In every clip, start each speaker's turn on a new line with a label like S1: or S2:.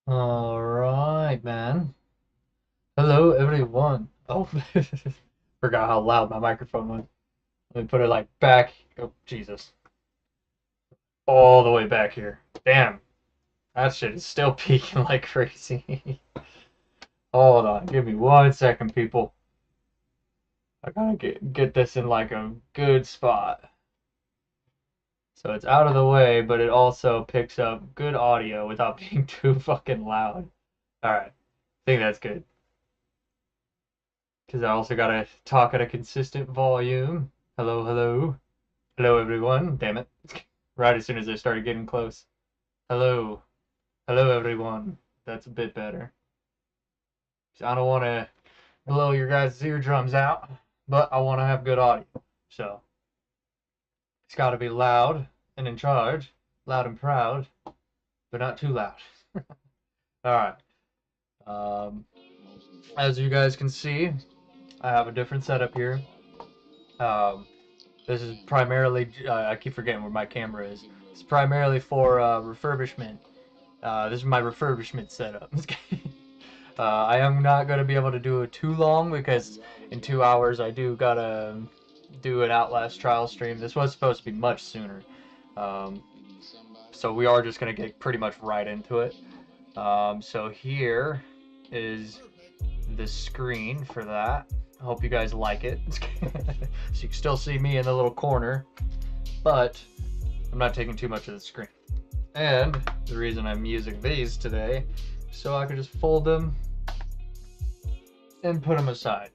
S1: All right, man. Hello, everyone. Oh, forgot how loud my microphone was. Let me put it like back. Oh, Jesus. All the way back here. Damn, that shit is still peaking like crazy. Hold on, give me 1 second, people. I gotta get this in like a good spot. So it's out of the way, but it also picks up good audio without being too fucking loud. All right, I think that's good. Because I also gotta talk at a consistent volume. Hello, hello. Hello, everyone. Damn it. Right as soon as I started getting close. Hello. Hello, everyone. That's a bit better. I don't want to blow your guys' eardrums out, but I want to have good audio. So, it's got to be loud and in charge. Loud and proud, but not too loud. Alright. Um, as you guys can see, I have a different setup here. Um, This is primarily, I keep forgetting where my camera is. It's primarily for refurbishment. This is my refurbishment setup. I am not going to be able to do it too long because in 2 hours I do gotta do an Outlast trial stream. This was supposed to be much sooner. Um, so we are just going to get pretty much right into it. So here is the screen for that. I hope you guys like it. So you can still see me in the little corner, but I'm not taking too much of the screen. And the reason I'm using these today, so I can just fold them and put them aside,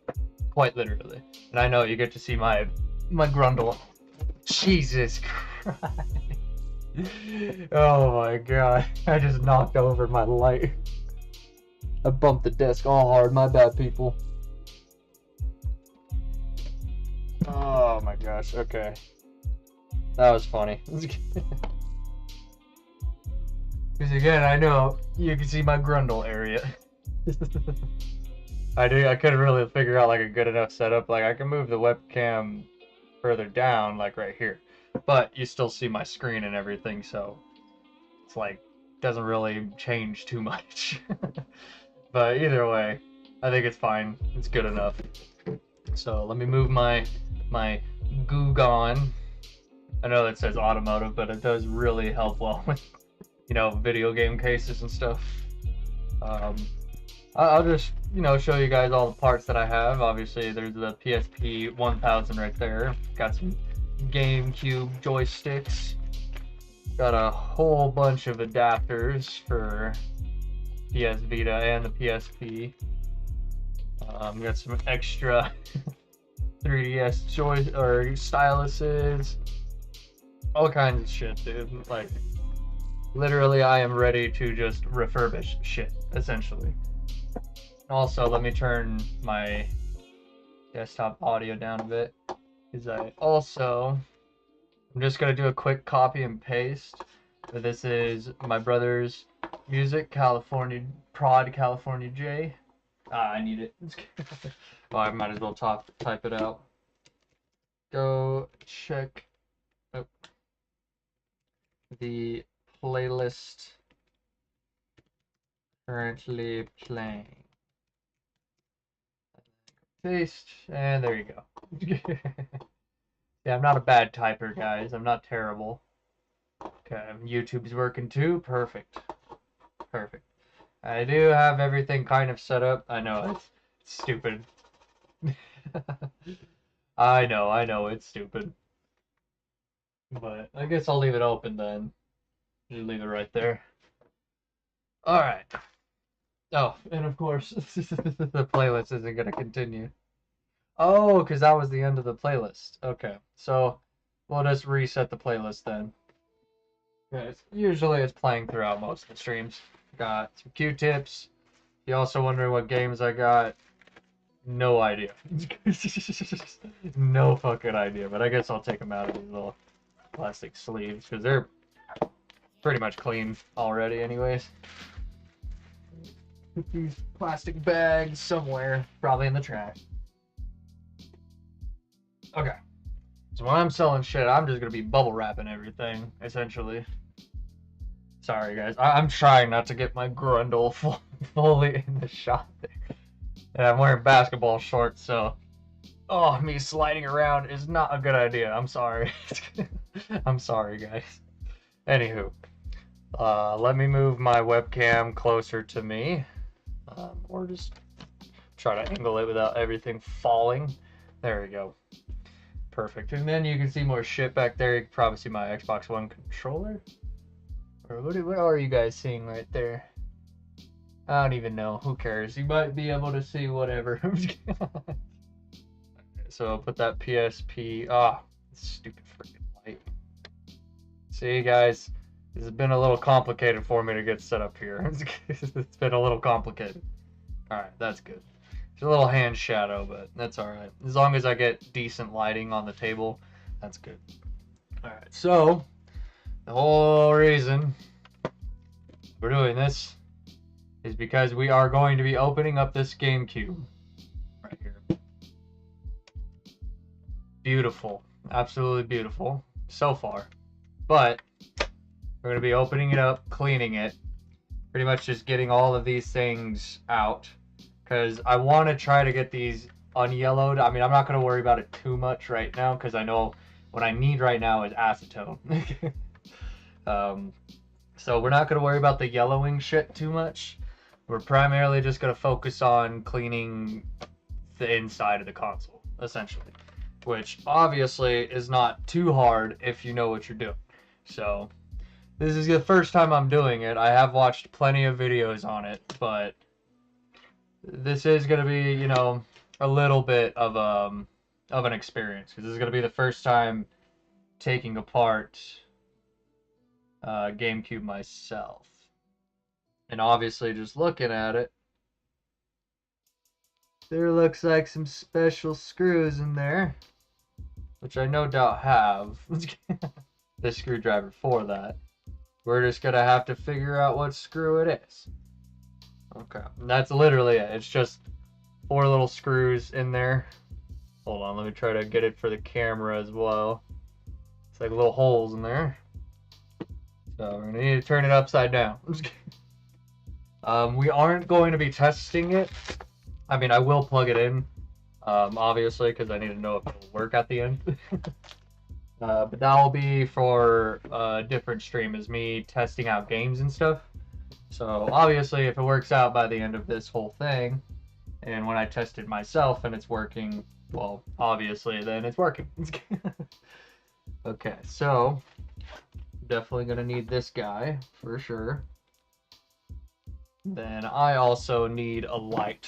S1: quite literally. And I know you get to see my grundle. Jesus Christ. Oh my god. I just knocked over my light. I bumped the desk all hard. My bad, people. Oh my gosh. Okay. That was funny. Because again, I know you can see my grundle area. I couldn't really figure out like a good enough setup. Like I can move the webcam further down, like right here, but you still see my screen and everything, so it's like doesn't really change too much. But either way, I think it's fine. It's good enough. So let me move my Gugon. I know it says automotive, but it does really help well with video game cases and stuff. Um, I'll just show you guys all the parts that I have. Obviously, there's the PSP 1000 right there. Got some Gamecube joysticks. Got a whole bunch of adapters for PS Vita and the PSP. Got some extra 3DS styluses. All kinds of shit, dude. Like, literally, I am ready to just refurbish shit, essentially. Also, let me turn my desktop audio down a bit, because I'm just going to do a quick copy and paste. This is my brother's music, California J. I need it. Well, I might as well type it out. Go check the playlist currently playing. Paste, and there you go. Yeah, I'm not a bad typer, guys. I'm not terrible. Okay, YouTube's working too. Perfect. Perfect. I do have everything kind of set up. I know, it's stupid. I know, it's stupid. But I guess I'll leave it open then. Just leave it right there. Alright. Oh, and of course, the playlist isn't going to continue. Oh, because that was the end of the playlist. Okay, so we'll just reset the playlist then. Okay, usually it's playing throughout most of the streams. Got some Q-tips. You also wondering what games I got? No idea. No fucking idea, but I guess I'll take them out of these little plastic sleeves because they're pretty much clean already anyways. Put these plastic bags somewhere, probably in the trash. Okay. So when I'm selling shit, I'm just gonna be bubble wrapping everything, essentially. Sorry, guys. I'm trying not to get my grundle fully in the shot there. And I'm wearing basketball shorts, so... Oh, me sliding around is not a good idea. I'm sorry. I'm sorry, guys. Anywho. Let me move my webcam closer to me. Or just try to angle it without everything falling. There we go. Perfect. And then you can see more shit back there. You can probably see my Xbox One controller. Or what are you guys seeing right there? I don't even know. Who cares? You might be able to see whatever. So I'll put that PSP. Stupid freaking light. See, guys, this has been a little complicated for me to get set up here. It's been a little complicated. Alright, that's good. It's a little hand shadow, but that's alright. As long as I get decent lighting on the table, that's good. Alright, so the whole reason we're doing this is because we are going to be opening up this Gamecube right here. Beautiful. Absolutely beautiful so far. But we're going to be opening it up, cleaning it, pretty much just getting all of these things out, because I want to try to get these unyellowed. I mean, I'm not going to worry about it too much right now, because I know what I need right now is acetone. So we're not going to worry about the yellowing shit too much. We're primarily just going to focus on cleaning the inside of the console, essentially. Which obviously is not too hard if you know what you're doing. So this is the first time I'm doing it. I have watched plenty of videos on it, but this is going to be, you know, a little bit of an experience, because this is going to be the first time taking apart GameCube myself. And obviously, just looking at it, there looks like some special screws in there, which I no doubt have the screwdriver for that. We're just gonna have to figure out what screw it is. Okay, and that's literally it. It's just 4 little screws in there. Hold on, let me try to get it for the camera as well. It's like little holes in there. So we're gonna need to turn it upside down. We aren't going to be testing it. I mean, I will plug it in, obviously, because I need to know if it'll work at the end. But that will be for a different stream, is me testing out games and stuff. So obviously, if it works out by the end of this whole thing, and when I test it myself and it's working, well, obviously, then it's working. Okay, so definitely gonna need this guy for sure. Then I also need a light.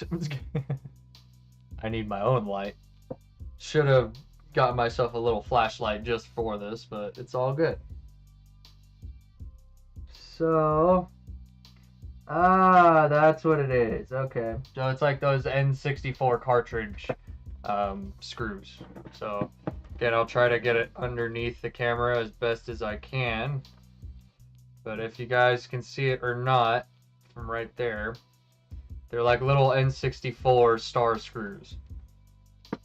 S1: I need my own light. Should have got myself a little flashlight just for this, but it's all good. So, that's what it is. Okay, so it's like those N64 cartridge screws. So again, I'll try to get it underneath the camera as best as I can, but if you guys can see it or not from right there, they're like little N64 star screws.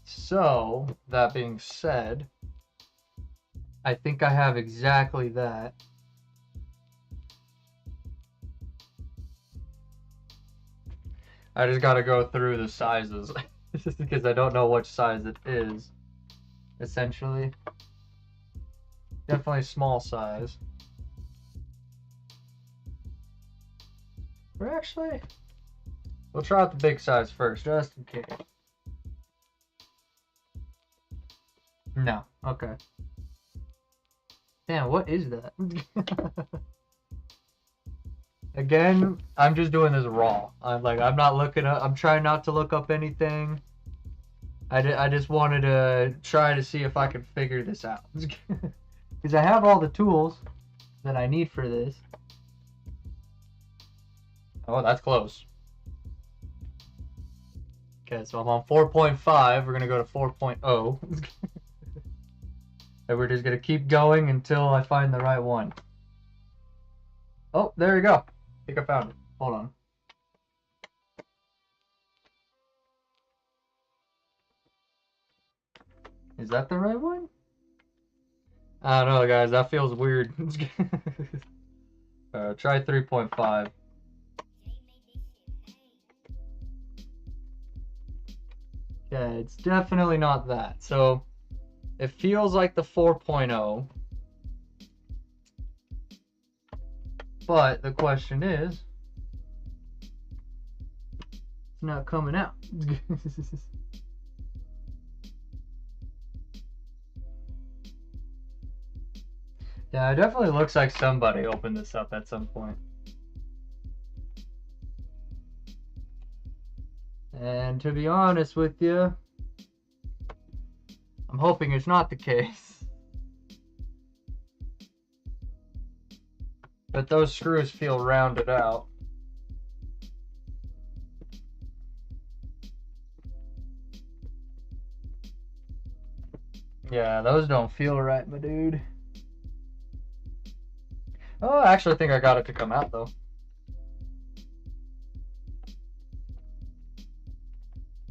S1: So, that being said, I think I have exactly that. I just gotta go through the sizes because I don't know which size it is, essentially. Definitely small size. Or actually, we'll try out the big size first, just in case. No, okay. Damn, what is that? Again, I'm just doing this raw. I'm not looking up, I'm trying not to look up anything. I just wanted to try to see if I could figure this out. Because I have all the tools that I need for this. Oh, that's close. Okay, so I'm on 4.5. We're going to go to 4.0. And we're just going to keep going until I find the right one. Oh, there we go. I think I found it. Hold on. Is that the right one? I don't know, guys. That feels weird. Try 3.5. Okay, it's definitely not that. So it feels like the 4.0. But the question is, it's not coming out. Yeah, it definitely looks like somebody opened this up at some point. And to be honest with you, I'm hoping it's not the case. But those screws feel rounded out. Yeah, those don't feel right, my dude. Oh, I actually think I got it to come out, though.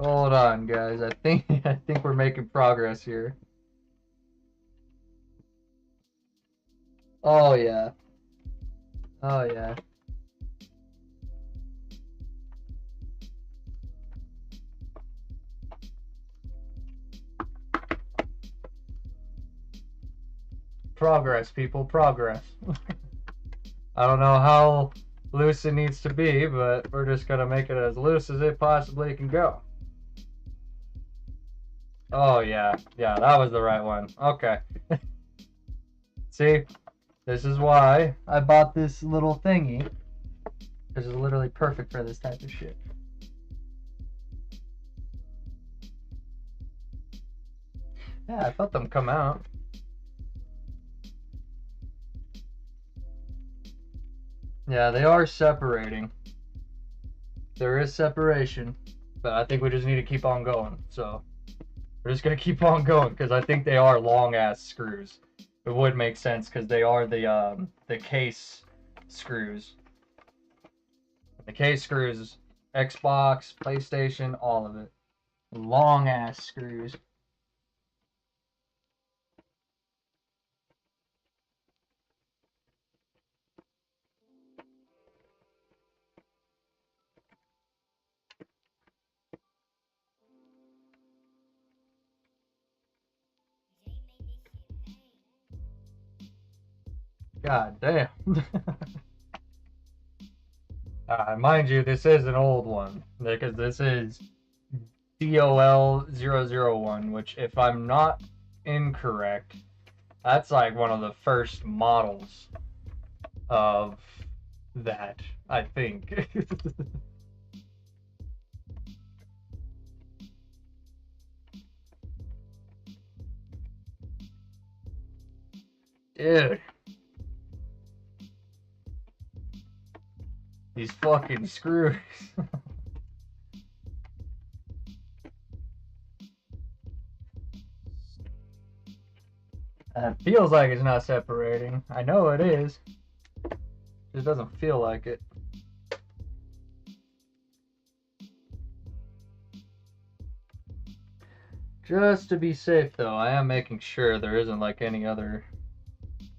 S1: Hold on, guys. I think we're making progress here. Oh, yeah. Oh, yeah. Progress, people, progress. I don't know how loose it needs to be, but we're just gonna make it as loose as it possibly can go. Oh, yeah. Yeah, that was the right one. Okay. See? This is why I bought this little thingy. This is literally perfect for this type of shit. Yeah, I felt them come out. Yeah, they are separating. There is separation, but I think we just need to keep on going. So we're just gonna keep on going because I think they are long ass screws. It would make sense because they are the case screws. The case screws, Xbox, PlayStation, all of it. Long ass screws. God damn. Mind you, this is an old one because this is DOL001, which, if I'm not incorrect, that's like one of the first models of that, I think. Dude. These fucking screws. It feels like it's not separating. I know it is. It doesn't feel like it. Just to be safe, though, I am making sure there isn't like any other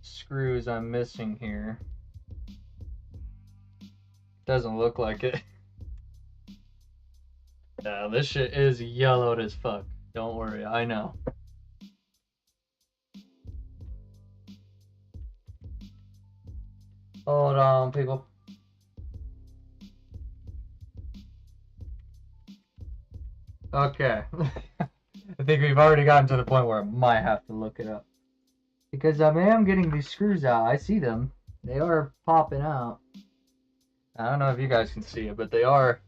S1: screws I'm missing here. Doesn't look like it. Yeah, this shit is yellowed as fuck. Don't worry, I know. Hold on, people. Okay. I think we've already gotten to the point where I might have to look it up. Because I am getting these screws out. I see them. They are popping out. I don't know if you guys can see it, but they are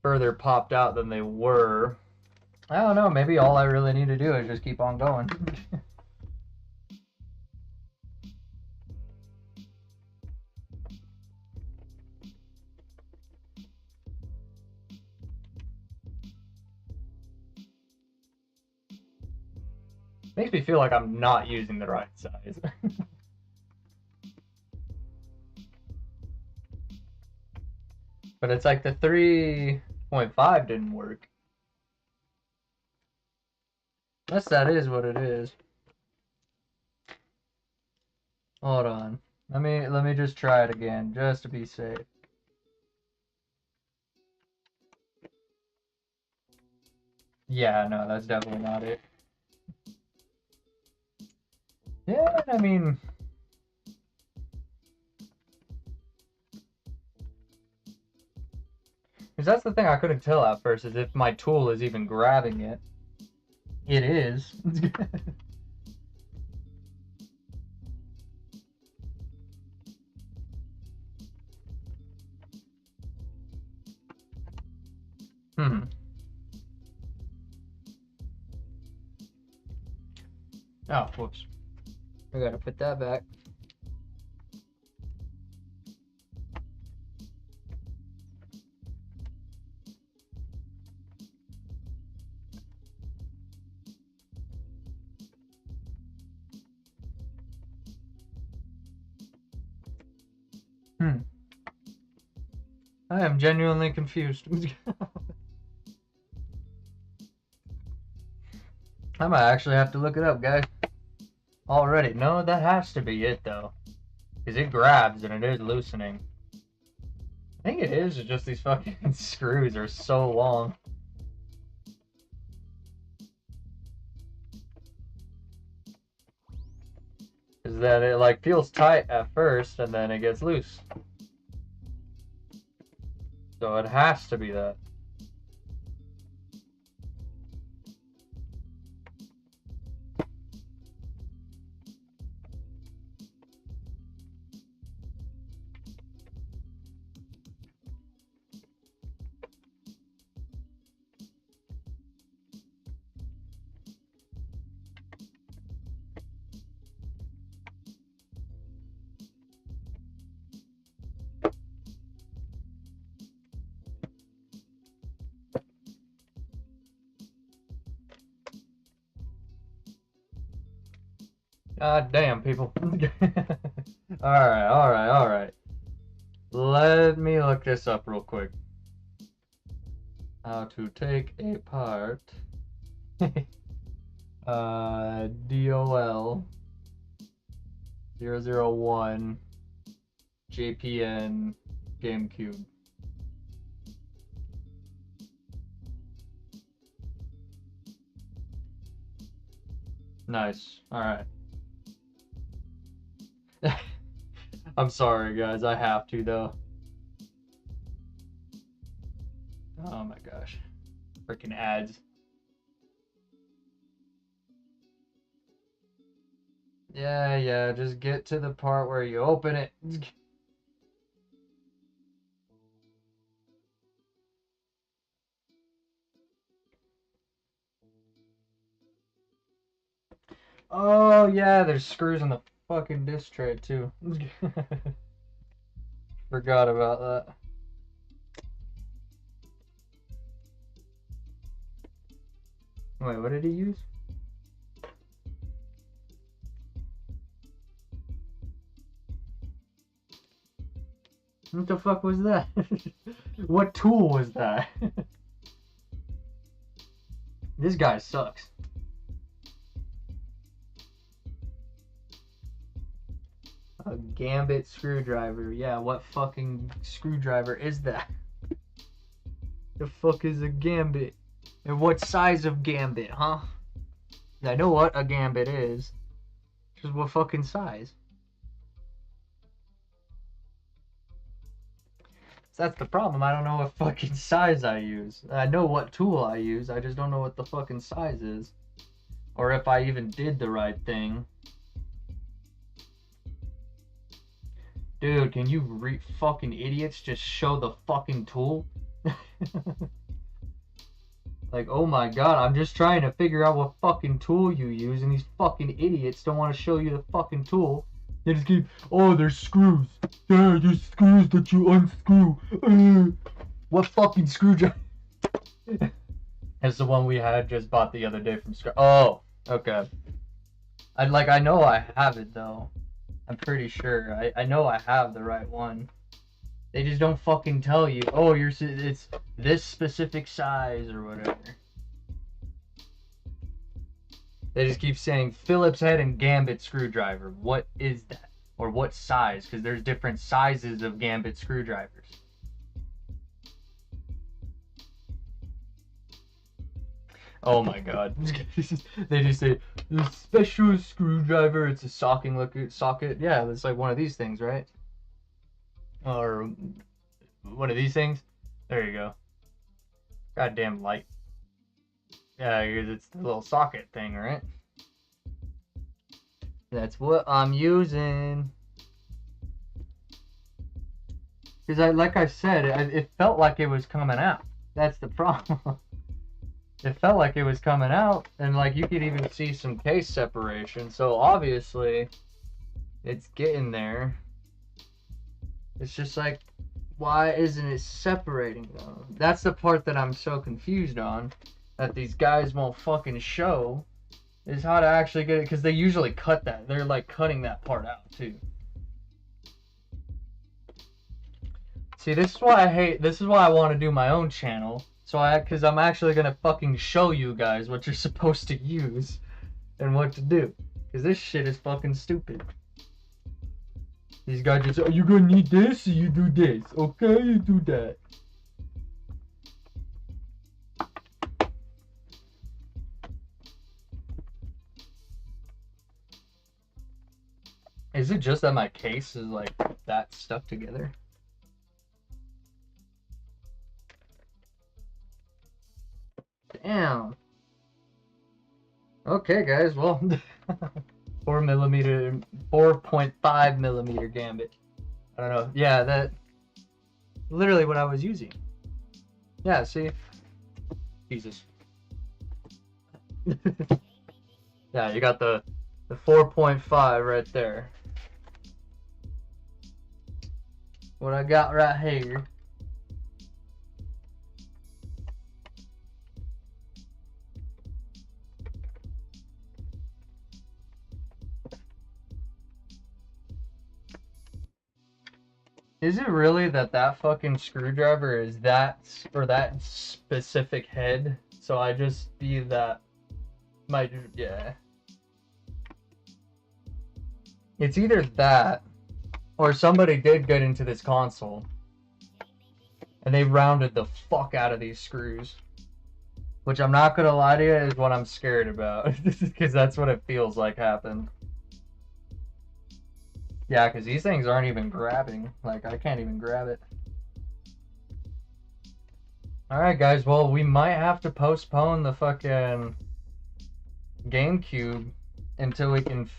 S1: further popped out than they were. I don't know. Maybe all I really need to do is just keep on going. Makes me feel like I'm not using the right size. But it's like the 3.5 didn't work. Unless that is what it is. Hold on. Let me just try it again, just to be safe. Yeah, no, that's definitely not it. Yeah, I mean... Because that's the thing I couldn't tell at first, is if my tool is even grabbing it. It is. Hmm. Oh, whoops. I gotta put that back. I am genuinely confused. I might actually have to look it up, guys. Already. No, that has to be it, though. Because it grabs and it is loosening. I think it is, it's just these fucking screws are so long. Is that it like feels tight at first and then it gets loose. So it has to be that. God damn, people. Alright. Let me look this up real quick. How to take apart DOL 001 JPN Gamecube. Nice. Alright. I'm sorry, guys. I have to, though. Oh my gosh. Freaking ads. Yeah. Just get to the part where you open it. Oh, yeah. There's screws in the fucking disc tray, too. Forgot about that. Wait, what did he use? What the fuck was that? What tool was that? This guy sucks. A gambit screwdriver. Yeah, what fucking screwdriver is that? The fuck is a gambit? And what size of gambit, huh? I know what a gambit is. Just what fucking size? So that's the problem. I don't know what fucking size I use. I know what tool I use. I just don't know what the fucking size is. Or if I even did the right thing. Dude, can you fucking idiots just show the fucking tool? Like, oh my god, I'm just trying to figure out what fucking tool you use, and these fucking idiots don't want to show you the fucking tool. They just keep, oh, there's screws. Yeah, there's screws that you unscrew. What fucking screwdriver? It's the one we had just bought the other day from Oh, okay. I know I have it, though. I'm pretty sure. I know I have the right one. They just don't fucking tell you, oh, it's this specific size or whatever. They just keep saying Phillips head and gambit screwdriver. What is that? or what size, because there's different sizes of gambit screwdrivers. Oh my god. They just say, the special screwdriver, it's a socket. Yeah, it's like one of these things, right? Or one of these things. There you go. Goddamn light. Yeah, it's the little socket thing, right? That's what I'm using. Because like I said, it felt like it was coming out. That's the problem. It felt like it was coming out, and like you could even see some case separation. So obviously, it's getting there. It's just like, why isn't it separating though? That's the part that I'm so confused on, that these guys won't fucking show, is how to actually get it, because they usually cut that. They're like cutting that part out too. See, this is why I hate, this is why I want to do my own channel. So because I'm actually gonna fucking show you guys what you're supposed to use and what to do. Because this shit is fucking stupid. These guys just, oh, you gonna need this, so you do this. Okay, you do that. Is it just that my case is like that stuck together? Damn. Okay, guys, well, 4.5 millimeter gambit. I don't know. Yeah, that literally what I was using. Yeah, see? Jesus. Yeah, you got the 4.5 right there. What I got right here. Is it really that fucking screwdriver is that, or that specific head? So I just be that, yeah. It's either that, or somebody did get into this console, and they rounded the fuck out of these screws. Which I'm not gonna lie to you, is what I'm scared about. Because that's what it feels like happened. Yeah, because these things aren't even grabbing. Like, I can't even grab it. Alright, guys. Well, we might have to postpone the fucking Gamecube until we can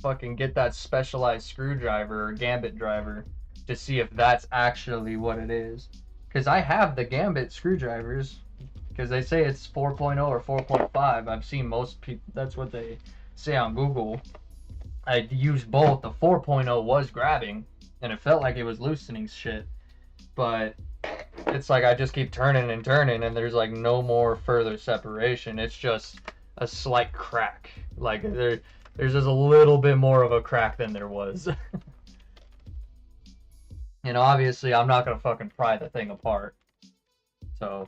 S1: fucking get that specialized screwdriver or gambit driver to see if that's actually what it is. Because I have the gambit screwdrivers. Because they say it's 4.0 or 4.5. I've seen most people, that's what they say on Google. I used both. The 4.0 was grabbing, and it felt like it was loosening shit. But it's like I just keep turning and turning, and there's like no more further separation. It's just a slight crack. Like there's just a little bit more of a crack than there was. And obviously, I'm not gonna fucking pry the thing apart. So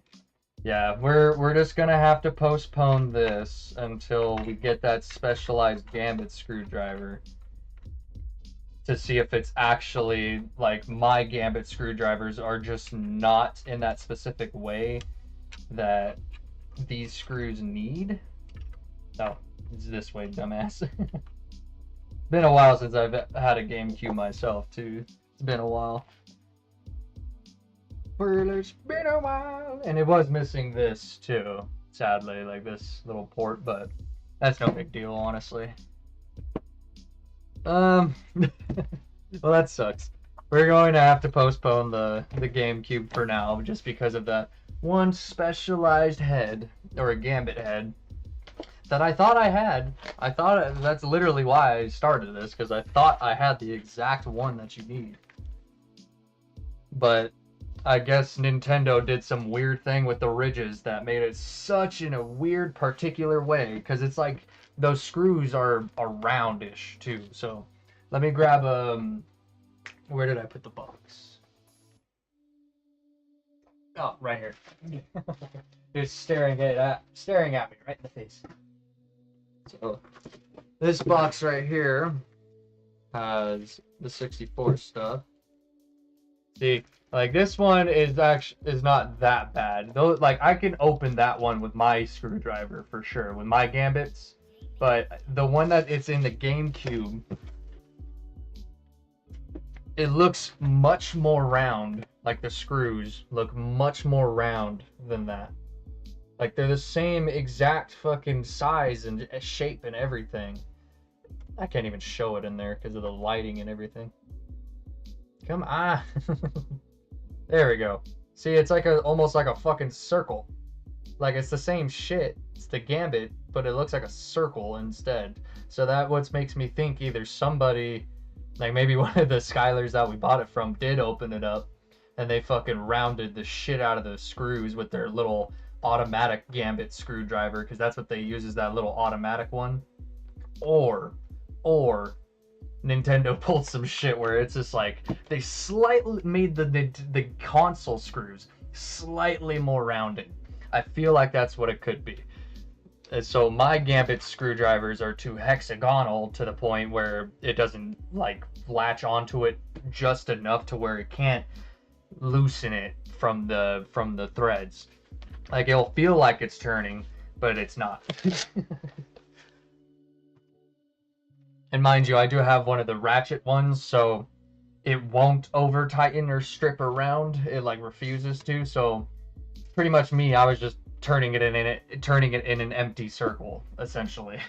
S1: yeah, we're just gonna have to postpone this until we get that specialized gambit screwdriver to see if it's actually like my gambit screwdrivers are just not in that specific way that these screws need. No, it's this way, dumbass. Been a while since I've had a GameCube myself too. It's been a while. It's been a while. And it was missing this too, sadly, like this little port, but that's no big deal, honestly. Well, that sucks. We're going to have to postpone the GameCube for now, just because of that one specialized head, or a gambit head, that I thought I had. I thought that's literally why I started this, because I thought I had the exact one that you need. But I guess Nintendo did some weird thing with the ridges that made it such in a weird particular way, because it's like those screws are roundish too. So let me grab where did I put the box? Oh, right here. Just staring at me right in the face. So this box right here has the 64 stuff. See, like this one is not that bad. Though, like I can open that one with my screwdriver for sure, with my gambits. But the one that it's in the GameCube, it looks much more round. Like the screws look much more round than that. Like they're the same exact fucking size and shape and everything. I can't even show it in there because of the lighting and everything. Come on. There we go. See, it's like almost like a fucking circle. Like it's the same shit. It's the gambit, but it looks like a circle instead. So that what makes me think either somebody, like maybe one of the Skylers that we bought it from did open it up and they fucking rounded the shit out of the screws with their little automatic gambit screwdriver, because that's what they use, is that little automatic one. Or Nintendo pulled some shit where it's just like they slightly made the console screws slightly more rounded. I feel like that's what it could be. And so my gambit screwdrivers are too hexagonal to the point where it doesn't like latch onto it just enough to where it can't loosen it from the threads. Like it'll feel like it's turning, but it's not. And mind you, I do have one of the ratchet ones, so it won't over tighten or strip around. It like refuses to. So pretty much me, I was just turning it in an empty circle essentially.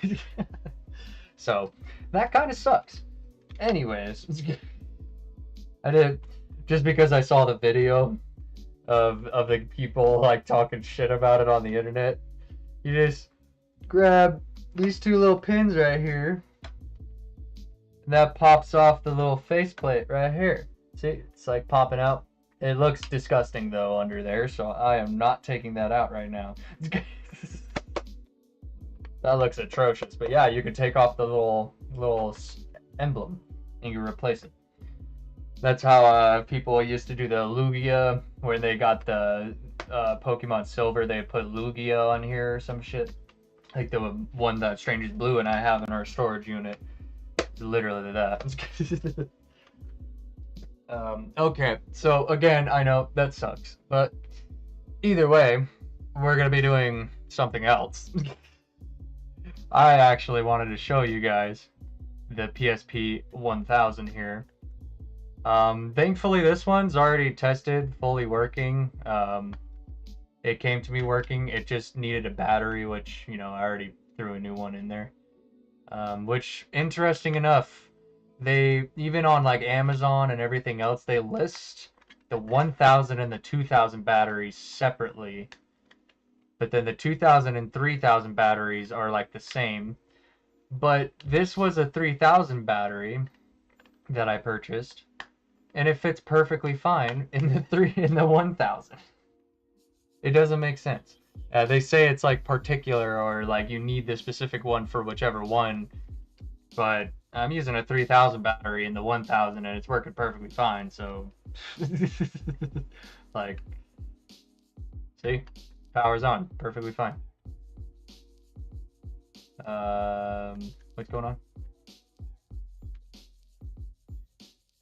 S1: So that kind of sucks. Anyways, I did just because I saw the video of the people like talking shit about it on the internet. You just grab these two little pins right here. That pops off the little faceplate right here. See, it's like popping out. It looks disgusting though under there, so I am not taking that out right now. That looks atrocious, but yeah, you can take off the little emblem and you replace it. That's how people used to do the Lugia when they got the Pokemon Silver. They put Lugia on here or some shit, like the one that Strangers Blue and I have in our storage unit. Literally that. Okay, so again, I know that sucks, but either way, we're gonna be doing something else. I actually wanted to show you guys the PSP 1000 here. Thankfully this one's already tested, fully working. It came to me working. It just needed a battery, which, you know, I already threw a new one in there. Which, interesting enough, they, even on like Amazon and everything else, they list the 1000 and the 2000 batteries separately. But then the 2000 and 3000 batteries are like the same. But this was a 3000 battery that I purchased, and it fits perfectly fine in the 1000. It doesn't make sense. They say it's like particular, or like you need the specific one for whichever one, but I'm using a 3000 battery in the 1000 and it's working perfectly fine, so like, see, power's on, perfectly fine. What's going on?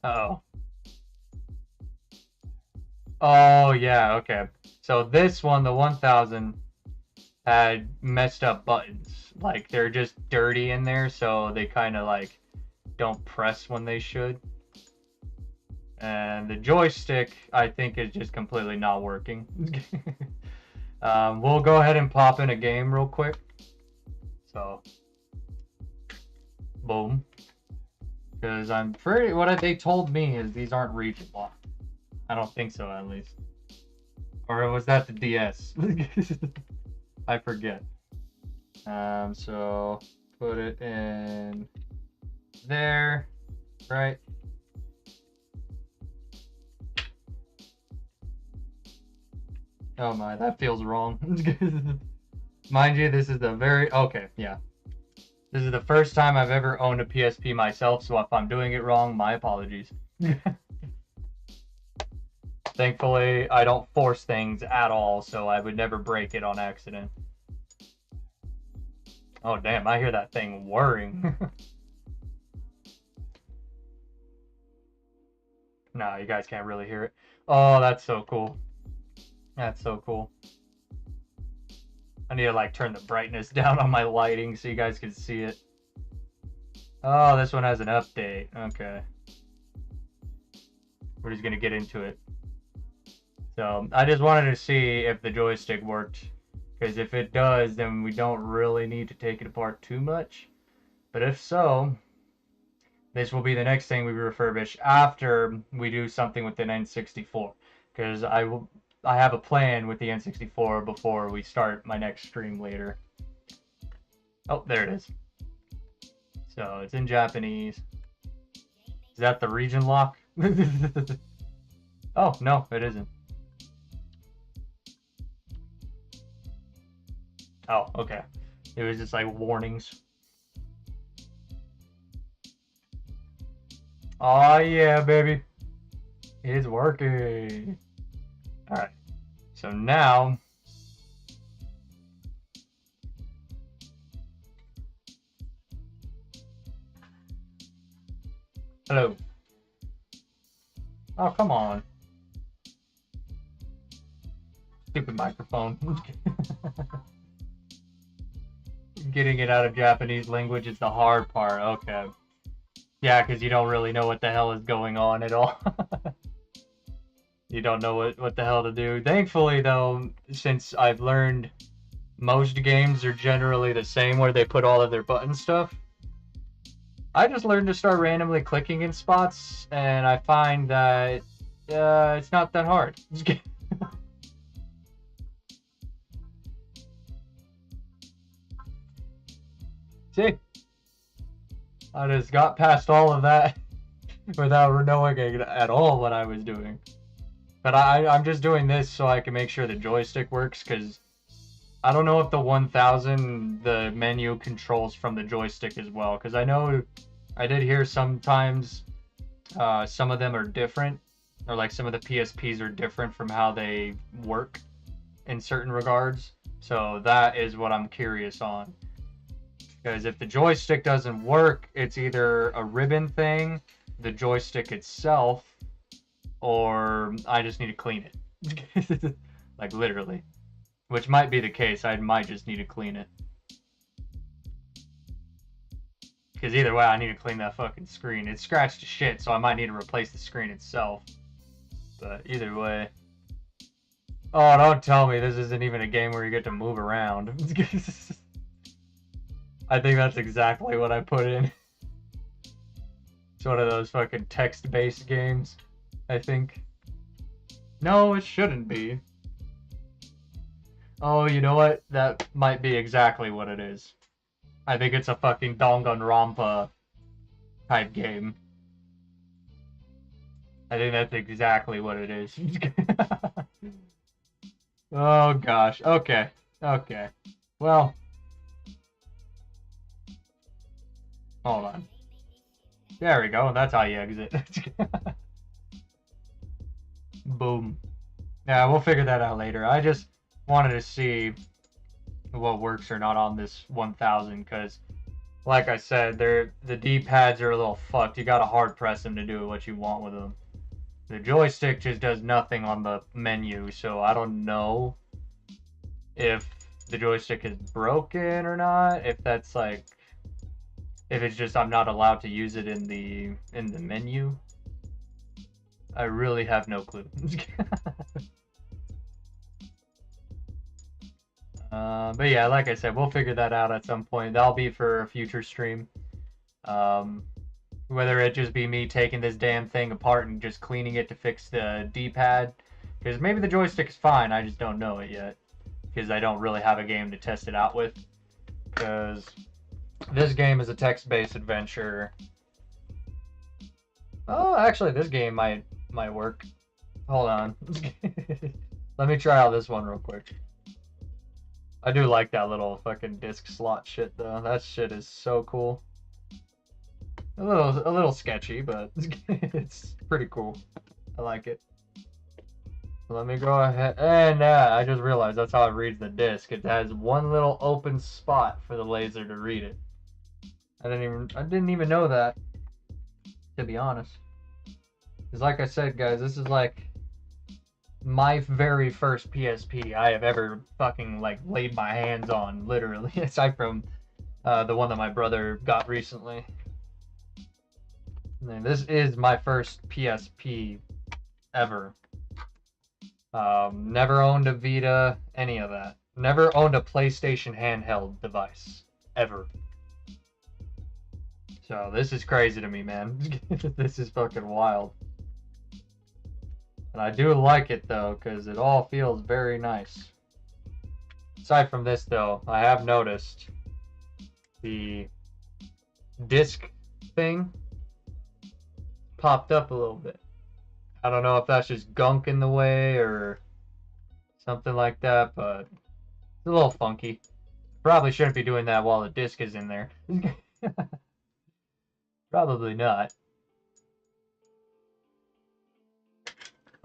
S1: Uh-oh. Oh yeah, okay. So this one, the 1000, had messed up buttons. Like they're just dirty in there, so they kind of like don't press when they should. And the joystick, I think, is just completely not working. We'll go ahead and pop in a game real quick. So, boom. Because I'm pretty, what they told me is these aren't region locked. I don't think so, at least. Or was that the DS? I forget. So put it in there, right? Oh my, that feels wrong. Mind you, this is the okay, yeah. This is the first time I've ever owned a PSP myself, so if I'm doing it wrong, my apologies. Thankfully, I don't force things at all, so I would never break it on accident. Oh damn, I hear that thing whirring. No, you guys can't really hear it. Oh, that's so cool. That's so cool. I need to like turn the brightness down on my lighting so you guys can see it. Oh, this one has an update. Okay. We're just gonna get into it. So I just wanted to see if the joystick worked, because if it does, then we don't really need to take it apart too much. But if so, this will be the next thing we refurbish after we do something with the N64, because I have a plan with the N64 before we start my next stream later. Oh, there it is. So it's in Japanese. Is that the region lock? Oh, no, it isn't. Oh, okay. It was just like warnings. Oh yeah, baby. It's working. Alright. So now hello. Oh, come on. Stupid microphone. Getting it out of Japanese language is the hard part. Okay. Yeah, because you don't really know what the hell is going on at all. You don't know what the hell to do. Thankfully, though, since I've learned most games are generally the same where they put all of their button stuff, I just learned to start randomly clicking in spots, and I find that it's not that hard. See? I just got past all of that without knowing at all what I was doing. But I'm just doing this so I can make sure the joystick works, because I don't know if the 1000, the menu controls from the joystick as well, because I know I did hear sometimes some of them are different, or like some of the PSPs are different from how they work in certain regards. So that is what I'm curious on. Because if the joystick doesn't work, it's either a ribbon thing, the joystick itself, or I just need to clean it. Like literally. Which might be the case. I might just need to clean it. Because either way, I need to clean that fucking screen. It's scratched to shit, so I might need to replace the screen itself. But either way. Oh, don't tell me this isn't even a game where you get to move around. I think that's exactly what I put in. It's one of those fucking text-based games, I think. No, it shouldn't be. Oh, you know what? That might be exactly what it is. I think it's a fucking Danganronpa type game. I think that's exactly what it is. Oh gosh. Okay. Okay. Well. Hold on. There we go. That's how you exit. Boom. Yeah, we'll figure that out later. I just wanted to see what works or not on this 1000, because like I said, the D-pads are a little fucked. You gotta hard press them to do what you want with them. The joystick just does nothing on the menu, so I don't know if the joystick is broken or not, if that's like, if it's just I'm not allowed to use it in the menu. I really have no clue. But yeah, like I said, we'll figure that out at some point. That'll be for a future stream. Whether it just be me taking this damn thing apart and just cleaning it to fix the D-pad. Because maybe the joystick is fine, I just don't know it yet. Because I don't really have a game to test it out with. Because this game is a text-based adventure. Oh, actually, this game might work. Hold on. Let me try out this one real quick. I do like that little fucking disc slot shit, though. That shit is so cool. A little sketchy, but it's pretty cool. I like it. Let me go ahead, and I just realized that's how it reads the disc. It has one little open spot for the laser to read it. I didn't even know that, to be honest. Because like I said, guys, this is like my very first PSP I have ever fucking like laid my hands on, literally, aside from the one that my brother got recently. And this is my first PSP ever. Never owned a Vita, any of that. Never owned a PlayStation handheld device, ever. So this is crazy to me, man. This is fucking wild. And I do like it though, because it all feels very nice. Aside from this though, I have noticed the disc thing popped up a little bit. I don't know if that's just gunk in the way or something like that, but it's a little funky. Probably shouldn't be doing that while the disc is in there. Probably not.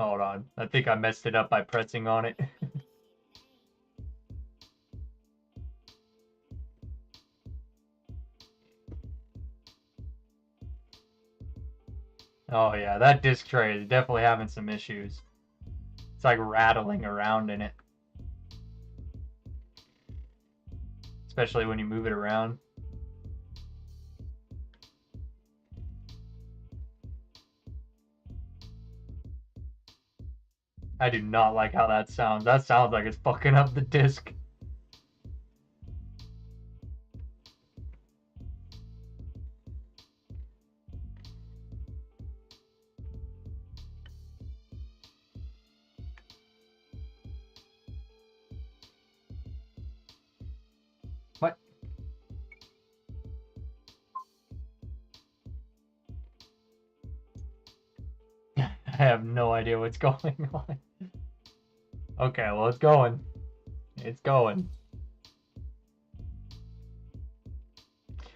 S1: Hold on. I think I messed it up by pressing on it. Oh yeah, that disc tray is definitely having some issues. It's like rattling around in it. Especially when you move it around. I do not like how that sounds. That sounds like it's fucking up the disc. What? I have no idea what's going on. Okay, well, it's going. It's going.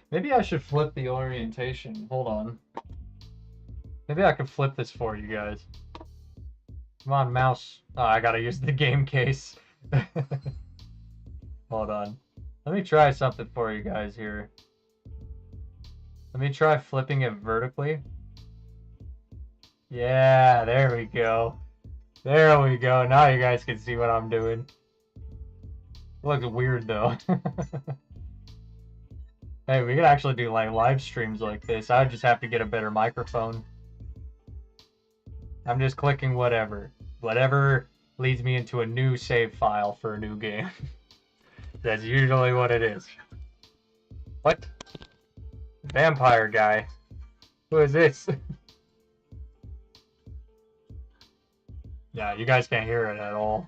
S1: Maybe I should flip the orientation. Hold on. Maybe I could flip this for you guys. Come on, mouse. Oh, I gotta use the game case. Hold on. Let me try something for you guys here. Let me try flipping it vertically. Yeah, there we go. There we go. Now you guys can see what I'm doing. It looks weird though. Hey, we could actually do like live streams like this. I would just have to get a better microphone. I'm just clicking whatever. Whatever leads me into a new save file for a new game. That's usually what it is. What? Vampire guy. Who is this? Yeah, you guys can't hear it at all.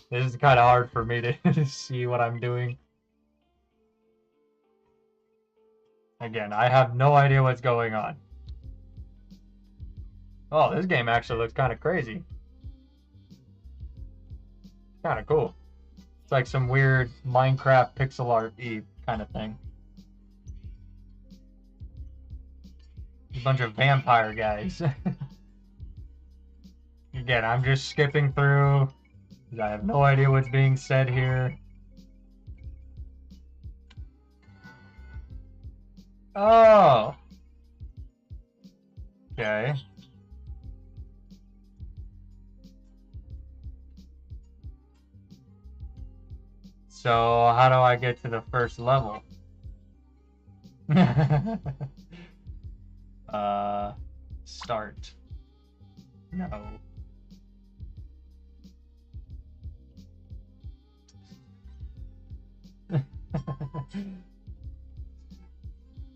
S1: This is kind of hard for me to see what I'm doing. Again, I have no idea what's going on. Oh, this game actually looks kind of crazy. Kind of cool. It's like some weird Minecraft pixel art-y kind of thing. A bunch of vampire guys. Again, I'm just skipping through because I have no idea what's being said here. Oh. Okay. So, how do I get to the first level? Start. No.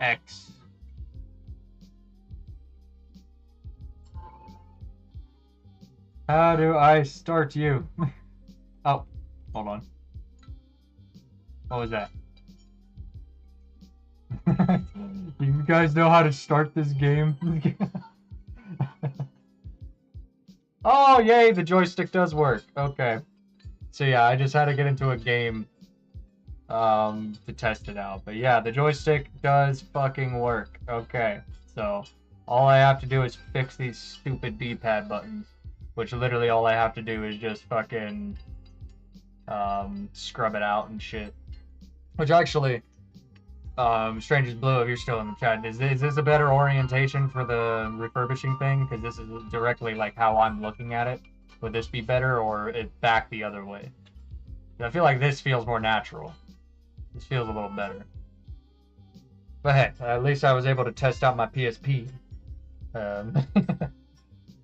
S1: X. How do I start you? Oh, hold on. What was that? You guys know how to start this game? Oh, yay, the joystick does work. Okay. So yeah, I just had to get into a game to test it out. But yeah, the joystick does fucking work. Okay. So all I have to do is fix these stupid D-pad buttons, which literally all I have to do is just fucking scrub it out and shit. Which actually, Strangers Blue, if you're still in the chat, is this a better orientation for the refurbishing thing? Because this is directly like how I'm looking at it. Would this be better, or it back the other way? I feel like this feels more natural. This feels a little better. But hey, at least I was able to test out my PSP. So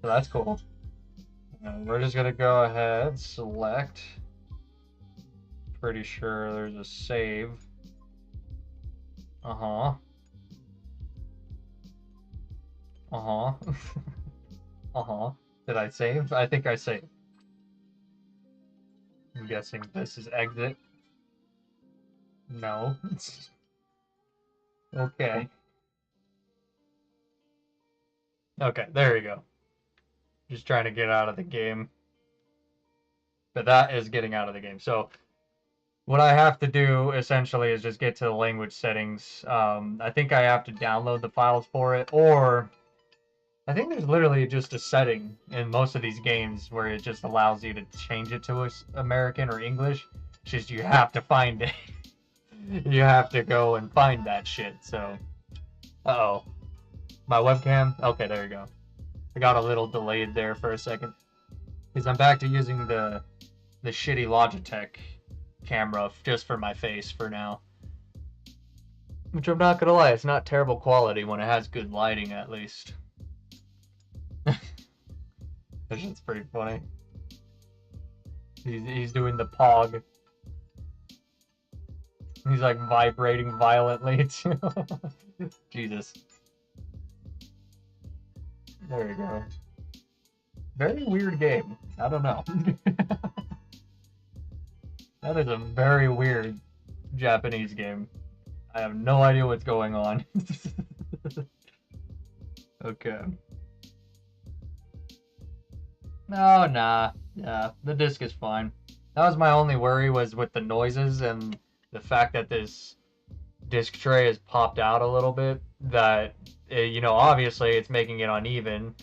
S1: that's cool. We're just gonna go ahead, select. Pretty sure there's a save. Uh-huh. Uh-huh. Uh-huh. Did I save? I think I saved. I'm guessing this is exit. No. Okay. Okay, there you go. Just trying to get out of the game. But that is getting out of the game. So what I have to do essentially is just get to the language settings. I think I have to download the files for it, or I think there's literally just a setting in most of these games where it just allows you to change it to American or English. It's just you have to find it. You have to go and find that shit. So, uh-oh. My webcam? Okay, there you go. I got a little delayed there for a second. Because I'm back to using the shitty Logitech camera just for my face for now. Which I'm not gonna lie, it's not terrible quality when it has good lighting at least. That shit's pretty funny. He's doing the pog. He's like vibrating violently too. Jesus. There you go. Very weird game. I don't know. That is a very weird Japanese game. I have no idea what's going on. Okay. No, nah. Yeah, the disc is fine. That was my only worry, was with the noises and the fact that this disc tray is popped out a little bit. That, you know, obviously it's making it uneven.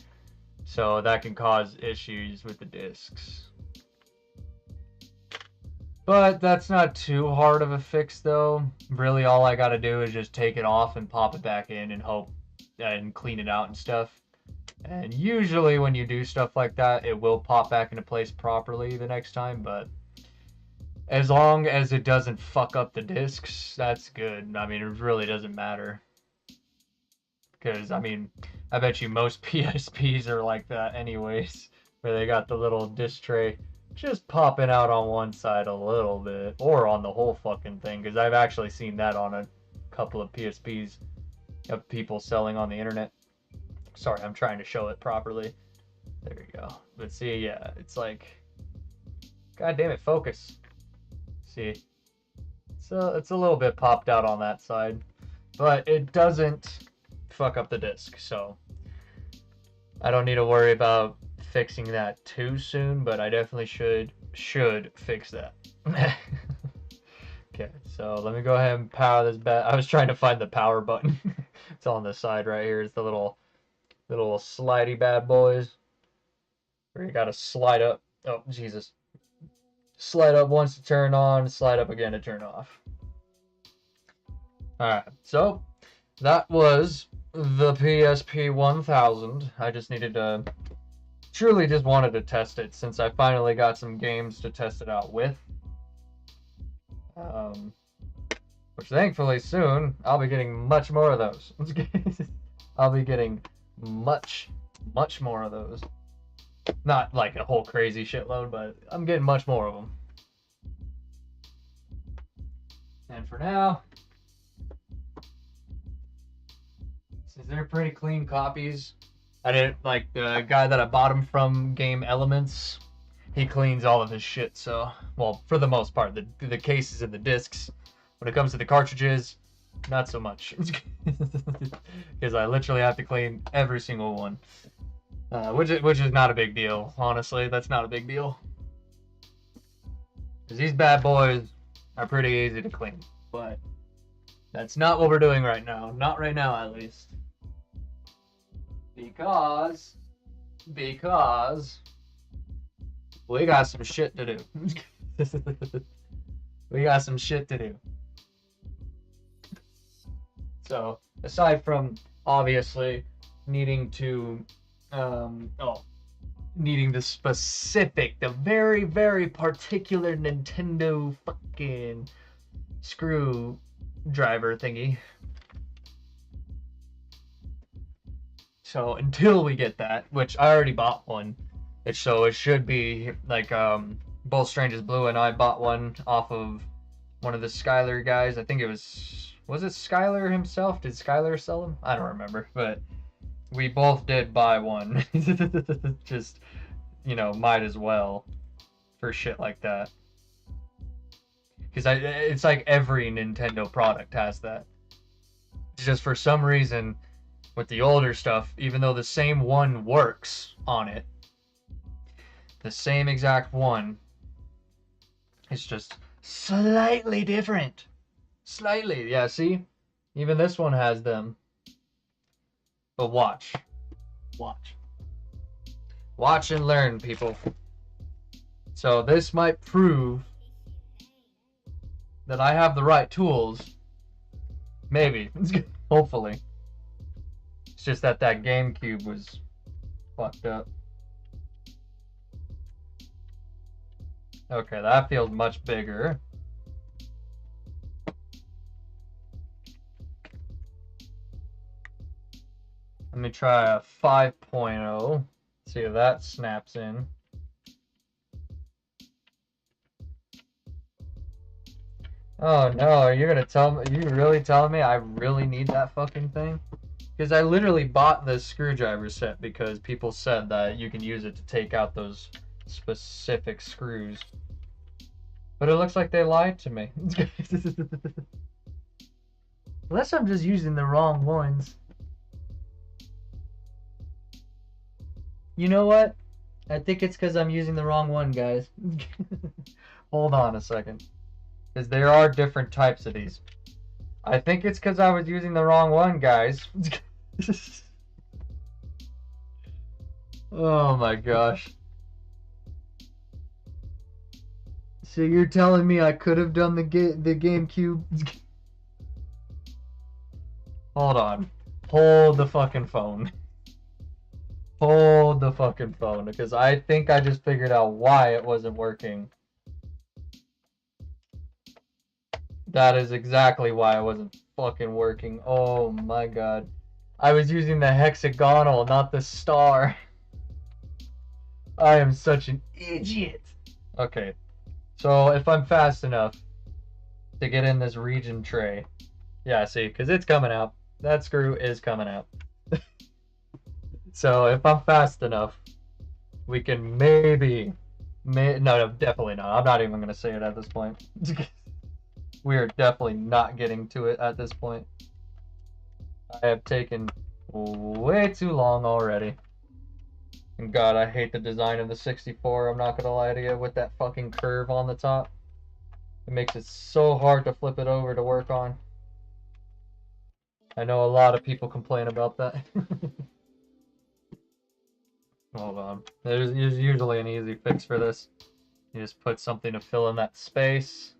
S1: So that can cause issues with the discs. But that's not too hard of a fix though. Really all I gotta do is just take it off and pop it back in and hope and clean it out and stuff. And usually when you do stuff like that, it will pop back into place properly the next time, but as long as it doesn't fuck up the discs, that's good. I mean, it really doesn't matter. Because, I mean, I bet you most PSPs are like that anyways, where they got the little disc tray just popping out on one side a little bit, or on the whole fucking thing, because I've actually seen that on a couple of PSPs of people selling on the internet. Sorry, I'm trying to show it properly. There you go. But see, yeah, it's like, god damn it, focus. See, so it's a little bit popped out on that side, but it doesn't fuck up the disc, so I don't need to worry about fixing that too soon, but I definitely should fix that. Okay, so let me go ahead and power this back. I was trying to find the power button. It's on the side right here. It's the little slidey bad boys where you gotta slide up. Oh Jesus, slide up once to turn on, slide up again to turn off. All right, so that was the PSP 1000. I just needed to, truly just wanted to test it since I finally got some games to test it out with. Which thankfully soon I'll be getting much more of those. I'll be getting much more of those. Not like a whole crazy shitload, but I'm getting much more of them. And for now, since they're pretty clean copies, I didn't like the guy that I bought them from, Game Elements. He cleans all of his shit, so, well, for the most part, the cases and the discs. When it comes to the cartridges, not so much, because I literally have to clean every single one, which is not a big deal. Honestly, that's not a big deal, because these bad boys are pretty easy to clean. But that's not what we're doing right now. Not right now, at least, because we got some shit to do. We got some shit to do. So aside from obviously needing to, needing the specific, the very, very particular Nintendo fucking screwdriver thingy. So until we get that, which I already bought one, it should be like both Strangers Blue and I bought one off of one of the Skylar guys. I think it was it Skylar himself? Did Skylar sell them? I don't remember, but we both did buy one. Just, you know, might as well for shit like that. Because it's like every Nintendo product has that. It's just for some reason with the older stuff, even though the same one works on it, the same exact one, it's just slightly different. Slightly, yeah, see? Even this one has them. But watch. Watch. Watch and learn, people. So this might prove that I have the right tools. Maybe. Hopefully. It's just that Gamecube was fucked up. Okay, that feels much bigger. Let me try a 5.0. See if that snaps in. Oh no, you're gonna tell me, you really telling me I really need that fucking thing? Because I literally bought this screwdriver set because people said that you can use it to take out those specific screws. But it looks like they lied to me. Unless I'm just using the wrong ones. You know what? I think it's because I'm using the wrong one, guys. Hold on a second. Because there are different types of these. I think it's because I was using the wrong one, guys. Oh my gosh. So you're telling me I could have done the GameCube? Hold on. Hold the fucking phone. Hold the fucking phone, because I think I just figured out why it wasn't working. That is exactly why it wasn't fucking working. Oh my god. I was using the hexagonal, not the star. I am such an idiot. Okay. So if I'm fast enough to get in this region tray. Yeah, see, because it's coming out. That screw is coming out. So if I'm fast enough, we can maybe... No, definitely not. I'm not even going to say it at this point. We are definitely not getting to it at this point. I have taken way too long already. And God, I hate the design of the 64, I'm not gonna lie to you, with that fucking curve on the top. It makes it so hard to flip it over to work on. I know a lot of people complain about that. Hold on. There's usually an easy fix for this. You just put something to fill in that space.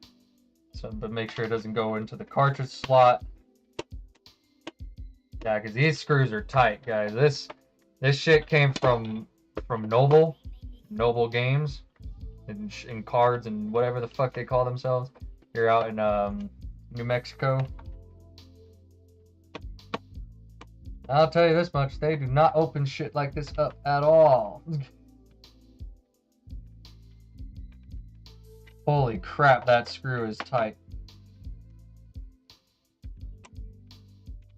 S1: So, but make sure it doesn't go into the cartridge slot. Yeah, because these screws are tight, guys. This shit came from Noble Games, and cards and whatever the fuck they call themselves. You're out in New Mexico. I'll tell you this much: they do not open shit like this up at all. Holy crap, that screw is tight.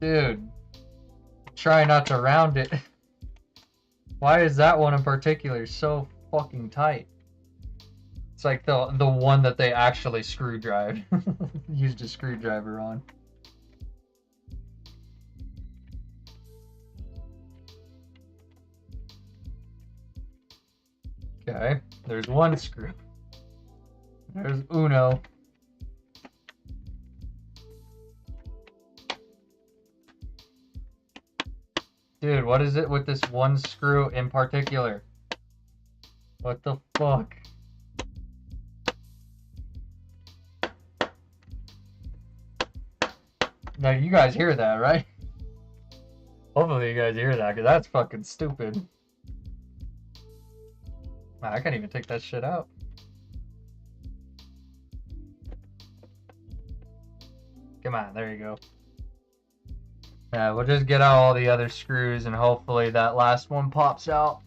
S1: Dude, try not to round it. Why is that one in particular so fucking tight? It's like the one that they actually screwdrive. Used a screwdriver on. Okay, there's one screw. There's uno. Dude, what is it with this one screw in particular? What the fuck? Now, you guys hear that, right? Hopefully you guys hear that, because that's fucking stupid. Wow, I can't even take that shit out. Come on, there you go. Yeah, we'll just get out all the other screws and hopefully that last one pops out.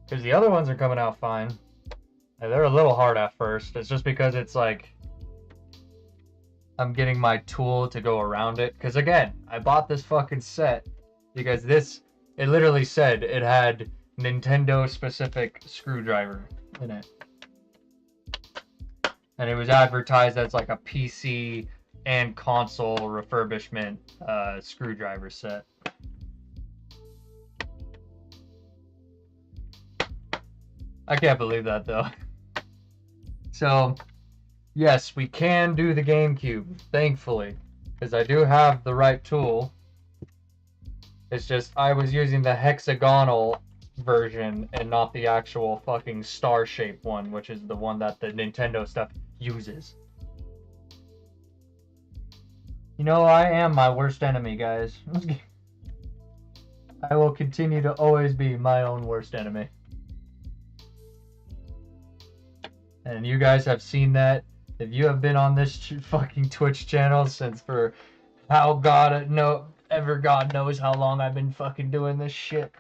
S1: Because the other ones are coming out fine. They're a little hard at first. It's just because it's like I'm getting my tool to go around it. Because again, I bought this fucking set because this, it literally said it had Nintendo specific screwdriver in it. And it was advertised as like a PC and console refurbishment screwdriver set. I can't believe that though. So, yes, we can do the Gamecube, thankfully, because I do have the right tool. It's just I was using the hexagonal version and not the actual fucking star-shaped one, which is the one that the Nintendo stuff uses. You know, I am my worst enemy, guys. I will continue to always be my own worst enemy. And you guys have seen that. If you have been on this fucking Twitch channel since for how God knows how long I've been fucking doing this shit.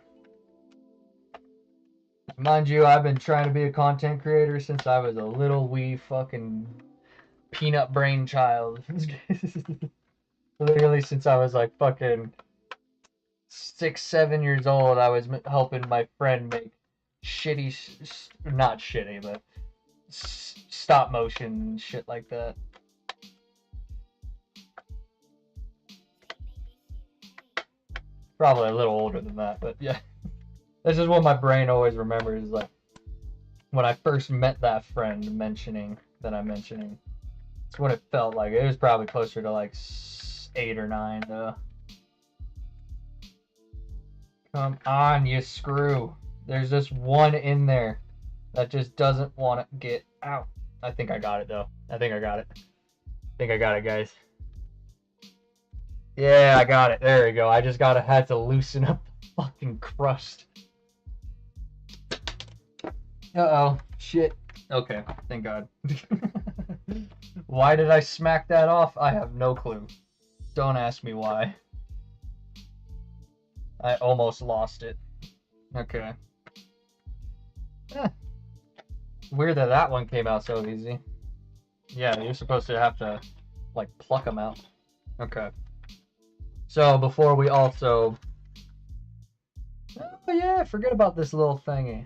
S1: Mind you, I've been trying to be a content creator since I was a little wee fucking peanut brain child. Literally since I was like fucking 6, 7 years old, I was helping my friend make shitty, not shitty, but stop motion shit like that. Probably a little older than that, but yeah. This is what my brain always remembers, like when I first met that friend that I'm mentioning. It's what it felt like. It was probably closer to like 8 or 9 though. Come on, you screw. There's just one in there that just doesn't want to get out. I think I got it though. I think I got it. Guys. Yeah, I got it. There we go. I just had to loosen up the fucking crust. Uh-oh. Shit. Okay. Thank God. Why did I smack that off? I have no clue. Don't ask me why. I almost lost it. Okay. Weird that that one came out so easy. Yeah, you're supposed to have to, like, pluck them out. Okay. So, before we also... Oh, yeah, forget about this little thingy.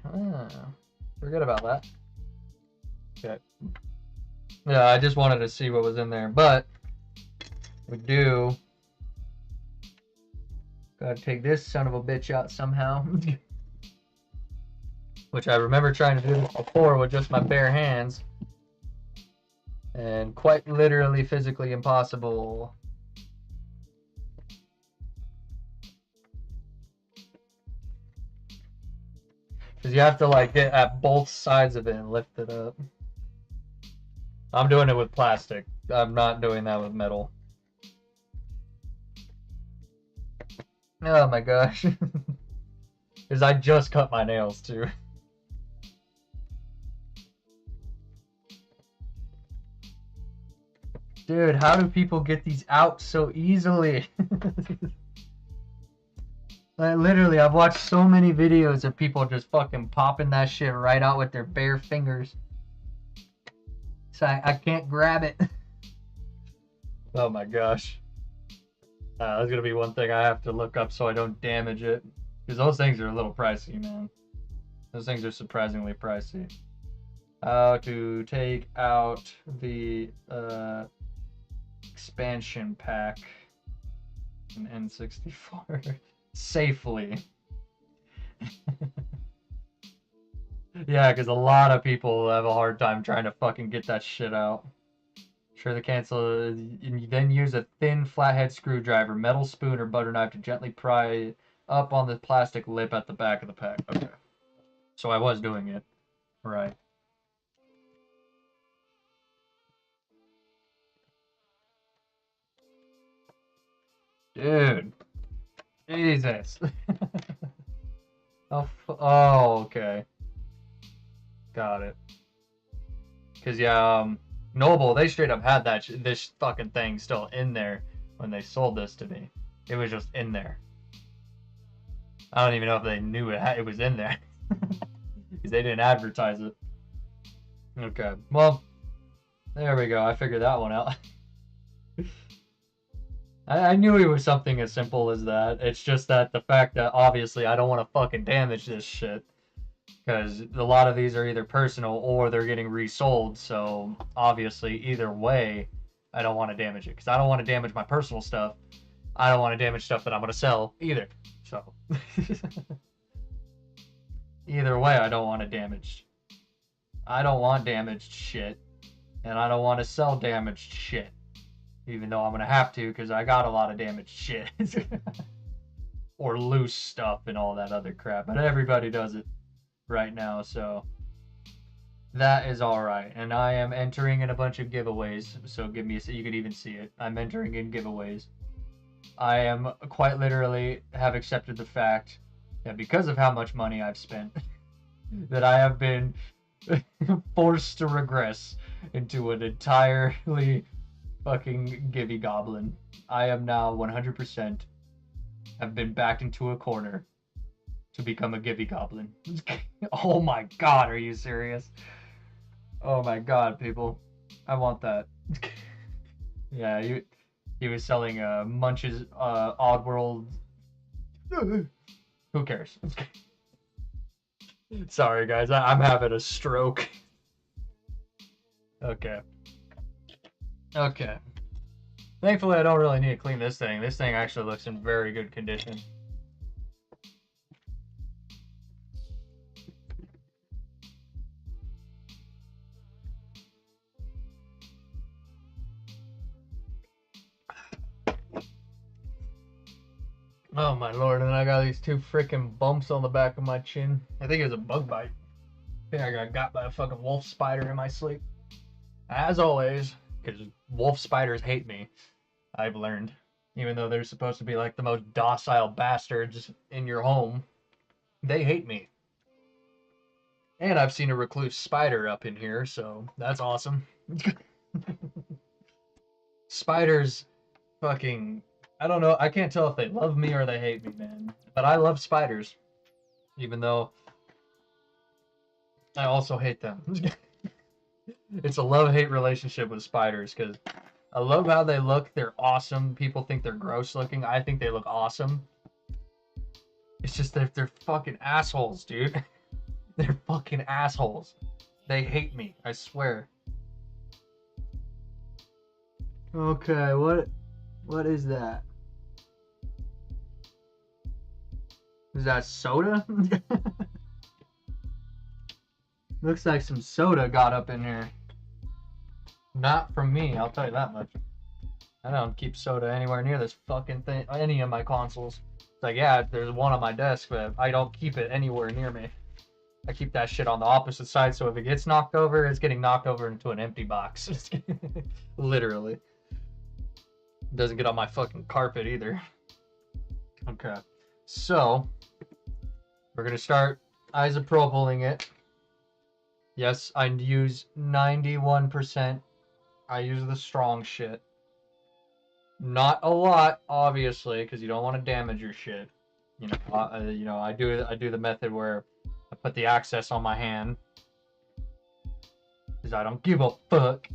S1: Forget about that. Okay. Yeah, I just wanted to see what was in there, but... We do... Gotta take this son of a bitch out somehow. Which I remember trying to do this before with just my bare hands. And quite literally physically impossible. Because you have to like get at both sides of it and lift it up. I'm doing it with plastic. I'm not doing that with metal. Oh my gosh. Because I just cut my nails too. Dude, how do people get these out so easily? Like, literally, I've watched so many videos of people just fucking popping that shit right out with their bare fingers. So I can't grab it. Oh my gosh. That's gonna be one thing I have to look up so I don't damage it. Because those things are a little pricey, man. Those things are surprisingly pricey. How to take out the expansion pack in N64 safely. Yeah, because a lot of people have a hard time trying to fucking get that shit out. Sure, the cancel, and you then use a thin flathead screwdriver, metal spoon, or butter knife to gently pry up on the plastic lip at the back of the pack. Okay. So I was doing it. Right. Dude. Jesus. Oh, okay. Got it. Cause yeah, Noble, they straight up had this fucking thing still in there when they sold this to me. It was just in there. I don't even know if they knew it was in there. Because they didn't advertise it. Okay, well, there we go. I figured that one out. I knew it was something as simple as that. It's just that the fact that obviously I don't want to fucking damage this shit. Because a lot of these are either personal or they're getting resold. So obviously, either way, I don't want to damage it. Because I don't want to damage my personal stuff. I don't want to damage stuff that I'm going to sell either. So either way, I don't want to damage. I don't want damaged shit. And I don't want to sell damaged shit. Even though I'm going to have to because I got a lot of damaged shit. Or loose stuff and all that other crap. But everybody does it right now, so that is all right. And I am entering in a bunch of giveaways, so give me you could even see it. I'm entering in giveaways. I am quite literally have accepted the fact that because of how much money I've spent, that I have been forced to regress into an entirely fucking givey goblin. I am now 100% have been backed into a corner to become a givey goblin. Oh my god, are you serious? Oh my god, people. I want that. Yeah, he was selling Munch's Oddworld. Who cares? Sorry guys, I'm having a stroke. Okay. Okay. Thankfully I don't really need to clean this thing. This thing actually looks in very good condition. Oh my lord, and I got these two freaking bumps on the back of my chin. I think it was a bug bite. I think I got by a fucking wolf spider in my sleep. As always, because wolf spiders hate me, I've learned. Even though they're supposed to be like the most docile bastards in your home, they hate me. And I've seen a recluse spider up in here, so that's awesome. Spiders fucking... I don't know, I can't tell if they love me or they hate me, man. But I love spiders. Even though I also hate them. It's a love-hate relationship with spiders, because I love how they look. They're awesome. People think they're gross looking. I think they look awesome. It's just that they're fucking assholes, dude. They're fucking assholes. They hate me, I swear. Okay, what is that? Is that soda? Looks like some soda got up in here. Not from me, I'll tell you that much. I don't keep soda anywhere near this fucking thing, any of my consoles. It's like, yeah, there's one on my desk, but I don't keep it anywhere near me. I keep that shit on the opposite side, so if it gets knocked over, it's getting knocked over into an empty box. Literally. It doesn't get on my fucking carpet either. Okay. So, we're gonna start isopropiling it. Yes, I use 91%. I use the strong shit. Not a lot, obviously, because you don't want to damage your shit. You know, I do the method where I put the access on my hand because I don't give a fuck.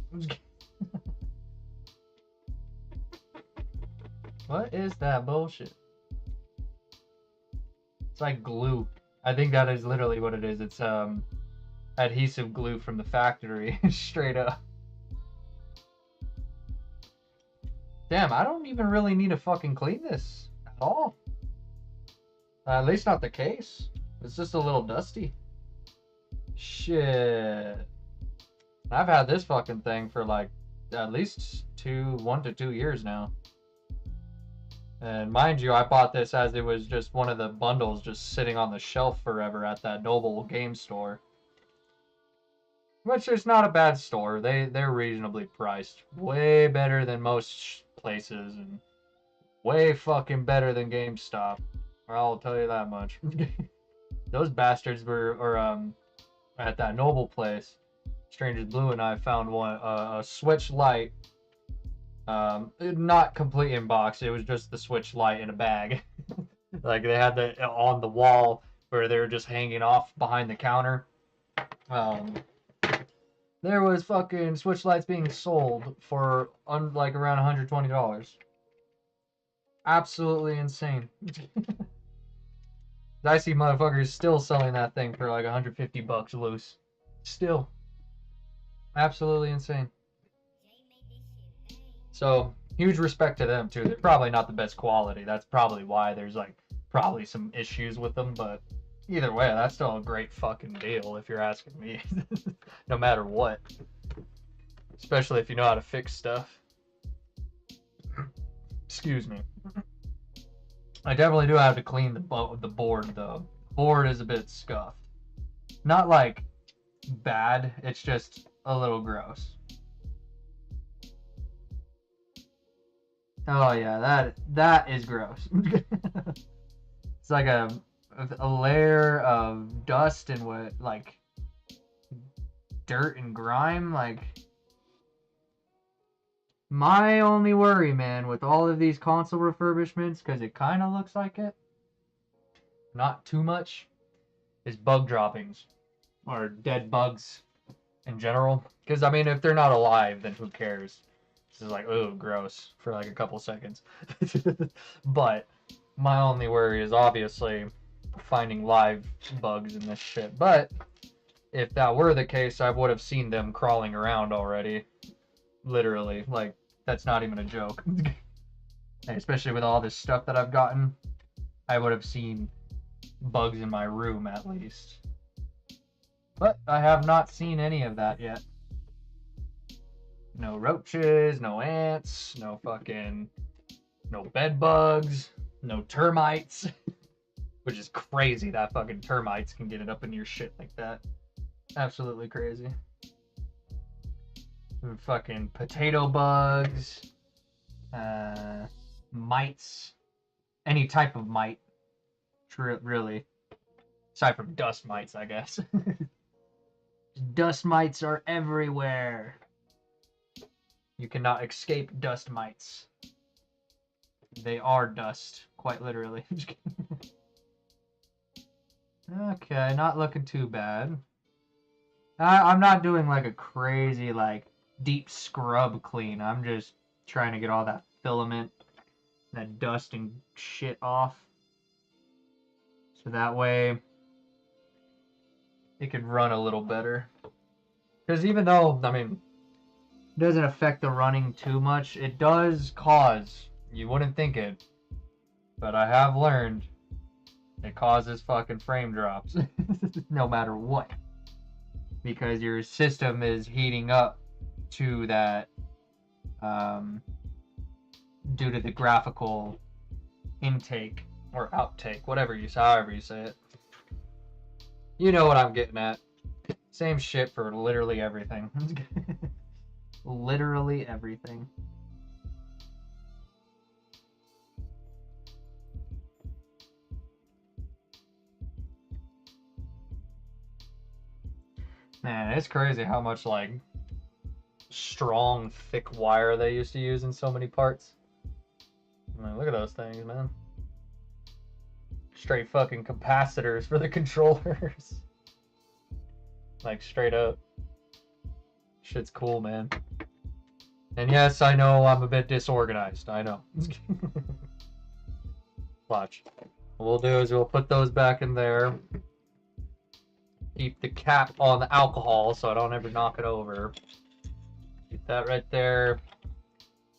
S1: What is that bullshit? It's like glue. I think that is literally what it is. It's adhesive glue from the factory, straight up. Damn, I don't even really need to fucking clean this at all. At least not the case. It's just a little dusty. Shit. I've had this fucking thing for like at least 1 to 2 years now. And mind you, I bought this as it was just one of the bundles just sitting on the shelf forever at that Noble game store. Which is not a bad store. They're reasonably priced. Way better than most places. And Way fucking better than GameStop. I'll tell you that much. Those bastards were at that Noble place. Strangers Blue and I found one a Switch Lite. Not complete in box. It was just the Switch Lite in a bag. Like they had the on the wall where they were just hanging off behind the counter. There was fucking Switch Lites being sold for like around $120. Absolutely insane. I see motherfuckers still selling that thing for like $150 loose. Still. Absolutely insane. So, huge respect to them too. They're probably not the best quality. That's probably why there's like probably some issues with them, but either way, that's still a great fucking deal if you're asking me. No matter what. Especially if you know how to fix stuff. Excuse me. I definitely do have to clean the board though. Board is a bit scuffed. Not like bad, it's just a little gross. Oh yeah, that is gross. It's like a layer of dust and what, like dirt and grime. Like, my only worry, man, with all of these console refurbishments, because it kind of looks like it, not too much, is bug droppings or dead bugs in general. Because I mean, if they're not alive, then who cares? This is like, oh, gross for like a couple seconds. But my only worry is obviously finding live bugs in this shit. But if that were the case, I would have seen them crawling around already. Literally, like, that's not even a joke. Especially with all this stuff that I've gotten, I would have seen bugs in my room at least. But I have not seen any of that yet. No roaches, no ants, no bed bugs, no termites. Which is crazy that fucking termites can get it up in your shit like that. Absolutely crazy. Fucking potato bugs, mites, any type of mite, really. Aside from dust mites, I guess. Dust mites are everywhere. You cannot escape dust mites. They are dust, quite literally. Okay, not looking too bad. I'm not doing like a crazy, like, deep scrub clean. I'm just trying to get all that filament, that dust and shit off. So that way it could run a little better. Because even though, I mean, it doesn't affect the running too much, it does cause, you wouldn't think it, but I have learned it causes fucking frame drops. No matter what. Because your system is heating up to that, due to the graphical intake or outtake, however you say it. You know what I'm getting at. Same shit for literally everything. Literally everything. Man, it's crazy how much, like, strong, thick wire they used to use in so many parts. I mean, look at those things, man. Straight fucking capacitors for the controllers. Like, straight up. Shit's cool, man. And yes, I know I'm a bit disorganized. I know. Watch. What we'll do is we'll put those back in there. Keep the cap on the alcohol so I don't ever knock it over. Keep that right there.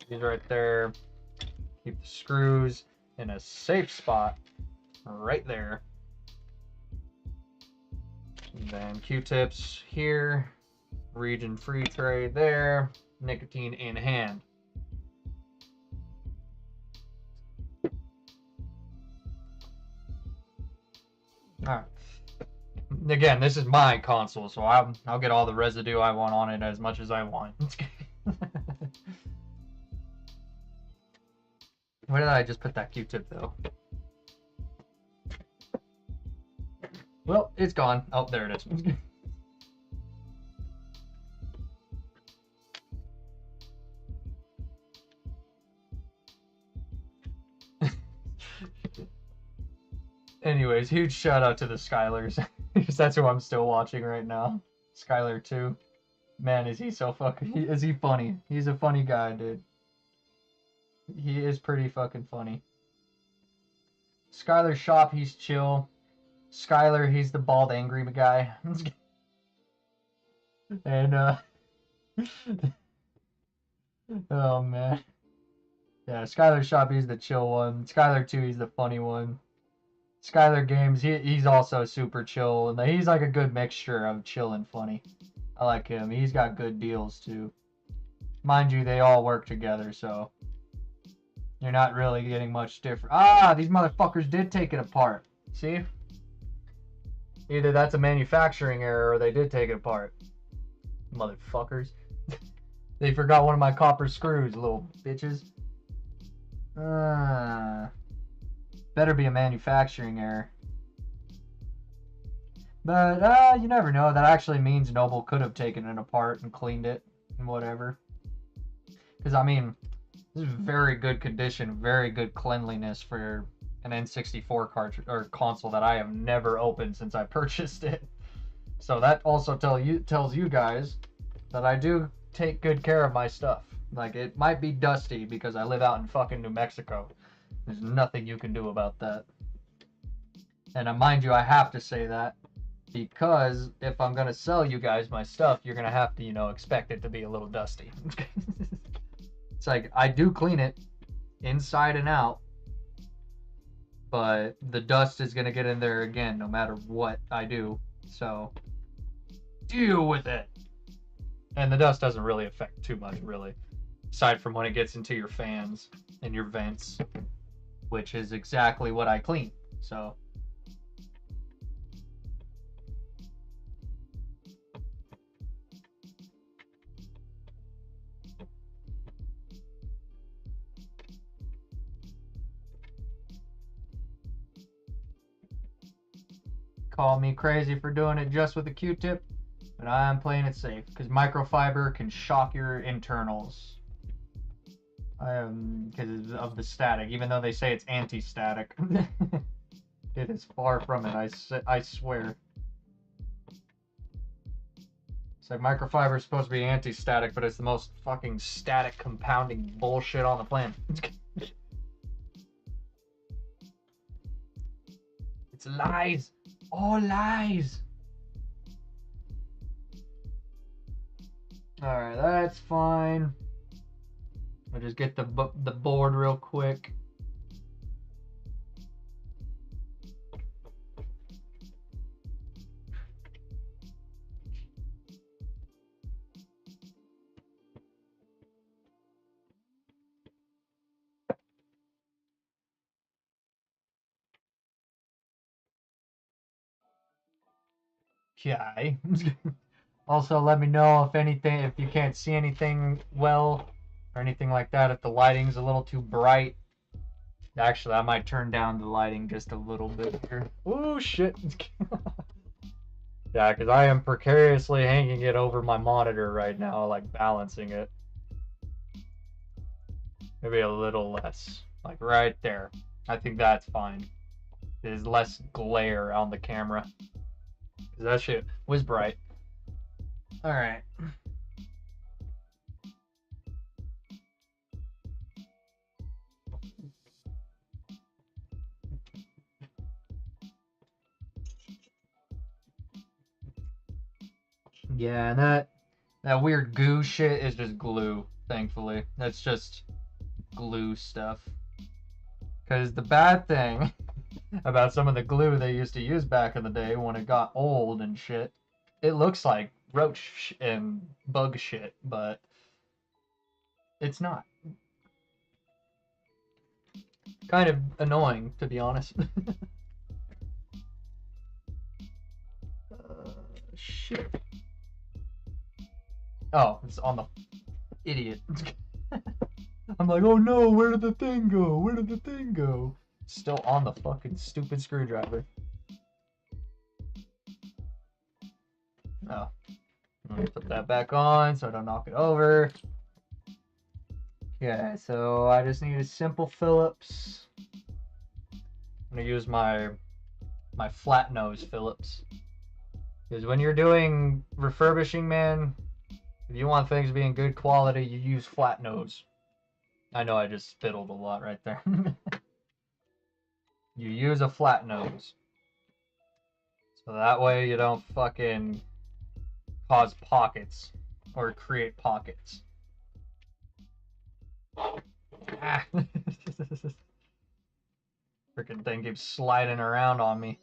S1: These right there. Keep the screws in a safe spot right there. And then Q-tips here. Region free tray there. Nicotine in hand. Alright. Again, this is my console, so I'll get all the residue I want on it as much as I want. Where did I just put that Q-tip though? Well, it's gone. Oh, there it is. Anyways, huge shout out to the Skylers. Because that's who I'm still watching right now. Skylar 2. Man, is he so fucking... Is he funny? He's a funny guy, dude. He is pretty fucking funny. Skylar Shop, he's chill. Skylar, he's the bald angry guy. And, oh, man. Yeah, Skylar Shop, he's the chill one. Skylar 2, he's the funny one. Skylar Games, he's also super chill. And he's like a good mixture of chill and funny. I like him. He's got good deals, too. Mind you, they all work together, so... You're not really getting much different. Ah, these motherfuckers did take it apart. See? Either that's a manufacturing error or they did take it apart. Motherfuckers. They forgot one of my copper screws, little bitches. Better be a manufacturing error. But, you never know. That actually means Noble could have taken it apart and cleaned it and whatever. Because, I mean, this is very good condition, very good cleanliness for an N64 cartridge or console that I have never opened since I purchased it. So that also tells you guys that I do take good care of my stuff. Like, it might be dusty because I live out in fucking New Mexico. There's nothing you can do about that. And mind you, I have to say that because if I'm gonna sell you guys my stuff, you're gonna have to, you know, expect it to be a little dusty. It's like, I do clean it inside and out, but the dust is gonna get in there again no matter what I do. So, deal with it. And the dust doesn't really affect too much, really. Aside from when it gets into your fans and your vents, which is exactly what I clean. So... Call me crazy for doing it just with a Q-tip, but I'm playing it safe because microfiber can shock your internals. Because of the static, even though they say it's anti-static. It is far from it, I swear. It's like microfiber is supposed to be anti-static, but it's the most fucking static compounding bullshit on the planet. It's lies. All lies. Alright, that's fine. I'll just get the board real quick. Okay. Also, let me know if you can't see anything well or anything like that, if the lighting's a little too bright. Actually, I might turn down the lighting just a little bit here. Oh, shit. Yeah, because I am precariously hanging it over my monitor right now, like balancing it. Maybe a little less. Like right there. I think that's fine. There's less glare on the camera. Because that shit was bright. Alright. Yeah, and that weird goo shit is just glue, thankfully. That's just glue stuff. Because the bad thing about some of the glue they used to use back in the day when it got old and shit, it looks like roach and bug shit, but it's not. Kind of annoying, to be honest. Shit. Oh, it's on the idiot. I'm like, oh no, where did the thing go? Where did the thing go? Still on the fucking stupid screwdriver. Oh. Let me put that back on so I don't knock it over. Okay, so I just need a simple Phillips. I'm gonna use my flat nose Phillips. Because when you're doing refurbishing, man, if you want things being good quality, you use flat nose. I know I just spittled a lot right there. You use a flat nose. So that way you don't fucking cause pockets or create pockets. Ah. Freaking thing keeps sliding around on me.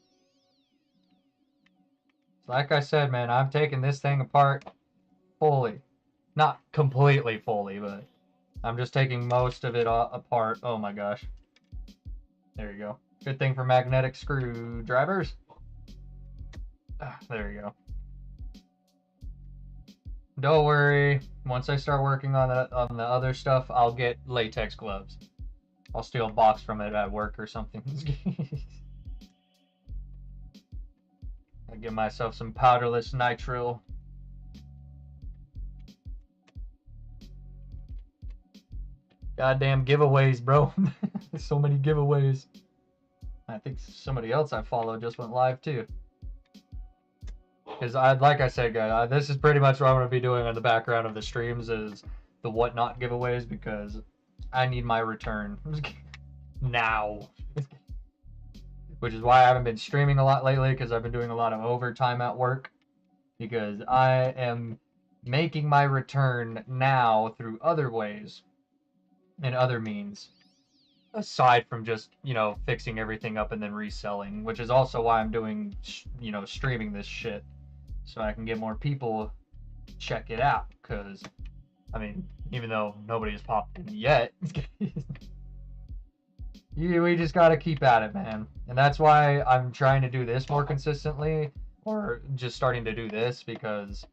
S1: Like I said, man, I'm taking this thing apart fully. Not completely fully, but I'm just taking most of it apart. Oh my gosh. There you go. Good thing for magnetic screwdrivers. There you go. Don't worry. Once I start working on the other stuff, I'll get latex gloves. I'll steal a box from it at work or something. I'll get myself some powderless nitrile. Goddamn giveaways, bro. So many giveaways. I think somebody else I follow just went live too. Because like I said, guys, this is pretty much what I'm going to be doing on the background of the streams is the whatnot giveaways because I need my return now. Which is why I haven't been streaming a lot lately because I've been doing a lot of overtime at work because I am making my return now through other ways and other means. Aside from just, you know, fixing everything up and then reselling, which is also why I'm doing, you know, streaming this shit. So I can get more people check it out. Because, I mean, even though nobody has popped in yet, we just got to keep at it, man. And that's why I'm trying to do this more consistently. Or just starting to do this because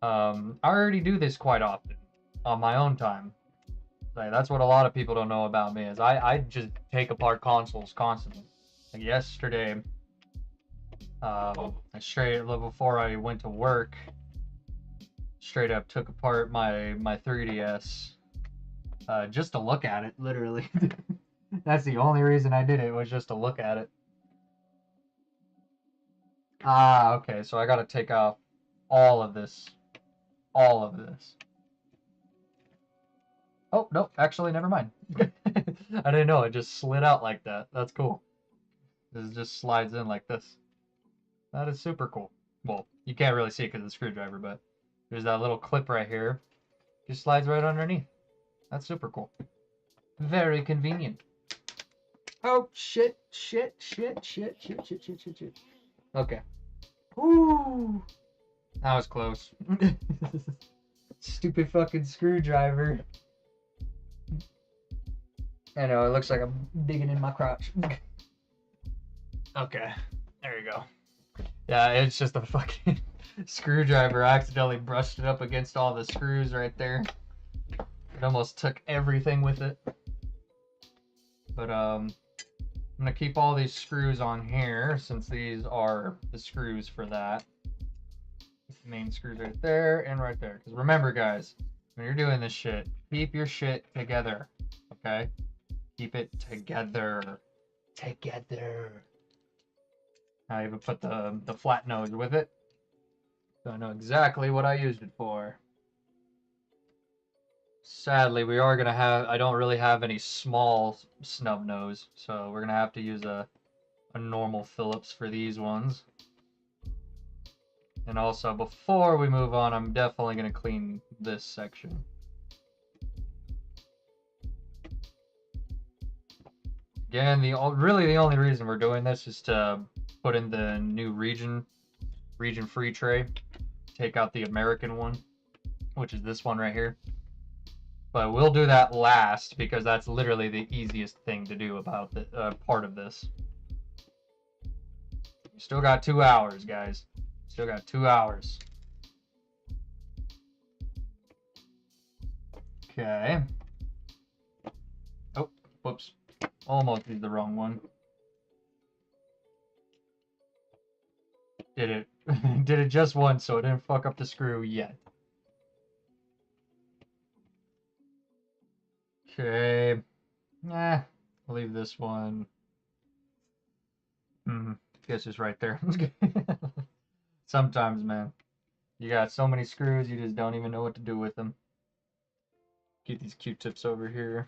S1: I already do this quite often on my own time. Like, that's what a lot of people don't know about me is I just take apart consoles constantly. Like yesterday, before I went to work, straight up took apart my 3DS just to look at it, literally. That's the only reason I did it was just to look at it. Ah, okay, so I gotta take off all of this. All of this. Oh, no, actually, never mind. I didn't know, it just slid out like that. That's cool. This just slides in like this. That is super cool. Well, you can't really see it because of the screwdriver, but there's that little clip right here. Just slides right underneath. That's super cool. Very convenient. Oh, shit. Okay. Ooh. That was close. Stupid fucking screwdriver. I know, it looks like I'm digging in my crotch. Okay, there you go. Yeah, it's just a fucking screwdriver. I accidentally brushed it up against all the screws right there. It almost took everything with it. But I'm gonna keep all these screws on here since these are the screws for that. The main screws right there and right there. Because remember, guys, when you're doing this shit, keep your shit together. Okay? Keep it together. Together. I even put the flat nose with it. So I know exactly what I used it for. Sadly, we are gonna have, I don't really have any small snub nose, so we're gonna have to use a normal Phillips for these ones. And also, before we move on, I'm definitely gonna clean this section. Again, really the only reason we're doing this is to put in the new region free tray, take out the American one, which is this one right here. But we'll do that last because that's literally the easiest thing to do about the part of this. We still got 2 hours, guys. Still got 2 hours. Okay. Whoops. Almost used the wrong one. Did it. Did it just once, so it didn't fuck up the screw yet. Okay. I'll leave this one. Guess it's right there. Sometimes, man. You got so many screws, you just don't even know what to do with them. Keep these Q-tips over here.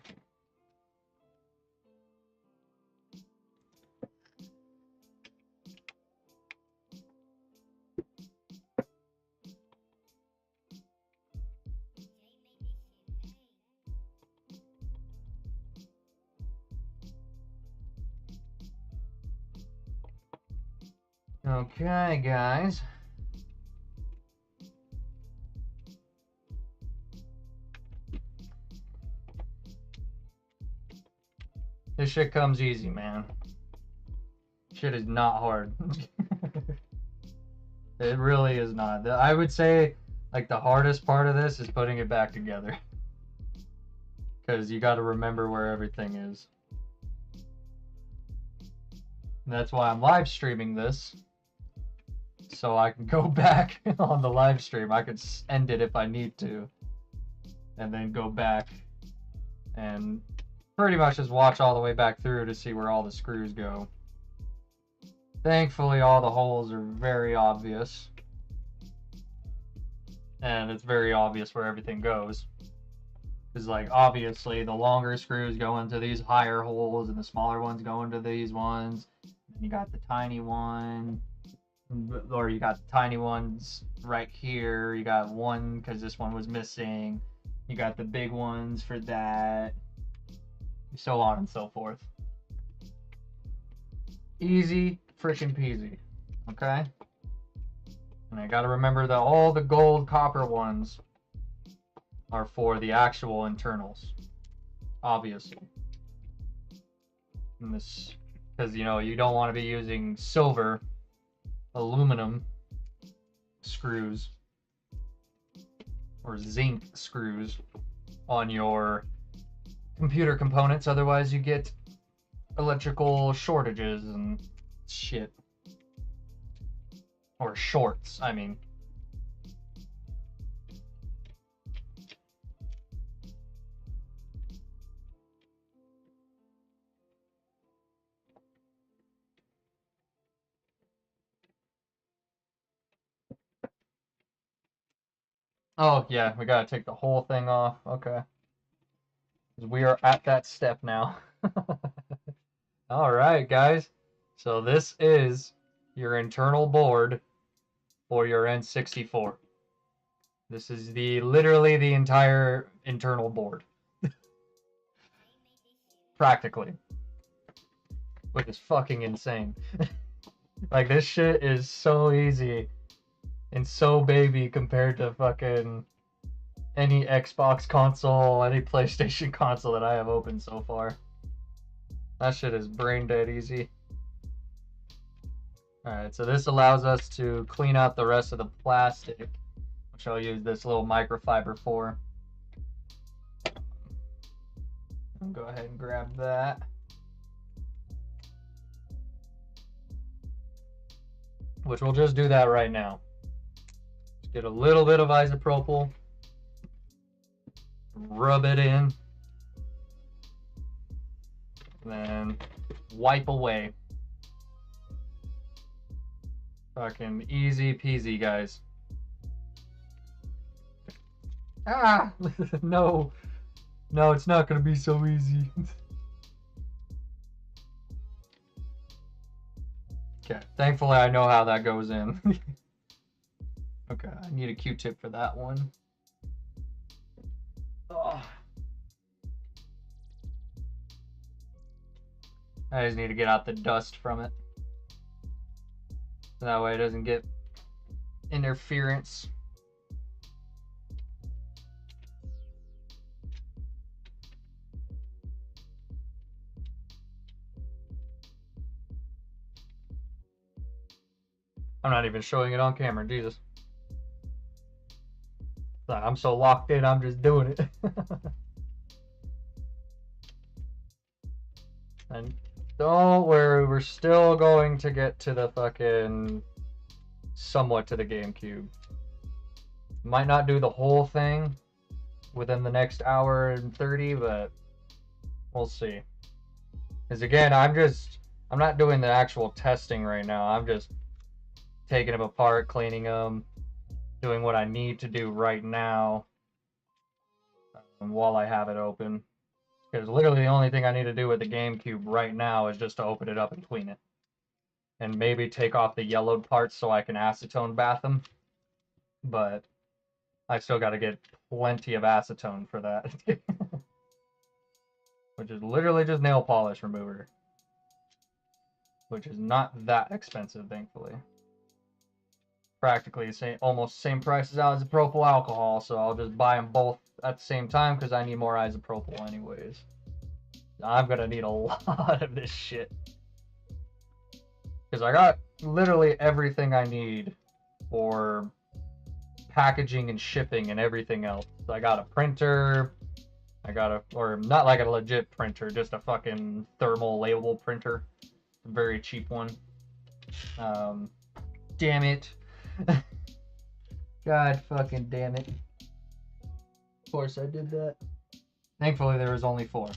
S1: Okay, guys. This shit comes easy, man. Shit is not hard. It really is not. I would say, like, the hardest part of this is putting it back together. Because you got to remember where everything is. And that's why I'm live streaming this. So I can go back on the live stream. I could end it if I need to. And then go back and pretty much just watch all the way back through to see where all the screws go. Thankfully, all the holes are very obvious. And it's very obvious where everything goes. Because, like, obviously, the longer screws go into these higher holes, and the smaller ones go into these ones. And you got the tiny one, or you got the tiny ones right here. You got one because this one was missing. You got the big ones for that. So on and so forth. Easy freaking peasy. Okay? And I gotta remember that all the gold copper ones are for the actual internals. Obviously. And this, because, you know, you don't want to be using silver, aluminum screws, or zinc screws on your computer components, otherwise you get electrical shortages and shit. Or shorts, I mean. Oh, yeah, we gotta take the whole thing off. Okay. We are at that step now. Alright, guys. So this is your internal board for your N64. This is literally the entire internal board. Practically. Which is fucking insane. Like, this shit is so easy and so baby compared to fucking any Xbox console, any PlayStation console that I have open so far. That shit is brain dead easy. Alright, so this allows us to clean out the rest of the plastic, which I'll use this little microfiber for. I'll go ahead and grab that. Which we'll just do that right now. Just get a little bit of isopropyl. Rub it in. Then wipe away. Fucking easy peasy, guys. Ah! No. No, it's not gonna be so easy. Okay, thankfully I know how that goes in. Okay, I need a Q-tip for that one. Oh. I just need to get out the dust from it. So that way it doesn't get interference. I'm not even showing it on camera, Jesus. I'm so locked in, I'm just doing it. And don't worry, we're still going to get to the fucking... somewhat to the Gamecube. Might not do the whole thing within the next hour and 30, but we'll see. Because again, I'm not doing the actual testing right now. I'm just taking them apart, cleaning them, doing what I need to do right now while I have it open. Because literally the only thing I need to do with the Gamecube right now is just to open it up and clean it. And maybe take off the yellowed parts so I can acetone bath them. But I still got to get plenty of acetone for that. Which is literally just nail polish remover. Which is not that expensive, thankfully. Practically almost same price as isopropyl alcohol, so I'll just buy them both at the same time because I need more isopropyl anyways. I'm gonna need a lot of this shit. Because I got literally everything I need for packaging and shipping and everything else. I got a printer, or not like a legit printer, just a fucking thermal label printer. A very cheap one. Damn it. God fucking damn it. Of course I did that. Thankfully there was only 4.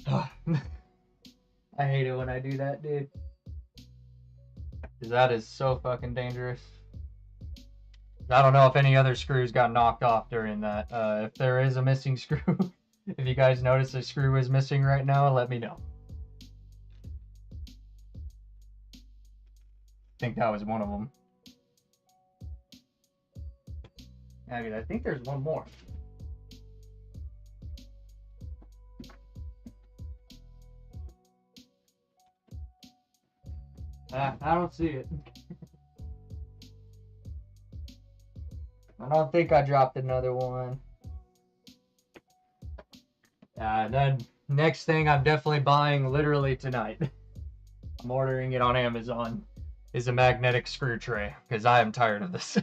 S1: I hate it when I do that, dude. Because that is so fucking dangerous. I don't know if any other screws got knocked off during that. If there is a missing screw, if you guys notice a screw is missing right now, let me know. I think that was one of them. I think there's one more. I don't see it. I don't think I dropped another one. Then next thing I'm definitely buying literally tonight. I'm ordering it on Amazon. Is a magnetic screw tray because I am tired of this.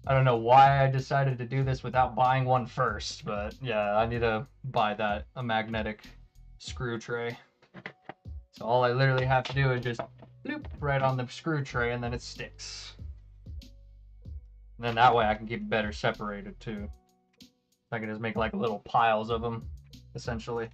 S1: I don't know why I decided to do this without buying one first, but yeah, I need to buy a magnetic screw tray. So all I literally have to do is just bloop right on the screw tray and then it sticks. And then that way I can keep it better separated too. I can just make like little piles of them, essentially.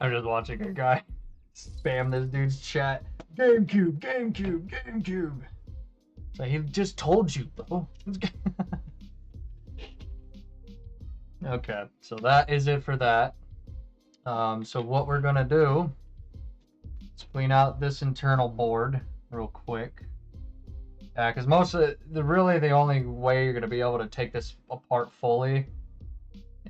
S1: I'm just watching a guy spam this dude's chat. Gamecube, Gamecube, Gamecube. So he just told you, bro. Okay, so that is it for that. So what we're gonna do is clean out this internal board real quick. Yeah, because most of really the only way you're gonna be able to take this apart fully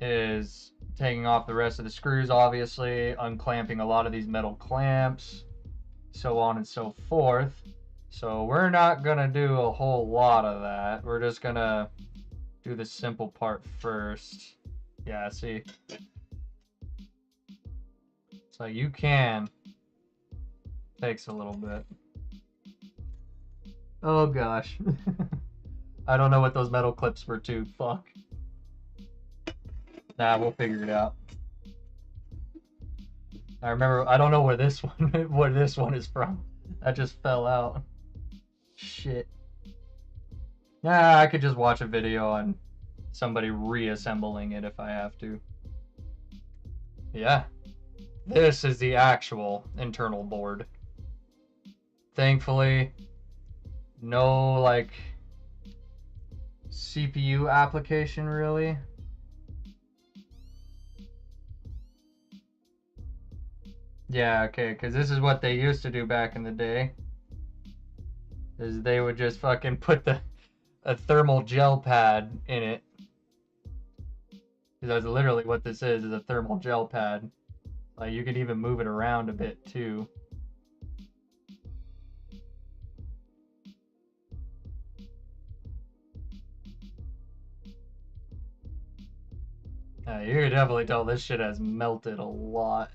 S1: is taking off the rest of the screws, obviously, unclamping a lot of these metal clamps, so on and so forth. So we're not gonna do a whole lot of that. We're just gonna do the simple part first. Yeah, see. So you can. Takes a little bit. Oh gosh. I don't know what those metal clips were too. Fuck. Nah, we'll figure it out. I remember, I don't know where this one is from. That just fell out. Shit. Nah, I could just watch a video on somebody reassembling it if I have to. Yeah, this is the actual internal board. Thankfully, no like CPU application really. Yeah, okay, because this is what they used to do back in the day. Is they would just fucking put a thermal gel pad in it. That's literally what this is a thermal gel pad. Like you could even move it around a bit too. You can definitely tell this shit has melted a lot.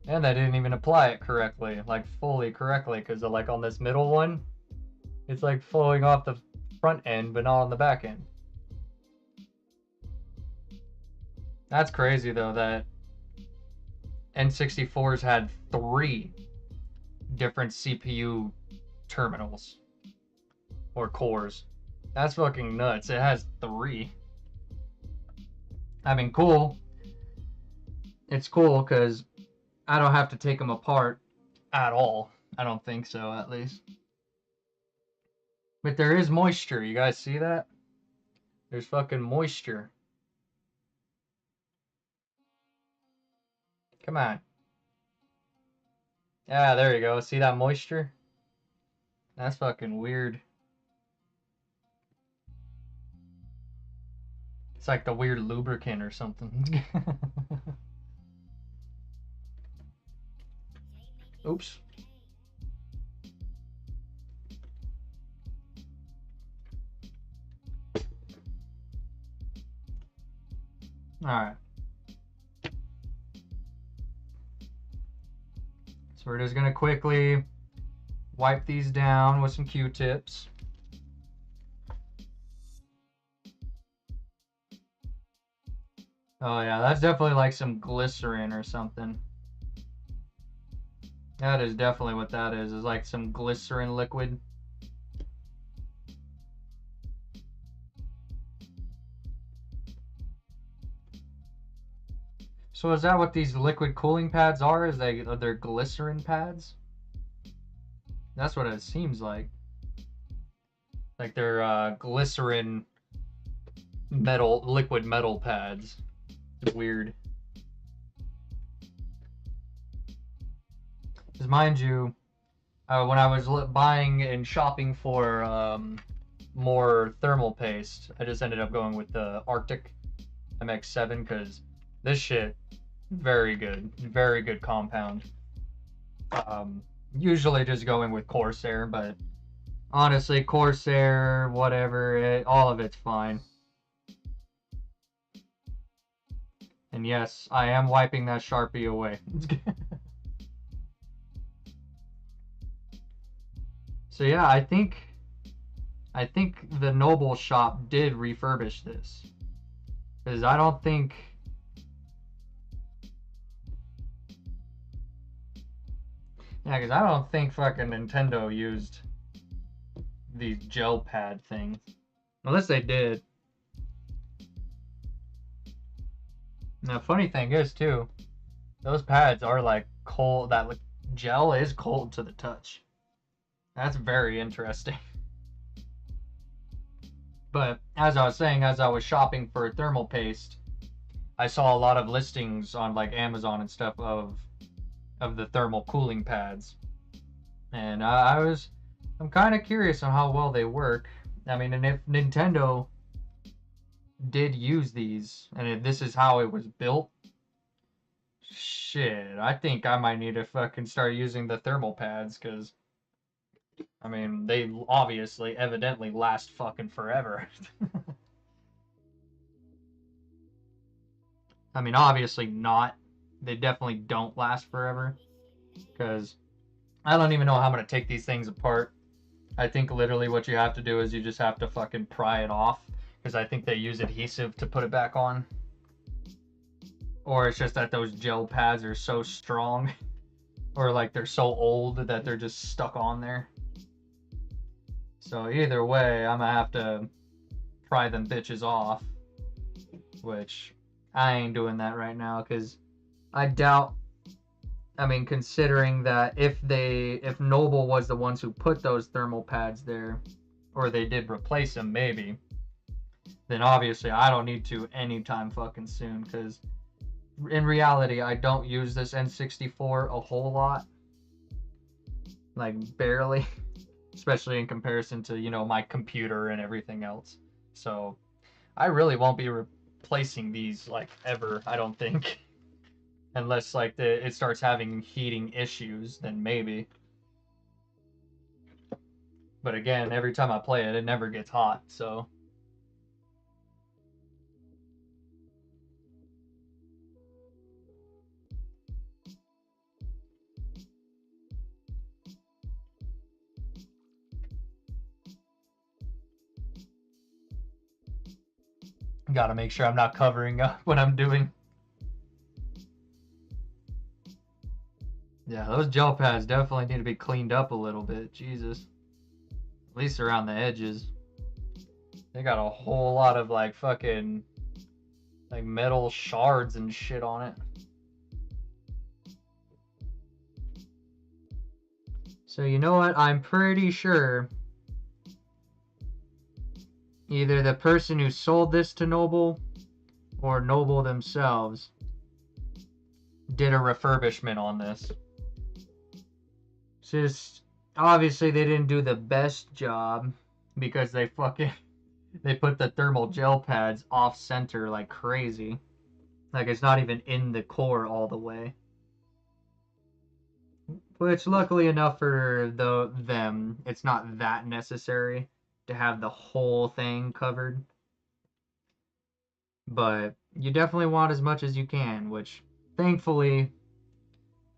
S1: And they didn't even apply it correctly, like fully correctly, because like on this middle one, it's like flowing off the front end, but not on the back end. That's crazy though that N64s had 3 different CPU terminals or cores. That's fucking nuts. It has 3. I mean, cool. It's cool because I don't have to take them apart at all. I don't think so, at least. But there is moisture. You guys see that? There's fucking moisture. Come on. Yeah, there you go. See that moisture? That's fucking weird. It's like the weird lubricant or something. Oops. Alright. So we're just gonna quickly wipe these down with some Q-tips. Oh yeah, that's definitely like some glycerin or something. That is definitely what that is like some glycerin liquid. So is that what these liquid cooling pads are? Is they're glycerin pads? That's what it seems like. Like they're glycerin metal, liquid metal pads. It's weird. Because mind you, when I was buying and shopping for more thermal paste, I just ended up going with the Arctic MX7 because this shit, very good compound. Usually just going with Corsair, but honestly, Corsair, whatever, all of it's fine. And yes, I am wiping that Sharpie away. So yeah, I think the Noble shop did refurbish this. Because I don't think... Yeah, because I don't think fucking Nintendo used these gel pad things. Unless they did. Now, funny thing is, too, those pads are like cold. That gel is cold to the touch. That's very interesting. But as I was saying, as I was shopping for thermal paste, I saw a lot of listings on like Amazon and stuff of the thermal cooling pads, and I'm kind of curious on how well they work. I mean, and if Nintendo did use these, and if this is how it was built, shit, I think I might need to fucking start using the thermal pads, because I mean, they obviously, evidently last fucking forever. I mean, obviously not. They definitely don't last forever. Because I don't even know how I'm going to take these things apart. I think literally what you have to do is you just have to fucking pry it off. Because I think they use adhesive to put it back on. Or it's just that those gel pads are so strong. Or like they're so old that they're just stuck on there. So either way, I'm going to have to pry them bitches off, which I ain't doing that right now, because I doubt, I mean, considering that if Noble was the ones who put those thermal pads there, or they did replace them maybe, then obviously I don't need to anytime fucking soon, because in reality I don't use this N64 a whole lot, like barely, especially in comparison to, you know, my computer and everything else. So I really won't be replacing these like ever, I don't think. Unless like it starts having heating issues, then maybe. But again, every time I play it, it never gets hot, so. Gotta make sure I'm not covering up what I'm doing. Yeah, those gel pads definitely need to be cleaned up a little bit. Jesus. At least around the edges. They got a whole lot of like fucking like metal shards and shit on it. So you know what? I'm pretty sure either the person who sold this to Noble or Noble themselves did a refurbishment on this. Just obviously they didn't do the best job because they put the thermal gel pads off center like crazy. Like it's not even in the core all the way. Which luckily enough for them, it's not that necessary to have the whole thing covered. But you definitely want as much as you can, which thankfully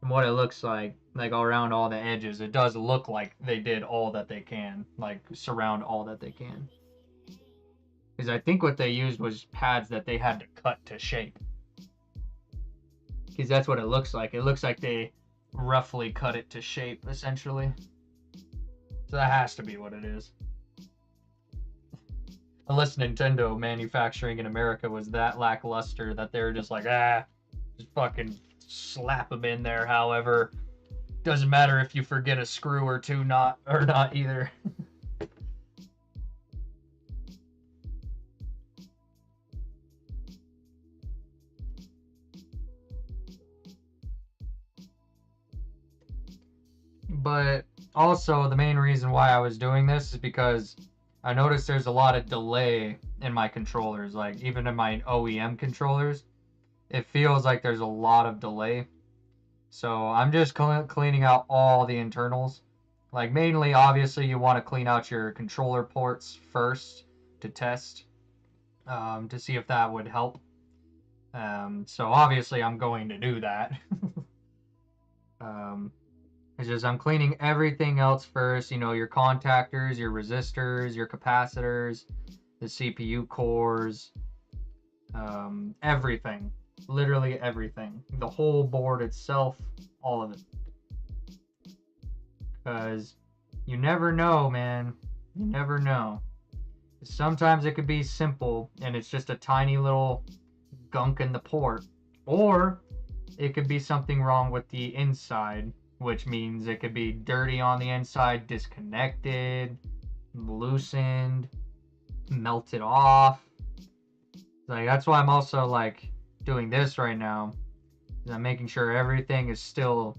S1: from what it looks like around all the edges, it does look like they did all that they can, like surround all that they can. Because I think what they used was pads that they had to cut to shape. Because that's what it looks like. It looks like they roughly cut it to shape, essentially. So that has to be what it is. Unless Nintendo manufacturing in America was that lackluster that they were just like, just fucking slap them in there. However, doesn't matter if you forget a screw or two, not either. But also the main reason why I was doing this is because I noticed there's a lot of delay in my controllers. Like even in my OEM controllers, it feels like there's a lot of delay. So I'm just cleaning out all the internals. Like mainly, obviously, you want to clean out your controller ports first to test, to see if that would help. So obviously I'm going to do that. It's just I'm cleaning everything else first, you know, your contactors, your resistors, your capacitors, the CPU cores, everything. Literally everything. The whole board itself, all of it. Because you never know, man. You never know. Sometimes it could be simple and it's just a tiny little gunk in the port. Or it could be something wrong with the inside, which means it could be dirty on the inside, disconnected, loosened, melted off. Like that's why I'm also like doing this right now. I'm making sure everything is still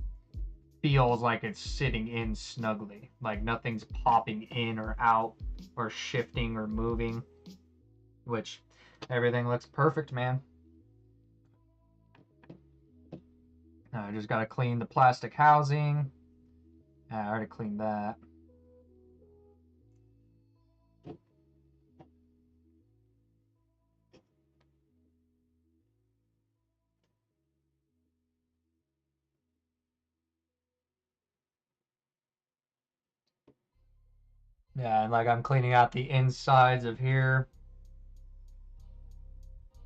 S1: feels like it's sitting in snugly, like nothing's popping in or out or shifting or moving, which everything looks perfect, man. I just gotta clean the plastic housing. I already cleaned that. Yeah, and like I'm cleaning out the insides of here.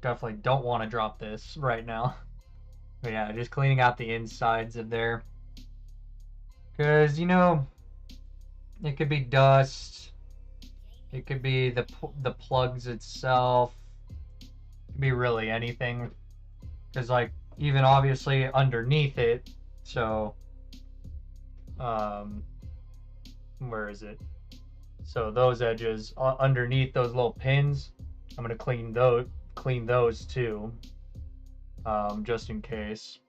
S1: Definitely don't want to drop this right now. But yeah, just cleaning out the insides of there. Because, you know, it could be dust. It could be the plugs itself. It could be really anything. Because, like, even obviously underneath it, so, where is it? So those edges, underneath those little pins, I'm going to clean those too, just in case.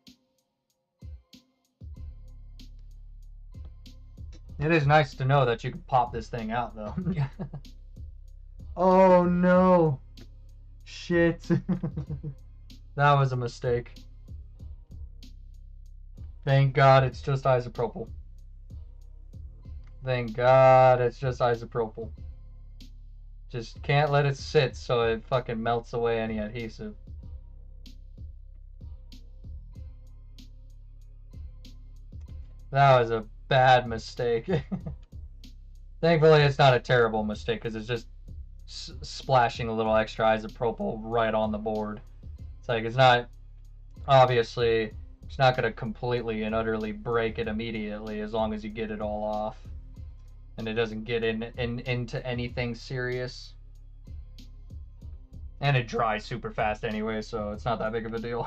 S1: It is nice to know that you can pop this thing out, though. Oh, no. Shit. That was a mistake. Thank God it's just isopropyl. Thank God it's just isopropyl. Just can't let it sit so it fucking melts away any adhesive. That was a bad mistake. Thankfully, it's not a terrible mistake because it's just splashing a little extra isopropyl right on the board. It's like, it's not, obviously, it's not going to completely and utterly break it immediately as long as you get it all off. And it doesn't get into anything serious. And it dries super fast anyway, so it's not that big of a deal.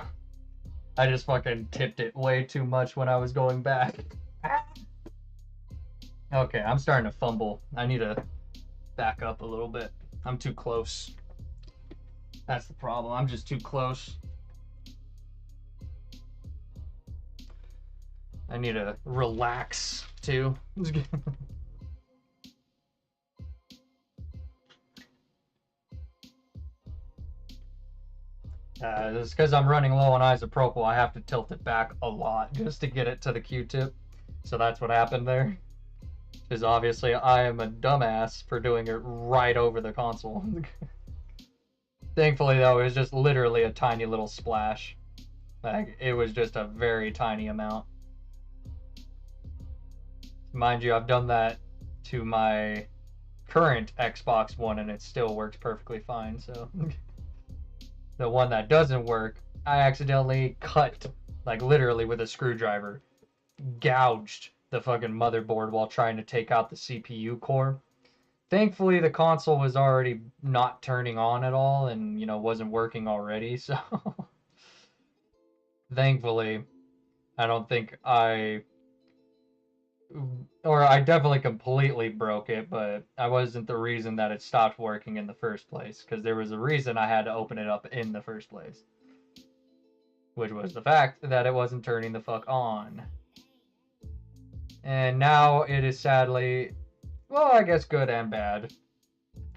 S1: I just fucking tipped it way too much when I was going back. Okay, I'm starting to fumble. I need to back up a little bit. I'm too close. That's the problem. I'm just too close. I need to relax too. Just because I'm running low on isopropyl, I have to tilt it back a lot just to get it to the Q-tip. So that's what happened there. Because obviously I am a dumbass for doing it right over the console. Thankfully though, it was just literally a tiny little splash. Like, it was just a very tiny amount. Mind you, I've done that to my current Xbox One and it still works perfectly fine, so... The one that doesn't work, I accidentally cut, like literally with a screwdriver, gouged the fucking motherboard while trying to take out the CPU core. Thankfully, the console was already not turning on at all and, you know, wasn't working already, so... Thankfully, I don't think I definitely completely broke it, but I wasn't the reason that it stopped working in the first place, because there was a reason I had to open it up in the first place. Which was the fact that it wasn't turning the fuck on. And now it is sadly, well, I guess good and bad.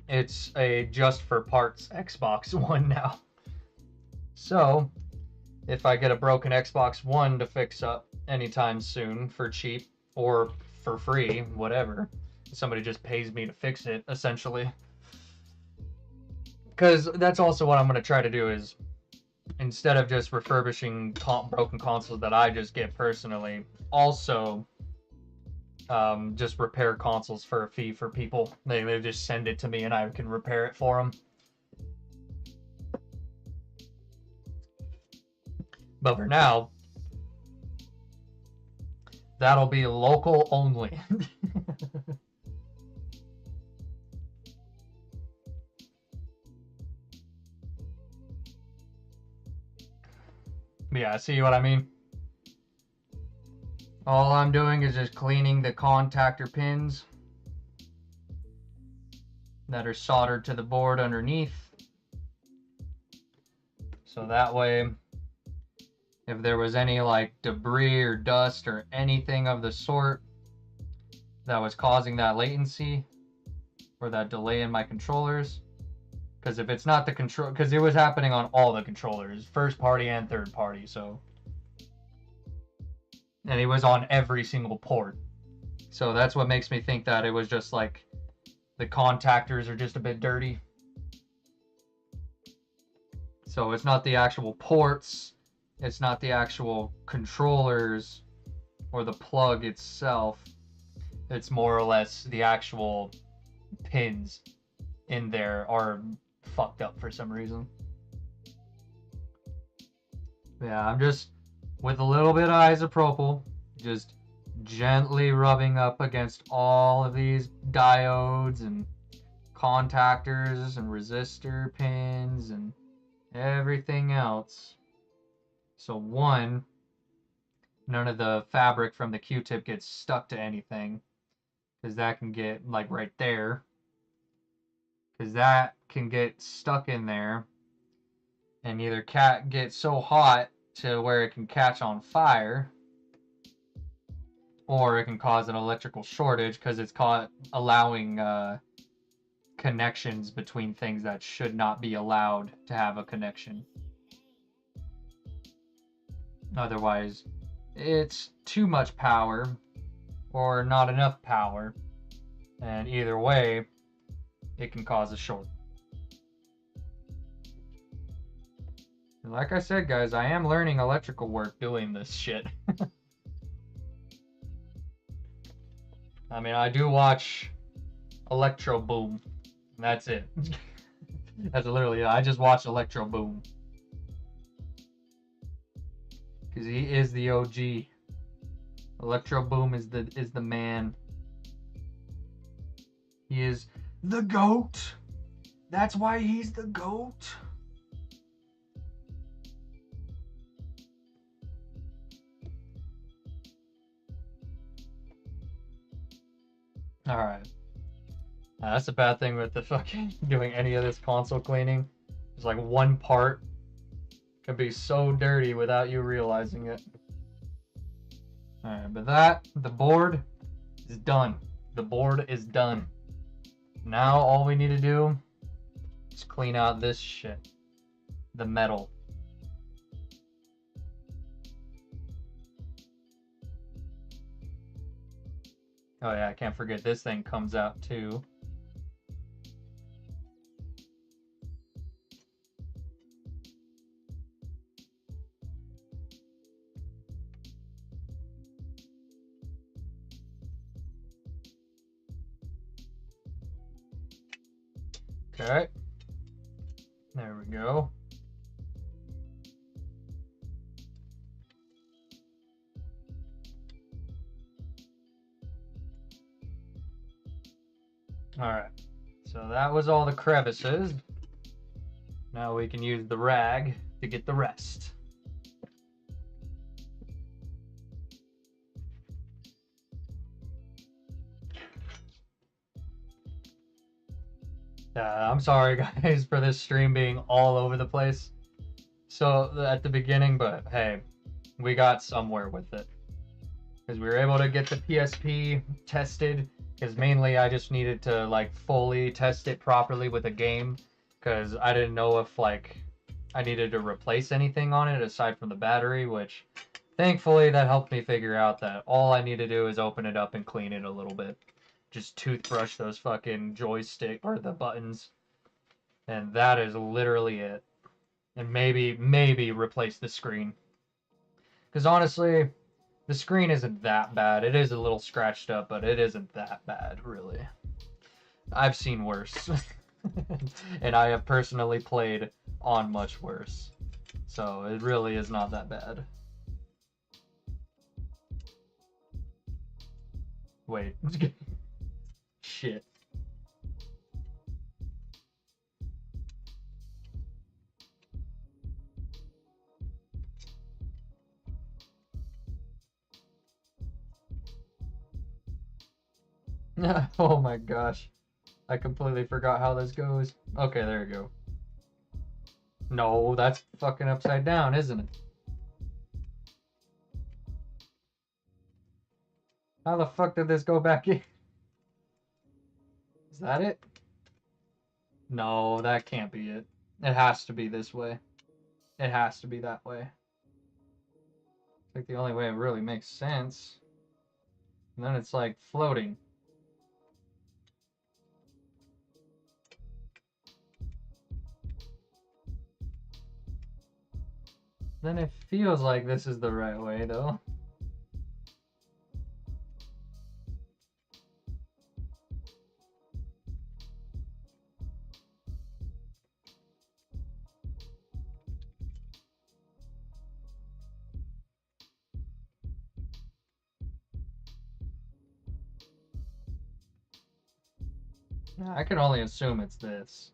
S1: It's a just for parts Xbox One now. So, if I get a broken Xbox One to fix up anytime soon for cheap, or for free, whatever. Somebody just pays me to fix it, essentially. Because that's also what I'm going to try to do is, instead of just refurbishing broken consoles that I just get personally, also just repair consoles for a fee for people. They just send it to me and I can repair it for them. But for now, that'll be local only. Yeah, see what I mean? All I'm doing is just cleaning the contactor pins that are soldered to the board underneath. So that way, if there was any like debris or dust or anything of the sort that was causing that latency or that delay in my controllers, because if it's not the control, because it was happening on all the controllers, first party and third party, so, and it was on every single port. So that's what makes me think that it was just like the contactors are just a bit dirty. So it's not the actual ports, it's not the actual controllers or the plug itself. It's more or less the actual pins in there are fucked up for some reason. Yeah, I'm just, with a little bit of isopropyl, just gently rubbing up against all of these diodes and contactors and resistor pins and everything else. So one, none of the fabric from the Q-tip gets stuck to anything, because that can get like right there, because that can get stuck in there and either get so hot to where it can catch on fire, or it can cause an electrical shortage because it's allowing connections between things that should not be allowed to have a connection. Otherwise, it's too much power or not enough power, and either way, it can cause a short. And like I said, guys, I am learning electrical work doing this shit. I mean, I do watch Electro Boom. That's it. That's literally it. I just watch Electro Boom. Because he is the OG. Electro Boom is the man. He is the GOAT. That's why he's the GOAT. Alright. That's the bad thing with the fucking doing any of this console cleaning. It's like one part can be so dirty without you realizing it. Alright, but the board is done. The board is done. Now all we need to do is clean out this shit. The metal. Oh yeah, I can't forget this thing comes out too. Okay. There we go. Alright. So that was all the crevices. Now we can use the rag to get the rest. I'm sorry guys for this stream being all over the place so at the beginning, but hey, we got somewhere with it. Because we were able to get the PSP tested, because mainly I just needed to like fully test it properly with a game, because I didn't know if like I needed to replace anything on it aside from the battery, which thankfully that helped me figure out that all I need to do is open it up and clean it a little bit. Just toothbrush those fucking joystick or the buttons, and that is literally it. And maybe replace the screen, because honestly the screen isn't that bad. It is a little scratched up, but it isn't that bad really. I've seen worse. And I have personally played on much worse, so it really is not that bad. Wait. Shit. Oh my gosh. I completely forgot how this goes. Okay, there you go. No, that's fucking upside down, isn't it? How the fuck did this go back in? Is that it? No, that can't be it. It has to be this way. It has to be that way. It's like the only way it really makes sense. And then it's like floating. Then it feels like this is the right way though. I can only assume it's this.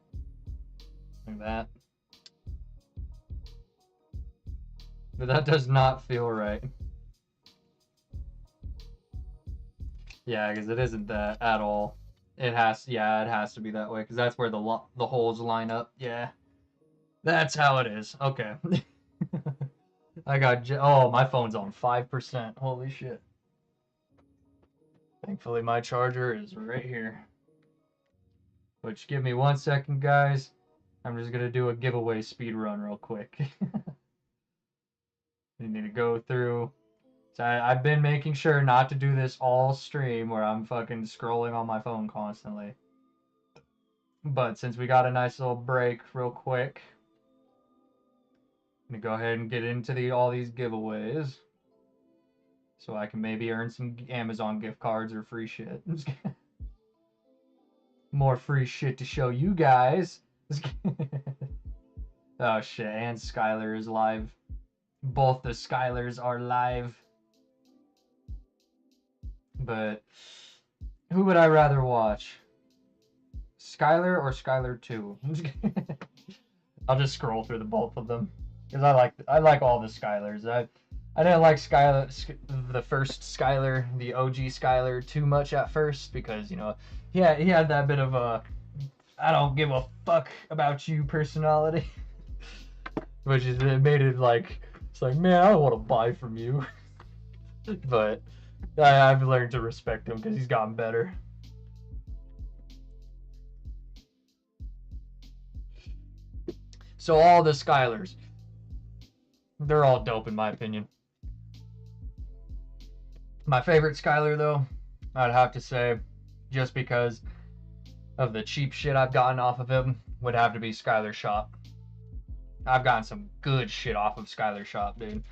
S1: Like that. But that does not feel right. Yeah, because it isn't that at all. It has to be that way, because that's where the holes line up. Yeah. That's how it is. Okay. I got, oh, my phone's on 5%. Holy shit. Thankfully, my charger is right here. Which, give me 1 second, guys. I'm just gonna do a giveaway speed run real quick. You need to go through. So I've been making sure not to do this all stream where I'm fucking scrolling on my phone constantly. But since we got a nice little break real quick, I'm gonna go ahead and get into all these giveaways. So I can maybe earn some Amazon gift cards or free shit. More free shit to show you guys. Oh shit, and Skylar is live. Both the Skylars are live. But who would I rather watch? Skylar or Skylar 2? I'll just scroll through the both of them. Because I like all the Skylars. I didn't like the first Skylar, the OG Skylar, too much at first because, you know, he had that bit of a I don't give a fuck about you personality. Which is, it made it like, it's like, man, I don't want to buy from you. But I've learned to respect him because he's gotten better. So all the Skylars, they're all dope in my opinion. My favorite Skylar, though, I'd have to say, just because of the cheap shit I've gotten off of him, would have to be Skylar Shop. I've gotten some good shit off of Skylar Shop, dude.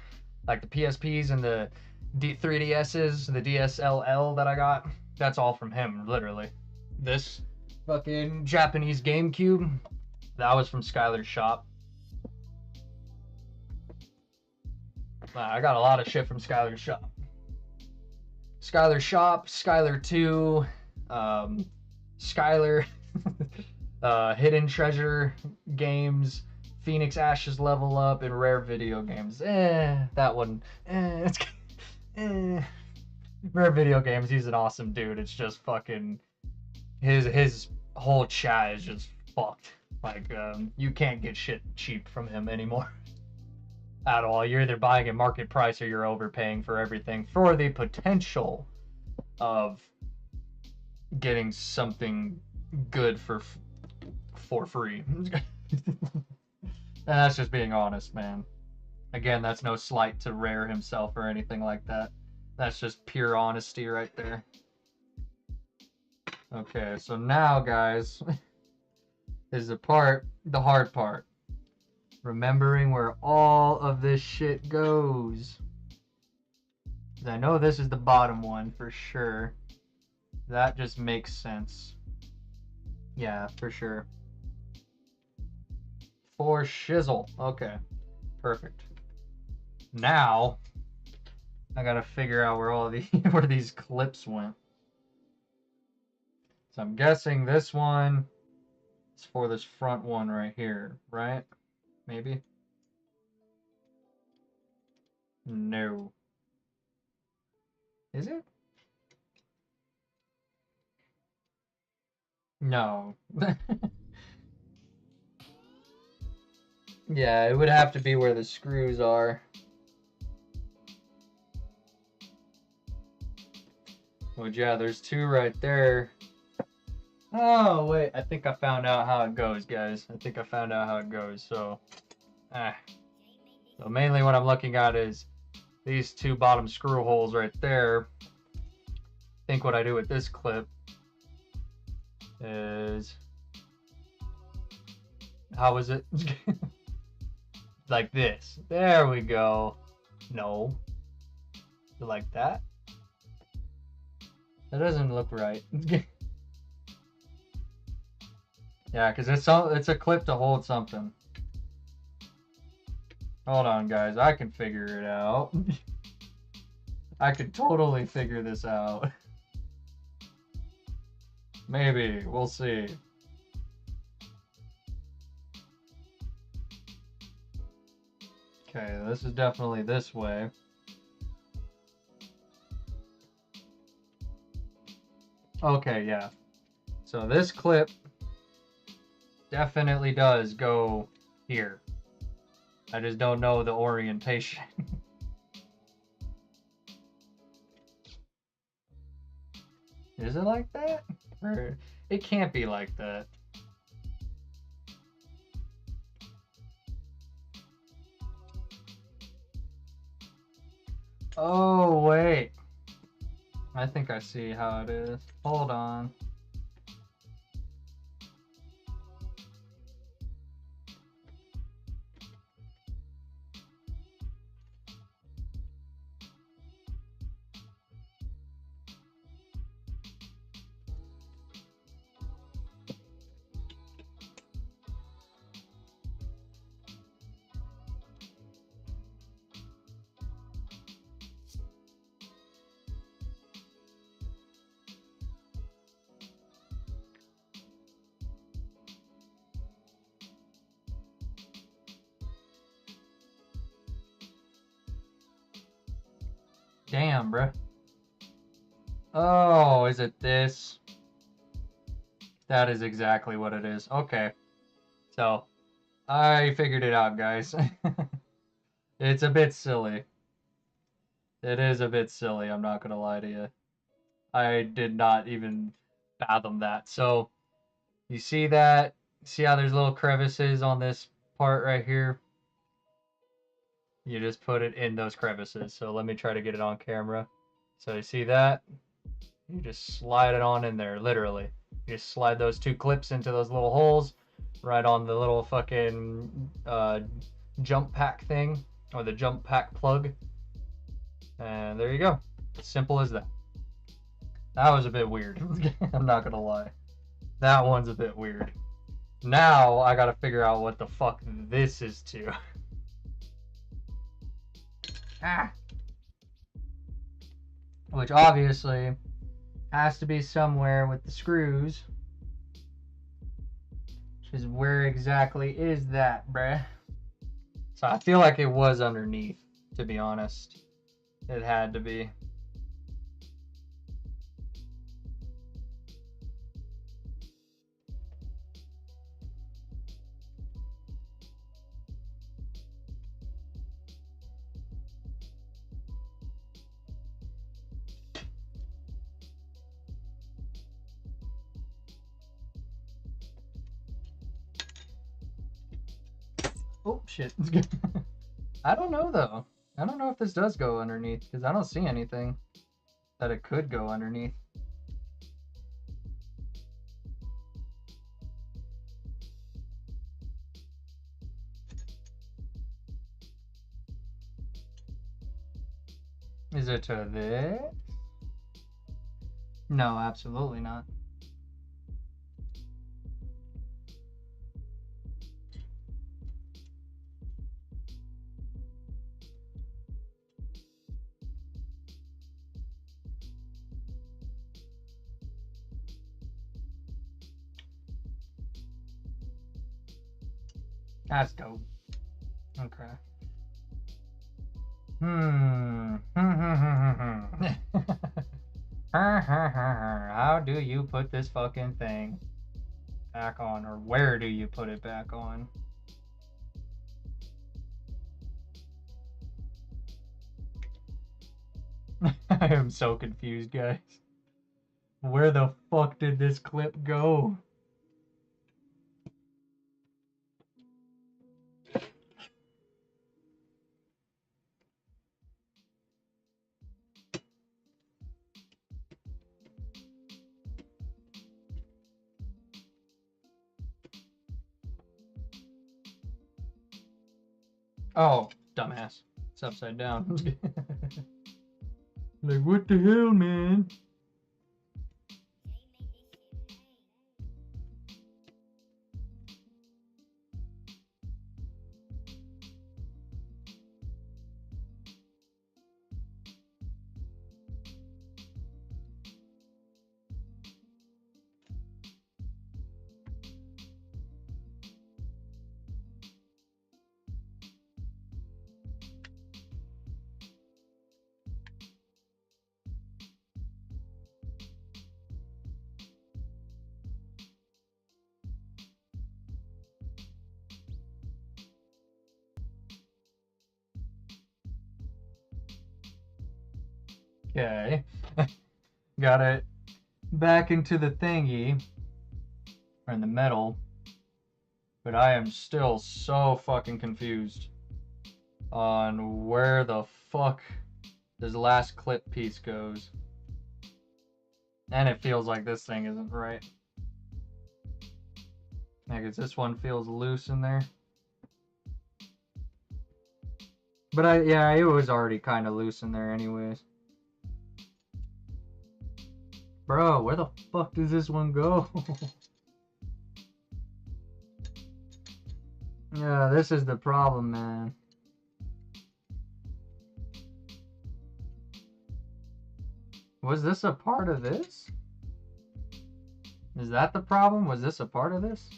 S1: Like the PSPs and the 3DSs, the DSLL that I got, that's all from him, literally. This fucking Japanese Gamecube, that was from Skylar Shop. I got a lot of shit from Skylar Shop. Skylar Shop, Skylar 2, Skylar, Hidden Treasure games, Phoenix Ashes Level Up, and Rare Video Games. That one. Rare Video Games, he's an awesome dude. It's just fucking, his whole chat is just fucked. Like, you can't get shit cheap from him anymore. At all. You're either buying at market price or you're overpaying for everything for the potential of getting something good for free. And that's just being honest, man. Again, that's no slight to Rare himself or anything like that. That's just pure honesty right there. Okay, so now, guys, is the hard part. Remembering where all of this shit goes. I know this is the bottom one for sure. That just makes sense. Yeah, for sure. For shizzle. Okay. Perfect. Now, I gotta figure out where all where these clips went. So I'm guessing this one is for this front one right here, right? Maybe? No. Is it? No. Yeah, it would have to be where the screws are. Well, yeah, there's two right there. Oh, wait. I think I found out how it goes, guys. I think I found out how it goes. So mainly what I'm looking at is these two bottom screw holes right there. I think what I do with this clip is, how is it? Like this. There we go. No. Like that? That doesn't look right. Yeah, because it's a clip to hold something. Hold on, guys. I can figure it out. I could totally figure this out. Maybe. We'll see. Okay, this is definitely this way. Okay, yeah. So this clip definitely does go here. I just don't know the orientation. Is it like that? Or it can't be like that. Oh, wait. I think I see how it is. Hold on. Damn, bruh. Oh, is it this? That is exactly what it is. Okay. So, I figured it out, guys. It's a bit silly. It is a bit silly, I'm not gonna lie to you. I did not even fathom that. So, you see that? See how there's little crevices on this part right here? You just put it in those crevices. So let me try to get it on camera. So you see that? You just slide it on in there, literally. You just slide those two clips into those little holes, right on the little fucking jump pack thing, or the jump pack plug. And there you go. Simple as that. That was a bit weird. I'm not gonna lie. That one's a bit weird. Now I gotta figure out what the fuck this is to. Ah. Which obviously has to be somewhere with the screws. Which is where exactly is that, bruh? So I feel like it was underneath, to be honest. It had to be. Oh, shit. I don't know, though. I don't know if this does go underneath, because I don't see anything that it could go underneath. Is it to this? No, absolutely not. That's dope. Okay. How do you put this fucking thing back on? Or where do you put it back on? I am so confused, guys. Where the fuck did this clip go? Oh, dumbass. It's upside down. Like, what the hell, man? Okay. Got it back into the thingy, or in the metal, but I am still so fucking confused on where the fuck this last clip piece goes. And it feels like this thing isn't right. I guess this one feels loose in there. But yeah, it was already kind of loose in there anyways. Bro, where the fuck does this one go? Yeah, this is the problem, man. Was this a part of this? Is that the problem? Was this a part of this?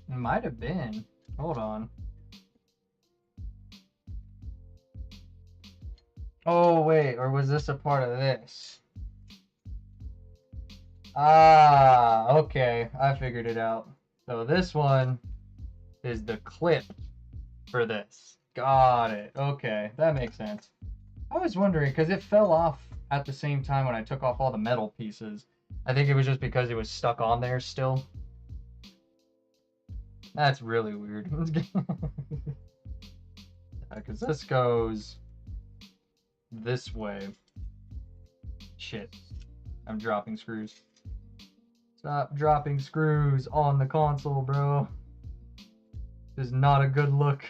S1: It might have been. Hold on. Oh, wait, or was this a part of this? Ah, okay, I figured it out. So this one is the clip for this. Got it. Okay, that makes sense. I was wondering, because it fell off at the same time when I took off all the metal pieces. I think it was just because it was stuck on there still. That's really weird. Because this goes this way. Shit. I'm dropping screws. Stop dropping screws on the console, bro. This is not a good look.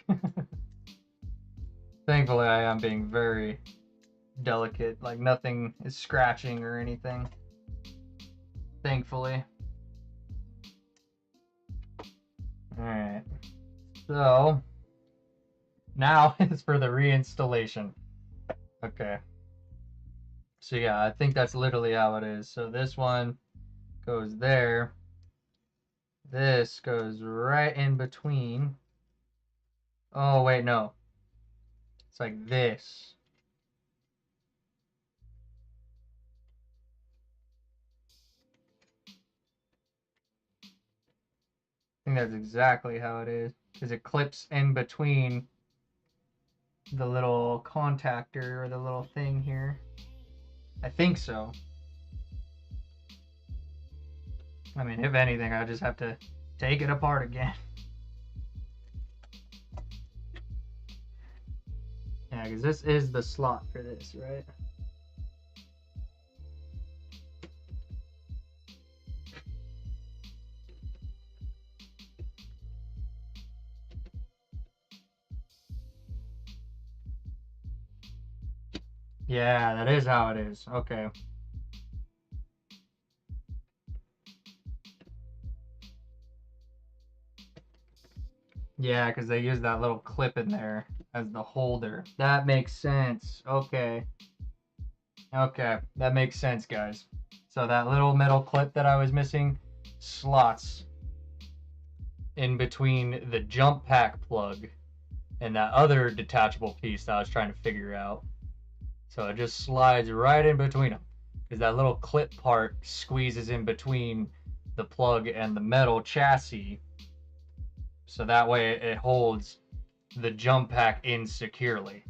S1: Thankfully, I am being very delicate. Like, nothing is scratching or anything. Thankfully. Alright. So, now it's for the reinstallation. Okay. So yeah, I think that's literally how it is. So this one goes there. This goes right in between. Oh, wait, no. It's like this. I think that's exactly how it is. Because it clips in between the little contactor or the little thing here. I think so. I mean, if anything, I just have to take it apart again. Yeah, because this is the slot for this, right? Yeah, that is how it is. Okay. Yeah, because they use that little clip in there as the holder. That makes sense. Okay. Okay, that makes sense, guys. So that little metal clip that I was missing slots in between the jump pack plug and that other detachable piece that I was trying to figure out. So it just slides right in between them because that little clip part squeezes in between the plug and the metal chassis. So that way it holds the jump pack in securely.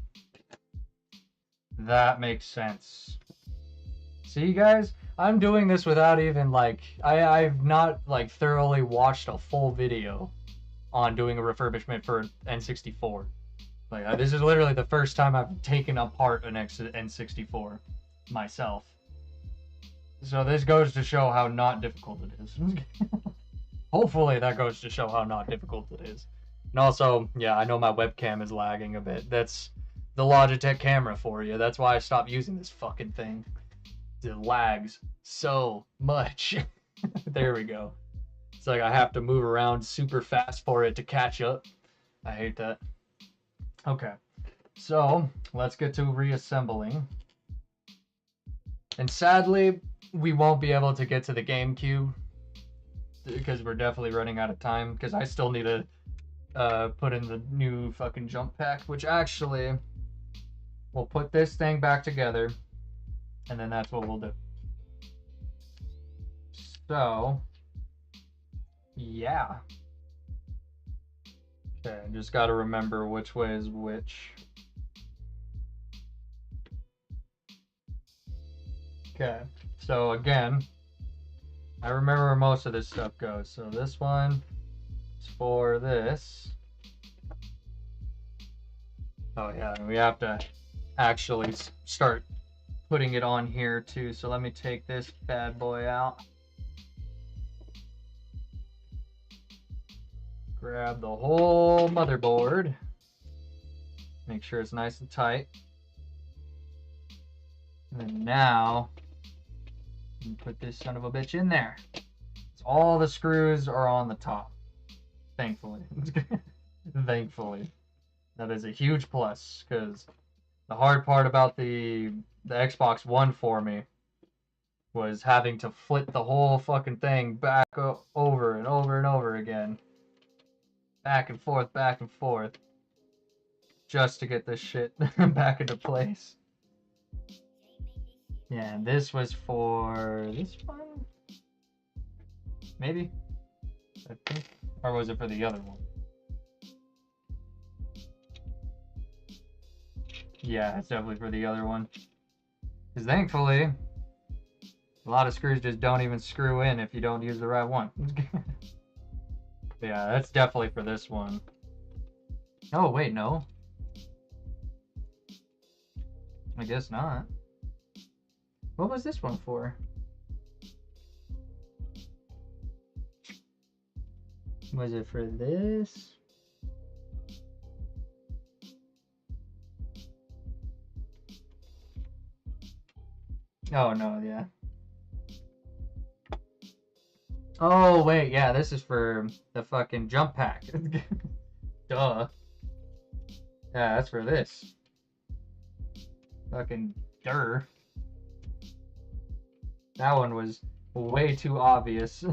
S1: That makes sense. See, guys, I'm doing this without even like I've not like thoroughly watched a full video on doing a refurbishment for N64. Like this is literally the first time I've taken apart an N64 myself. So this goes to show how not difficult it is. Hopefully that goes to show how not difficult it is. And also, yeah, I know my webcam is lagging a bit. That's the Logitech camera for you. That's why I stopped using this fucking thing. It lags so much. There we go. It's like I have to move around super fast for it to catch up. I hate that. Okay, so let's get to reassembling. And sadly, we won't be able to get to the Gamecube because we're definitely running out of time because I still need to put in the new fucking jump pack, which actually we'll put this thing back together and then that's what we'll do. So, yeah. Okay, just got to remember which way is which. Okay, so again, I remember where most of this stuff goes. So this one is for this. Oh yeah, and we have to actually start putting it on here too. So let me take this bad boy out. Grab the whole motherboard. Make sure it's nice and tight. And then now, you put this son of a bitch in there. So all the screws are on the top. Thankfully. Thankfully. That is a huge plus, because the hard part about the Xbox One for me was having to flip the whole fucking thing back over and over and over again. Back and forth, just to get this shit back into place. Yeah, and this was for this one? Maybe? I think. Or was it for the other one? Yeah, it's definitely for the other one. Because thankfully, a lot of screws just don't even screw in if you don't use the right one. Yeah, that's definitely for this one. Oh, wait, no. I guess not. What was this one for? Was it for this? Oh, no, yeah. Oh, wait, yeah, this is for the fucking jump pack. Duh. Yeah, that's for this. Fucking durr. That one was way too obvious.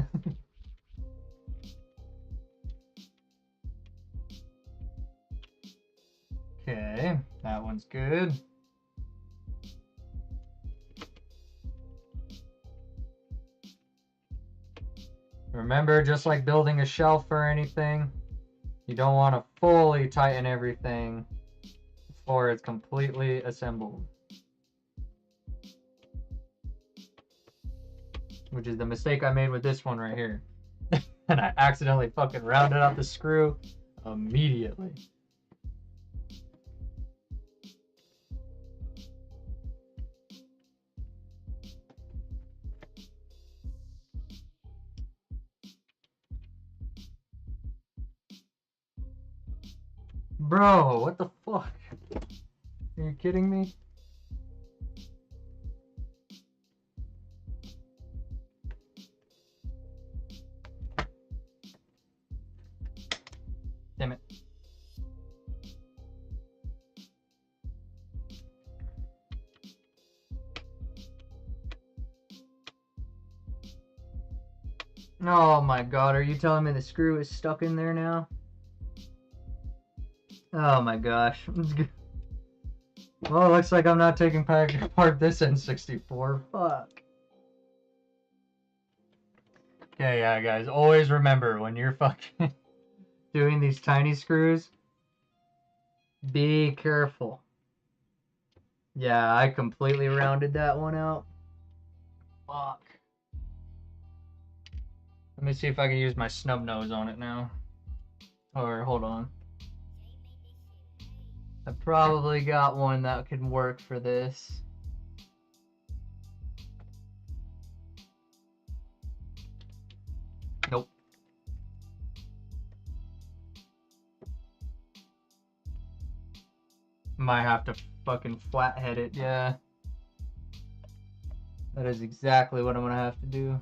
S1: Okay, that one's good. Remember, just like building a shelf or anything, you don't want to fully tighten everything before it's completely assembled. Which is the mistake I made with this one right here. And I accidentally fucking rounded out the screw immediately. Bro, what the fuck? Are you kidding me? Damn it. Oh my god, are you telling me the screw is stuck in there now? Oh my gosh. Well, it looks like I'm not taking part of this N64. Fuck. Okay, yeah, guys, always remember when you're fucking doing these tiny screws, be careful. Yeah, I completely rounded that one out. Fuck. Let me see if I can use my snub nose on it now. Or, hold on. I probably got one that can work for this. Nope. Might have to fucking flathead it, yeah. That is exactly what I'm gonna have to do.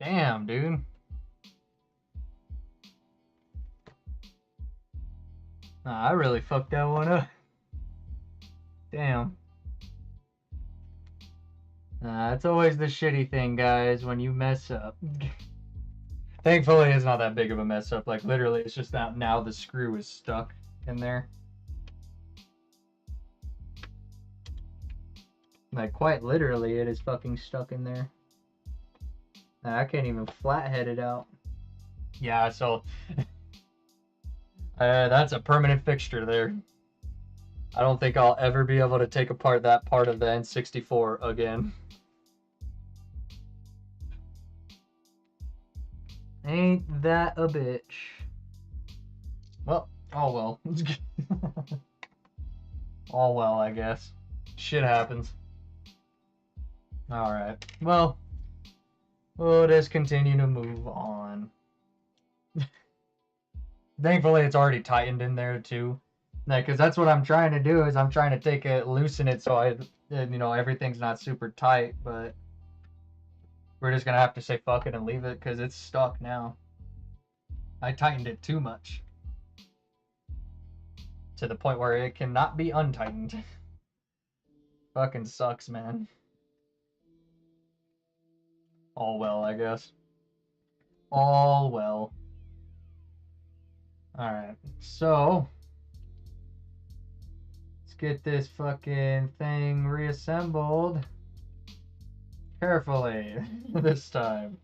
S1: Damn, dude. Nah, I really fucked that one up. Damn. It's always the shitty thing, guys, when you mess up. Thankfully, it's not that big of a mess up. Like, literally, it's just that now the screw is stuck in there. Like, quite literally, it is fucking stuck in there. I can't even flathead it out. Yeah, so... that's a permanent fixture there. I don't think I'll ever be able to take apart that part of the N64 again. Ain't that a bitch? Well, oh well. All well, I guess. Shit happens. Alright. Well, we'll just continue to move on. Thankfully, it's already tightened in there, too. Like, because that's what I'm trying to do, is I'm trying to take it, loosen it so everything's not super tight, but we're just gonna have to say fuck it and leave it, because it's stuck now. I tightened it too much. To the point where it cannot be untightened. Fucking sucks, man. All well, I guess. All well. Alright, so... let's get this fucking thing reassembled. Carefully, this time.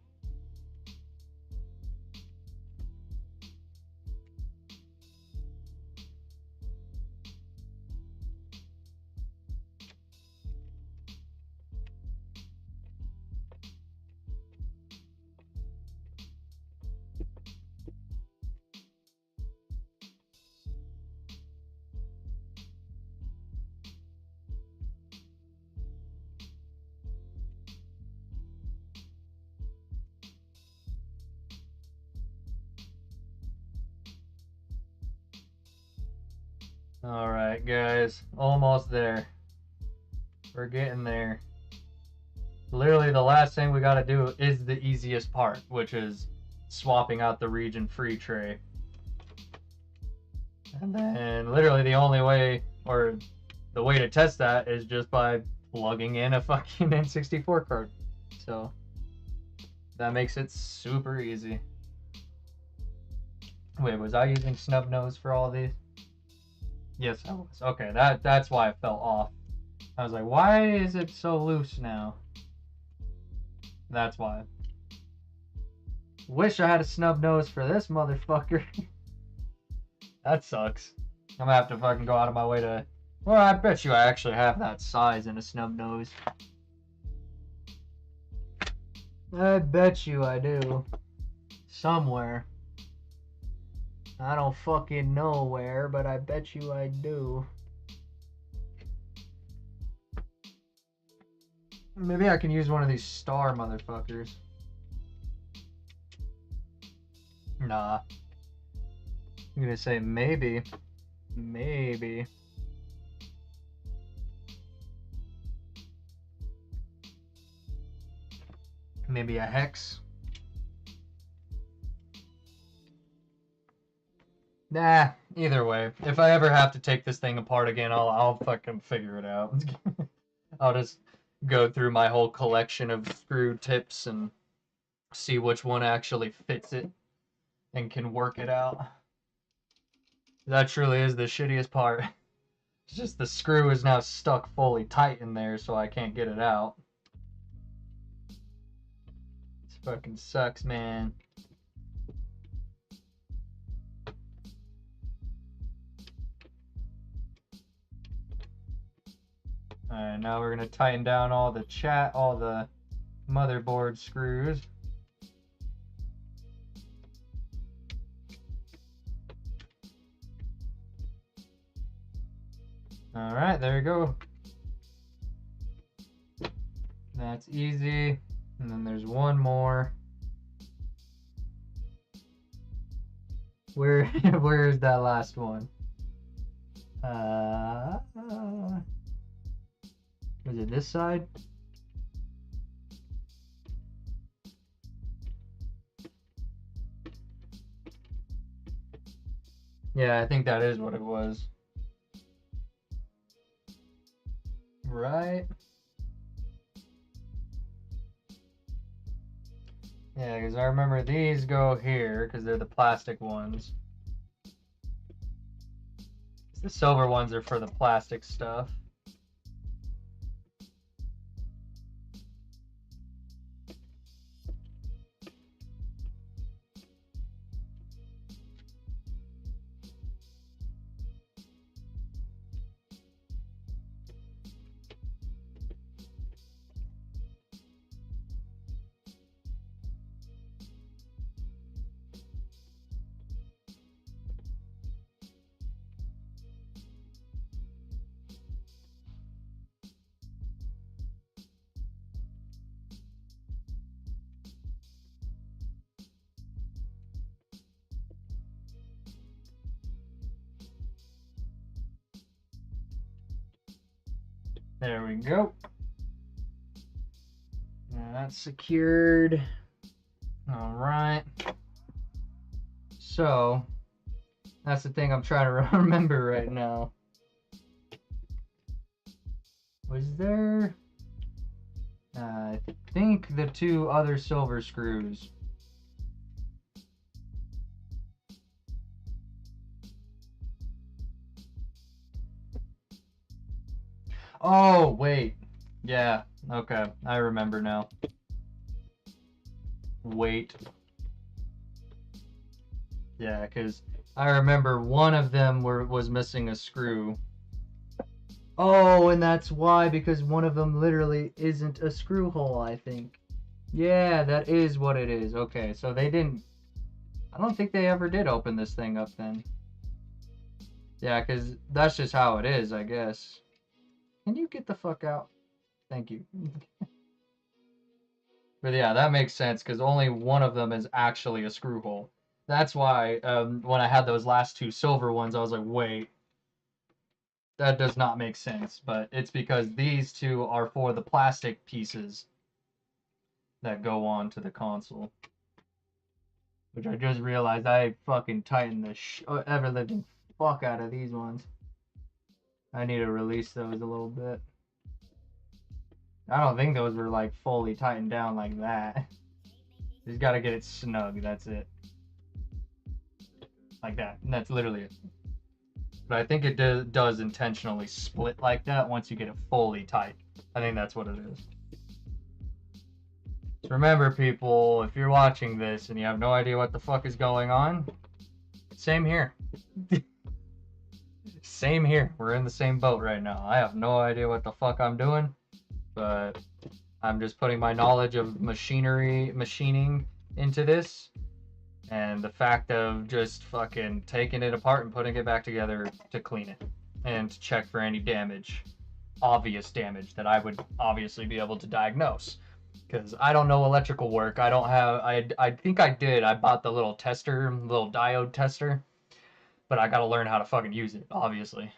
S1: Alright, guys. Almost there. We're getting there. Literally, the last thing we gotta do is the easiest part, which is swapping out the region free tray. And then, literally, the only way, or the way to test that is just by plugging in a fucking N64 card. So, that makes it super easy. Wait, was I using snub nose for all these? Yes, I was. Okay, that's why it fell off. I was like, why is it so loose now? That's why. Wish I had a snub nose for this motherfucker. That sucks. I'm gonna have to fucking go out of my way to... well, I bet you I actually have that size in a snub nose. I bet you I do. Somewhere. I don't fucking know where, but I bet you I do. Maybe I can use one of these star motherfuckers. Nah. I'm gonna say maybe. Maybe. Maybe a hex. Nah, either way. If I ever have to take this thing apart again, I'll fucking figure it out. I'll just go through my whole collection of screw tips and see which one actually fits it and can work it out. That truly is the shittiest part. It's just the screw is now stuck fully tight in there, so I can't get it out. This fucking sucks, man. Alright, now we're gonna tighten down all the motherboard screws. Alright, there we go. That's easy. And then there's one more. Where is that last one? Was it this side? Yeah, I think that is what it was. Right? Yeah, because I remember these go here because they're the plastic ones. The silver ones are for the plastic stuff. There we go. Now that's secured. All right. So that's the thing I'm trying to remember right now. Was there? I think the two other silver screws. Oh, wait. Yeah, okay. I remember now. Wait. Yeah, because I remember one of them was missing a screw. Oh, and that's why, because one of them literally isn't a screw hole, I think. Yeah, that is what it is. Okay, so they didn't... I don't think they ever did open this thing up then. Yeah, because that's just how it is, I guess. Can you get the fuck out? Thank you. But yeah, that makes sense, because only one of them is actually a screw hole. That's why when I had those last two silver ones, I was like, wait, that does not make sense. But it's because these two are for the plastic pieces that go on to the console. Which I just realized I fucking tightened the ever-living fuck out of these ones. I need to release those a little bit. I don't think those were like fully tightened down like that. Just gotta get it snug, that's it. Like that, and that's literally it. But I think it does intentionally split like that once you get it fully tight. I think that's what it is. So remember, people, if you're watching this and you have no idea what the fuck is going on, same here. Same here. We're in the same boat right now. I have no idea what the fuck I'm doing, but I'm just putting my knowledge of machining into this, and the fact of just fucking taking it apart and putting it back together to clean it and to check for any damage, obvious damage that I would obviously be able to diagnose. Because I don't know electrical work. I don't have, I think I did. I bought the little tester, little diode tester, but I gotta learn how to fucking use it, obviously.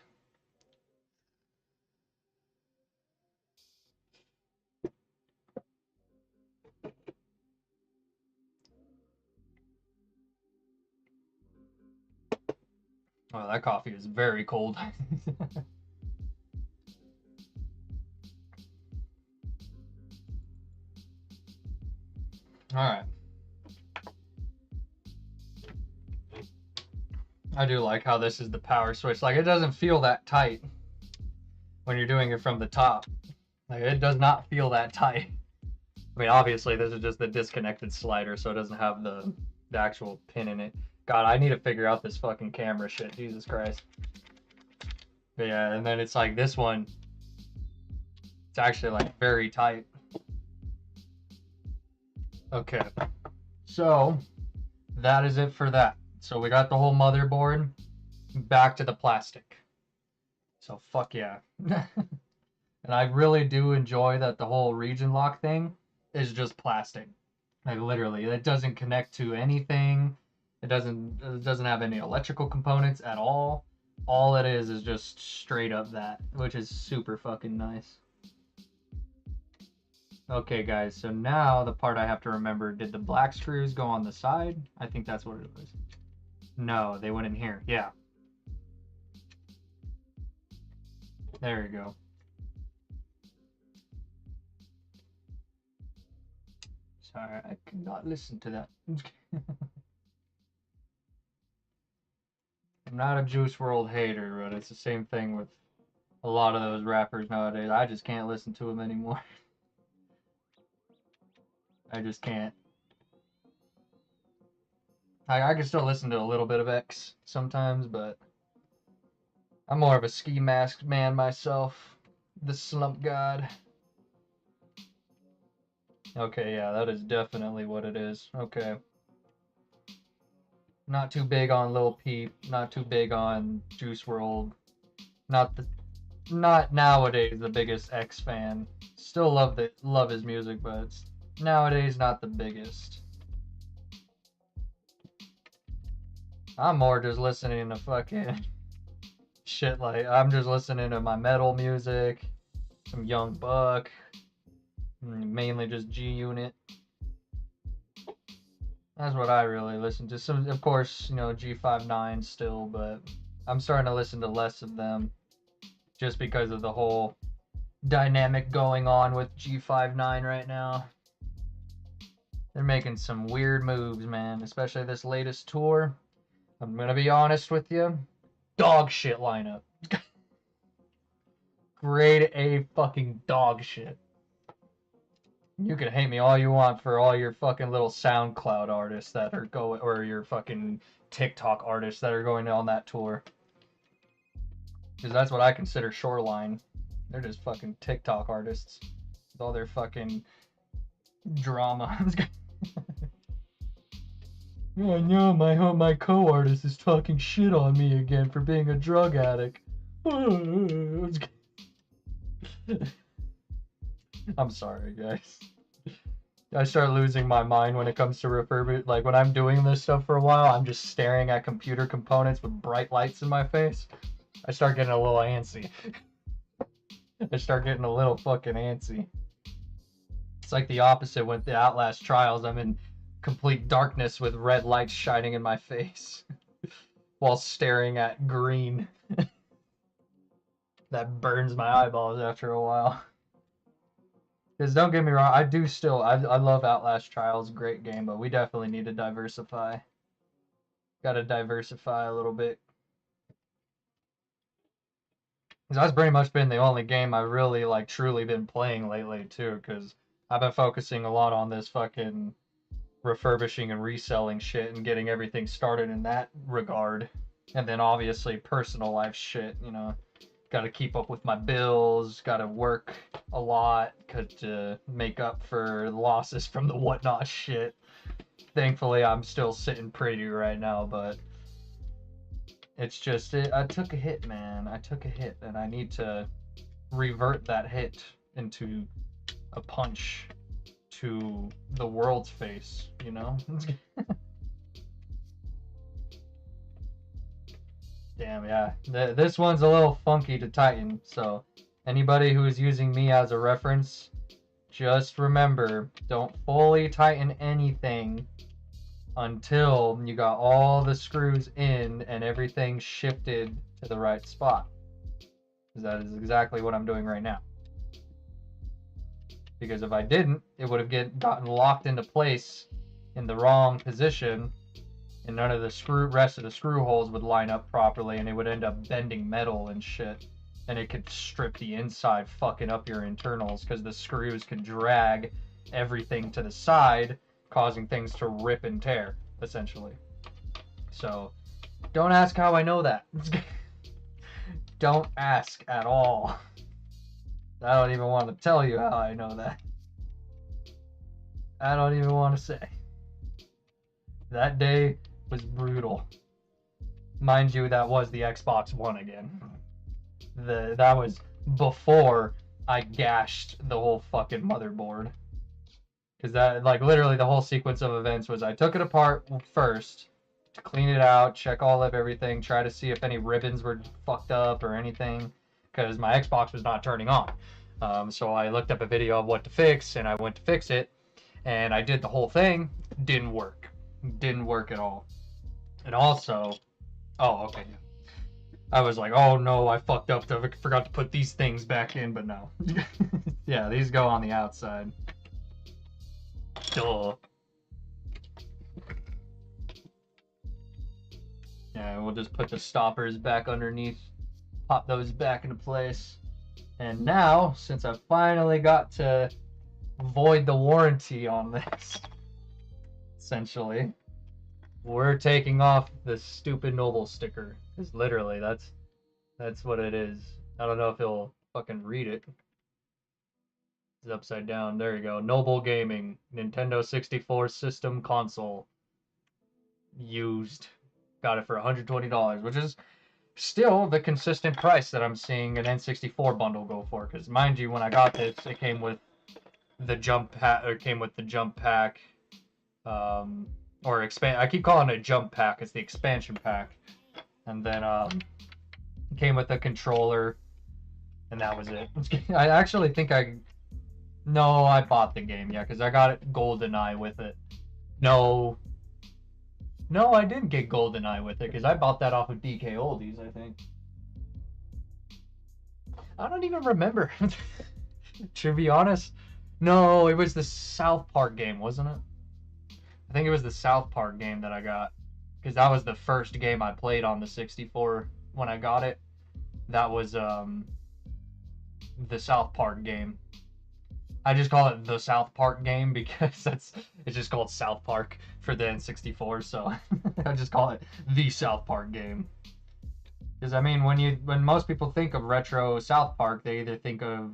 S1: Oh, that coffee is very cold. Alright. I do like how this is the power switch. Like, it doesn't feel that tight when you're doing it from the top. Like, it does not feel that tight. I mean, obviously, this is just the disconnected slider, so it doesn't have the actual pin in it. God, I need to figure out this fucking camera shit. Jesus Christ. But yeah, and then it's like this one. It's actually, like, very tight. Okay. So, that is it for that. So we got the whole motherboard. Back to the plastic. So fuck yeah. And I really do enjoy that the whole region lock thing is just plastic. Like literally, it doesn't connect to anything. It doesn't have any electrical components at all. All it is just straight up that, which is super fucking nice. Okay, guys, so now the part I have to remember, did the black screws go on the side? I think that's what it was. No, they went in here. Yeah. There you go. Sorry, I could not listen to that. I'm not a Juice WRLD hater, but it's the same thing with a lot of those rappers nowadays. I just can't listen to them anymore. I just can't. I can still listen to a little bit of X sometimes, but I'm more of a ski mask man myself. The slump god. Okay, yeah, that is definitely what it is. Okay. Not too big on Lil Peep, not too big on Juice WRLD. Not nowadays the biggest X fan. Still love his music, but it's nowadays not the biggest. I'm more just listening to fucking shit, like I'm just listening to my metal music, some Young Buck, mainly just G Unit. That's what I really listen to. Some, of course, you know, G59 still, but I'm starting to listen to less of them just because of the whole dynamic going on with G59 right now. They're making some weird moves, man, especially this latest tour. I'm gonna be honest with you. Dog shit lineup. Grade A fucking dog shit. You can hate me all you want for all your fucking little SoundCloud artists that are going, or your fucking TikTok artists that are going on that tour. Because that's what I consider Shoreline. They're just fucking TikTok artists with all their fucking drama. Oh no, my co-artist is talking shit on me again for being a drug addict. I'm sorry, guys. I start losing my mind when it comes to refurbish. Like, when I'm doing this stuff for a while, I'm just staring at computer components with bright lights in my face. I start getting a little antsy. I start getting a little fucking antsy. It's like the opposite with the Outlast Trials. I'm in complete darkness with red lights shining in my face while staring at green. That burns my eyeballs after a while. Because don't get me wrong, I love Outlast Trials, great game, but we definitely need to diversify. Gotta diversify a little bit. Because that's pretty much been the only game I've really, like, truly been playing lately, too, because I've been focusing a lot on this fucking refurbishing and reselling shit and getting everything started in that regard. And then, obviously, personal life shit, you know. Got to keep up with my bills, got to work a lot to make up for losses from the whatnot shit. Thankfully, I'm still sitting pretty right now, but it's just, I took a hit, man. I took a hit, and I need to revert that hit into a punch to the world's face, you know? Damn, yeah. This one's a little funky to tighten, so anybody who is using me as a reference, just remember, don't fully tighten anything until you got all the screws in and everything shifted to the right spot. Because that is exactly what I'm doing right now. Because if I didn't, it would have gotten locked into place in the wrong position, and none of the rest of the screw holes would line up properly, and it would end up bending metal and shit. And it could strip the inside, fucking up your internals, because the screws could drag everything to the side, causing things to rip and tear, essentially. So, don't ask how I know that. Don't ask at all. I don't even want to tell you how I know that. I don't even want to say. That day was brutal. Mind you, that was the Xbox One again. That was before I gashed the whole fucking motherboard. Because that, like, literally the whole sequence of events was I took it apart first to clean it out, check all of everything, try to see if any ribbons were fucked up or anything, because my Xbox was not turning on. So I looked up a video of what to fix, and I went to fix it, and I did the whole thing. Didn't work. Didn't work at all. And also, oh, okay, yeah. I was like, oh no, I fucked up. I forgot to put these things back in, but no. Yeah, these go on the outside. Duh. Yeah, we'll just put the stoppers back underneath, pop those back into place. And now, since I finally got to void the warranty on this, essentially, we're taking off the stupid Noble sticker. Because literally, that's what it is. I don't know if he'll fucking read it. It's upside down. There you go. Noble Gaming. Nintendo 64 system console. Used. Got it for $120, which is still the consistent price that I'm seeing an N64 bundle go for. Because mind you, when I got this, it came with the jump pack, or came with the jump pack, or expand. I keep calling it a jump pack. It's the expansion pack, and then it came with a controller, and that was it. I actually think I bought the game, yeah, because I got it GoldenEye with it. No, I didn't get GoldenEye with it because I bought that off of DK Oldies, I think. I don't even remember. To be honest, no, it was the South Park game, wasn't it? I think it was the South Park game that I got, because that was the first game I played on the 64 when I got it. That was the South Park game. I just call it the South Park game because it's just called South Park for the N64, so I just call it the South Park game. Because I mean, when most people think of retro South Park, they think of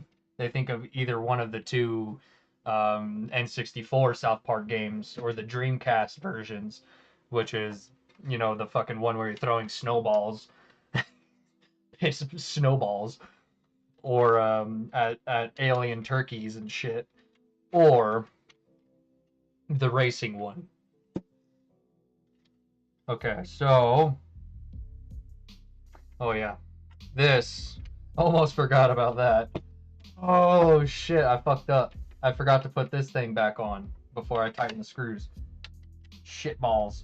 S1: either one of the two N64 South Park games or the Dreamcast versions, which is, you know, the fucking one where you're throwing snowballs, snowballs, or at alien turkeys and shit, or the racing one. Okay, so, oh yeah, this, almost forgot about that. Oh shit, I fucked up. I forgot to put this thing back on before I tighten the screws. Shit balls.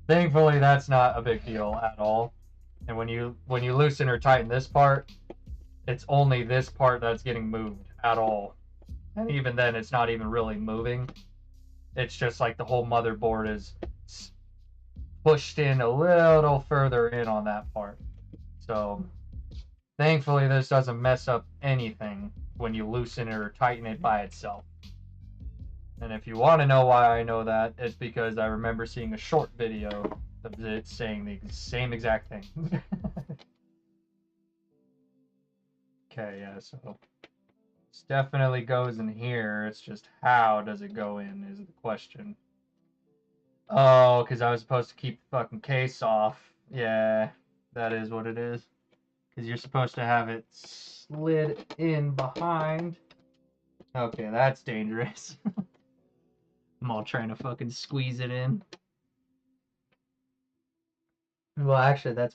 S1: Thankfully, that's not a big deal at all. And when you loosen or tighten this part, it's only this part that's getting moved at all. And even then, it's not even really moving. It's just like the whole motherboard is pushed in a little further in on that part. So, thankfully, this doesn't mess up anything when you loosen it or tighten it by itself. And if you want to know why I know that, it's because I remember seeing a short video of it saying the same exact thing. Okay, yeah, so this definitely goes in here. It's just how does it go in is the question. Oh, because I was supposed to keep the fucking case off. Yeah, that is what it is. Because you're supposed to have it slid in behind. Okay, that's dangerous. I'm all trying to fucking squeeze it in. Well, actually, that's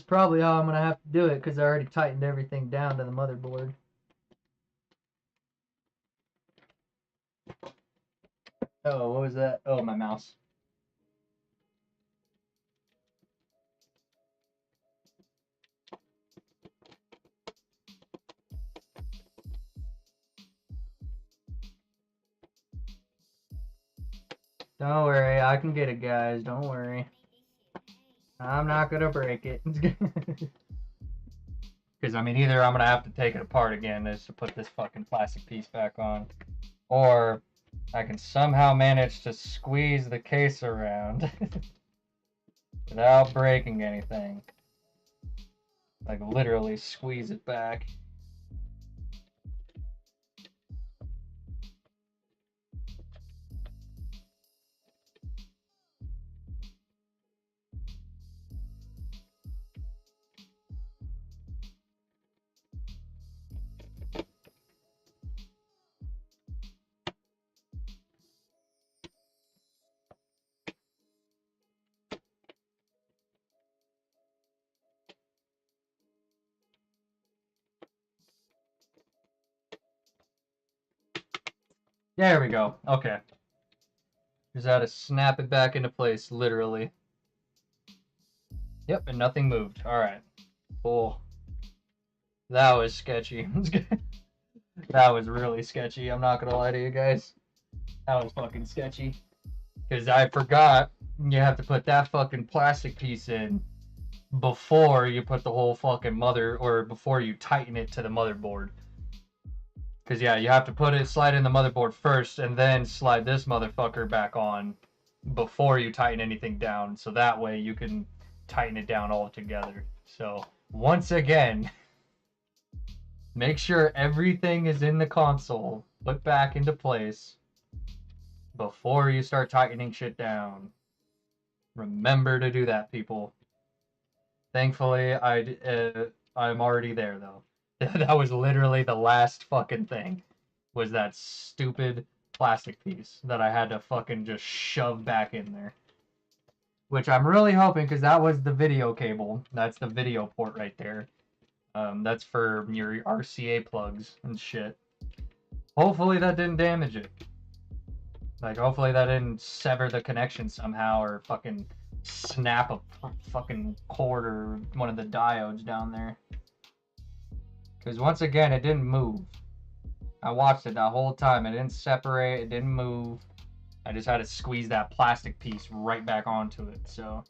S1: probably how I'm gonna have to do it, because I already tightened everything down to the motherboard. Oh, what was that? Oh, my mouse. Don't worry, I can get it, guys. Don't worry. I'm not gonna break it. Because, I mean, either I'm gonna have to take it apart again just to put this fucking plastic piece back on, or I can somehow manage to squeeze the case around without breaking anything. Like, literally squeeze it back. There we go. Okay. Just had to snap it back into place, literally. Yep, and nothing moved. Alright. Cool. That was sketchy. That was really sketchy, I'm not gonna lie to you guys. That was fucking sketchy. Because I forgot you have to put that fucking plastic piece in before you put the whole fucking before you tighten it to the motherboard. Because, yeah, you have to slide in the motherboard first, and then slide this motherfucker back on before you tighten anything down. So that way you can tighten it down all together. So, once again, make sure everything is in the console, put back into place, before you start tightening shit down. Remember to do that, people. Thankfully, I'm already there, though. That was literally the last fucking thing, was that stupid plastic piece that I had to fucking just shove back in there. Which I'm really hoping, because that was the video cable. That's the video port right there. That's for your RCA plugs and shit. Hopefully that didn't damage it. Like, hopefully that didn't sever the connection somehow, or fucking snap a fucking cord or one of the diodes down there. Because once again, it didn't move. I watched it that whole time. It didn't separate. It didn't move. I just had to squeeze that plastic piece right back onto it. So,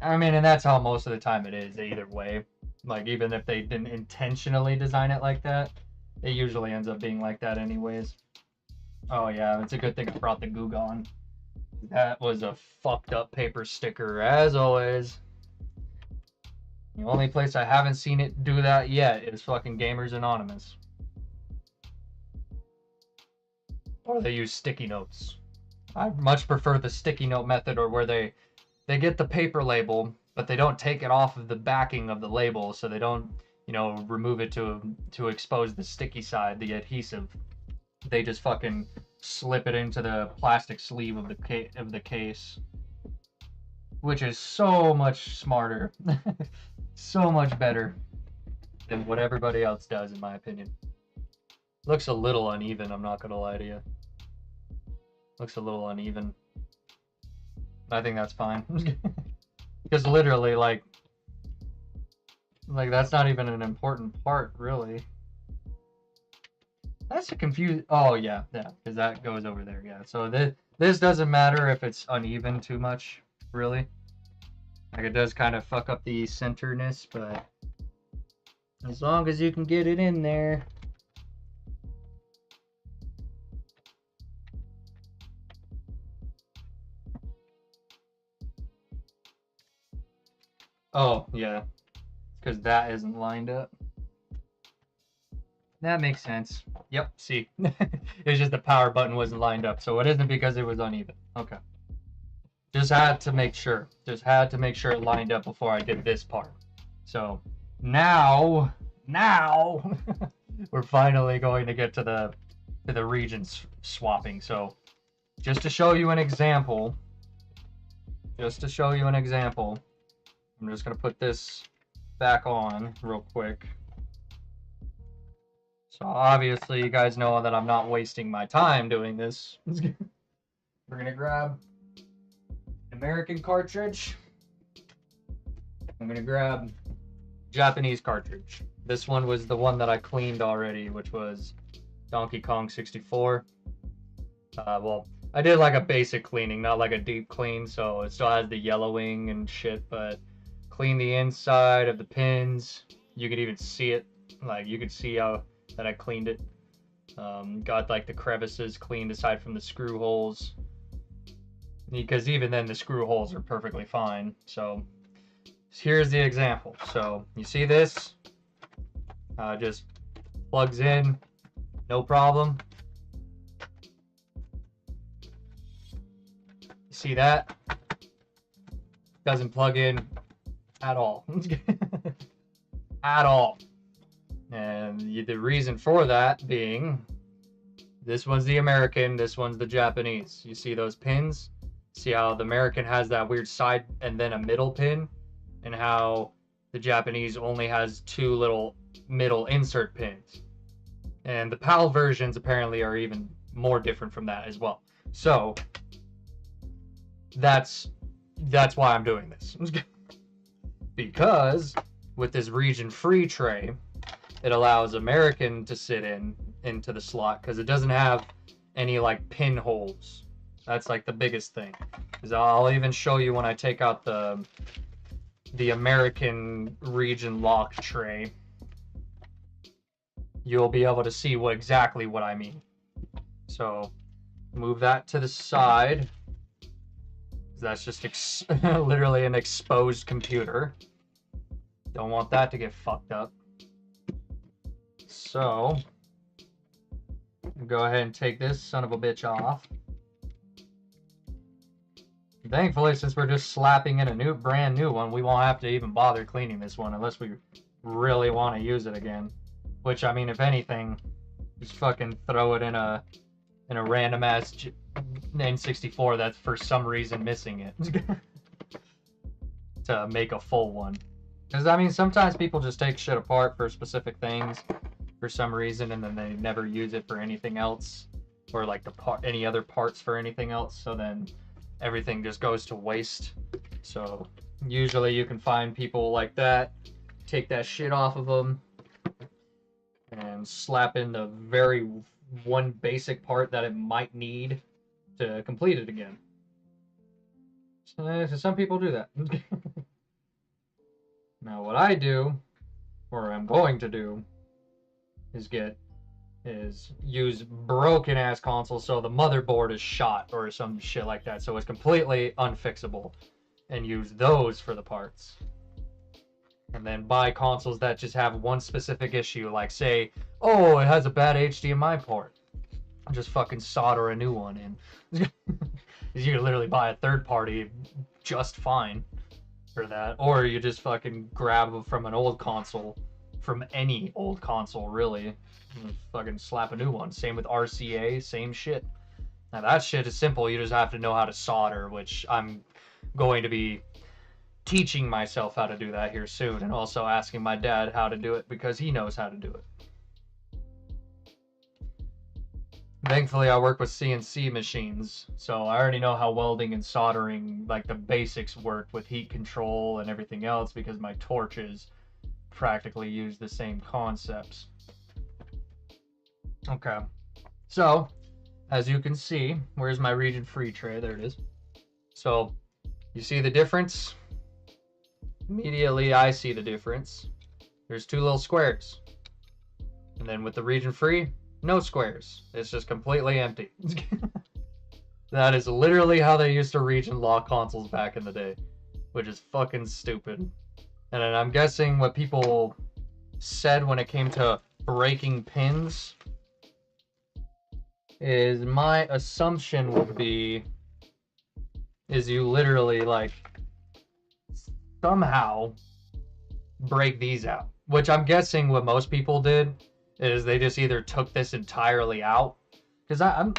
S1: I mean, and that's how most of the time it is, either way. Like, even if they didn't intentionally design it like that, it usually ends up being like that anyways. Oh yeah, it's a good thing I brought the Goog on. That was a fucked up paper sticker, as always. The only place I haven't seen it do that yet is fucking Gamers Anonymous. Or they use sticky notes. I much prefer the sticky note method, or where they get the paper label, but they don't take it off of the backing of the label, so they don't, you know, remove it to expose the sticky side, the adhesive. They just fucking slip it into the plastic sleeve of the case, which is so much smarter, so much better than what everybody else does, in my opinion. Looks a little uneven, I'm not gonna lie to you. Looks a little uneven. I think that's fine. Because literally, like that's not even an important part, really. That's a confuse. Oh yeah, because that goes over there. Yeah, so this doesn't matter if it's uneven too much, really. Like, it does kind of fuck up the centerness, but as long as you can get it in there. Oh yeah, because that isn't lined up. That makes sense. Yep, see. It's just the power button wasn't lined up, so it isn't because it was uneven. Okay. Just had to make sure. Just had to make sure it lined up before I did this part. So, now, we're finally going to get to the regions swapping. So, just to show you an example, I'm just going to put this back on real quick. So obviously you guys know that I'm not wasting my time doing this. We're going to grab an American cartridge. I'm going to grab Japanese cartridge. This one was the one that I cleaned already, which was Donkey Kong 64. Well, I did like a basic cleaning, not like a deep clean, so it still has the yellowing and shit, but clean the inside of the pins. You could even see it. Like, you could see how that I cleaned it. Got like the crevices cleaned aside from the screw holes, because even then the screw holes are perfectly fine. So here's the example. So you see this just plugs in, no problem. You see that? Doesn't plug in at all. At all. And the reason for that being, this one's the American, this one's the Japanese. You see those pins? See how the American has that weird side and then a middle pin? And how the Japanese only has two little middle insert pins. And the PAL versions apparently are even more different from that as well. So, that's why I'm doing this. Because with this region free tray, it allows American to sit in, into the slot because it doesn't have any like pinholes. That's like the biggest thing. Is I'll even show you when I take out the American region lock tray. You'll be able to see exactly what I mean. So move that to the side. That's just literally an exposed computer. Don't want that to get fucked up. So go ahead and take this son of a bitch off. Thankfully, since we're just slapping in a brand new one, we won't have to even bother cleaning this one unless we really want to use it again. Which, I mean, if anything, just fucking throw it in a random ass N64 that's for some reason missing it to make a full one. Because, I mean, sometimes people just take shit apart for specific things for some reason, and then they never use it for anything else, or like any other parts for anything else. So then everything just goes to waste. So usually you can find people like that, take that shit off of them, and slap in the very one basic part that it might need to complete it again. So some people do that. Now what I do, or I'm going to do, is use broken ass consoles so the motherboard is shot or some shit like that, so it's completely unfixable, and use those for the parts. And then buy consoles that just have one specific issue, like say, oh, it has a bad HDMI port. Just fucking solder a new one in. You can literally buy a third party just fine for that, or you just fucking grab from an old console, from any old console really, and fucking slap a new one. Same with RCA, same shit. Now that shit is simple. You just have to know how to solder, which I'm going to be teaching myself how to do that here soon, and also asking my dad how to do it because he knows how to do it. Thankfully, I work with CNC machines, so I already know how welding and soldering, like the basics, work with heat control and everything else, because my torches practically use the same concepts. Okay, so as you can see, where's my region free tray? There it is. So you see the difference? Immediately I see the difference. There's two little squares. And then with the region free, no squares. It's just completely empty. That is literally how they used to region lock consoles back in the day, which is fucking stupid. And then I'm guessing what people said when it came to breaking pins is, my assumption would be, is you literally like somehow break these out, which I'm guessing what most people did is they just either took this entirely out, because I'm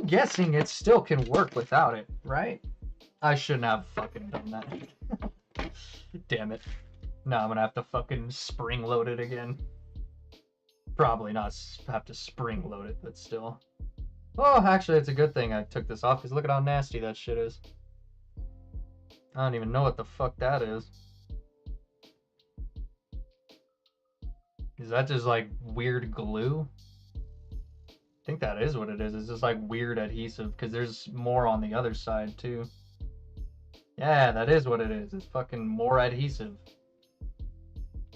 S1: guessing it still can work without it, right? I shouldn't have fucking done that. Damn it. Now I'm gonna have to fucking spring load it again. Probably not have to spring load it, but still. Oh, actually it's a good thing I took this off, because look at how nasty that shit is. I don't even know what the fuck that is. Is that just like weird glue? I think that is what it is. It's just like weird adhesive, because there's more on the other side too. Yeah, that is what it is. It's fucking more adhesive.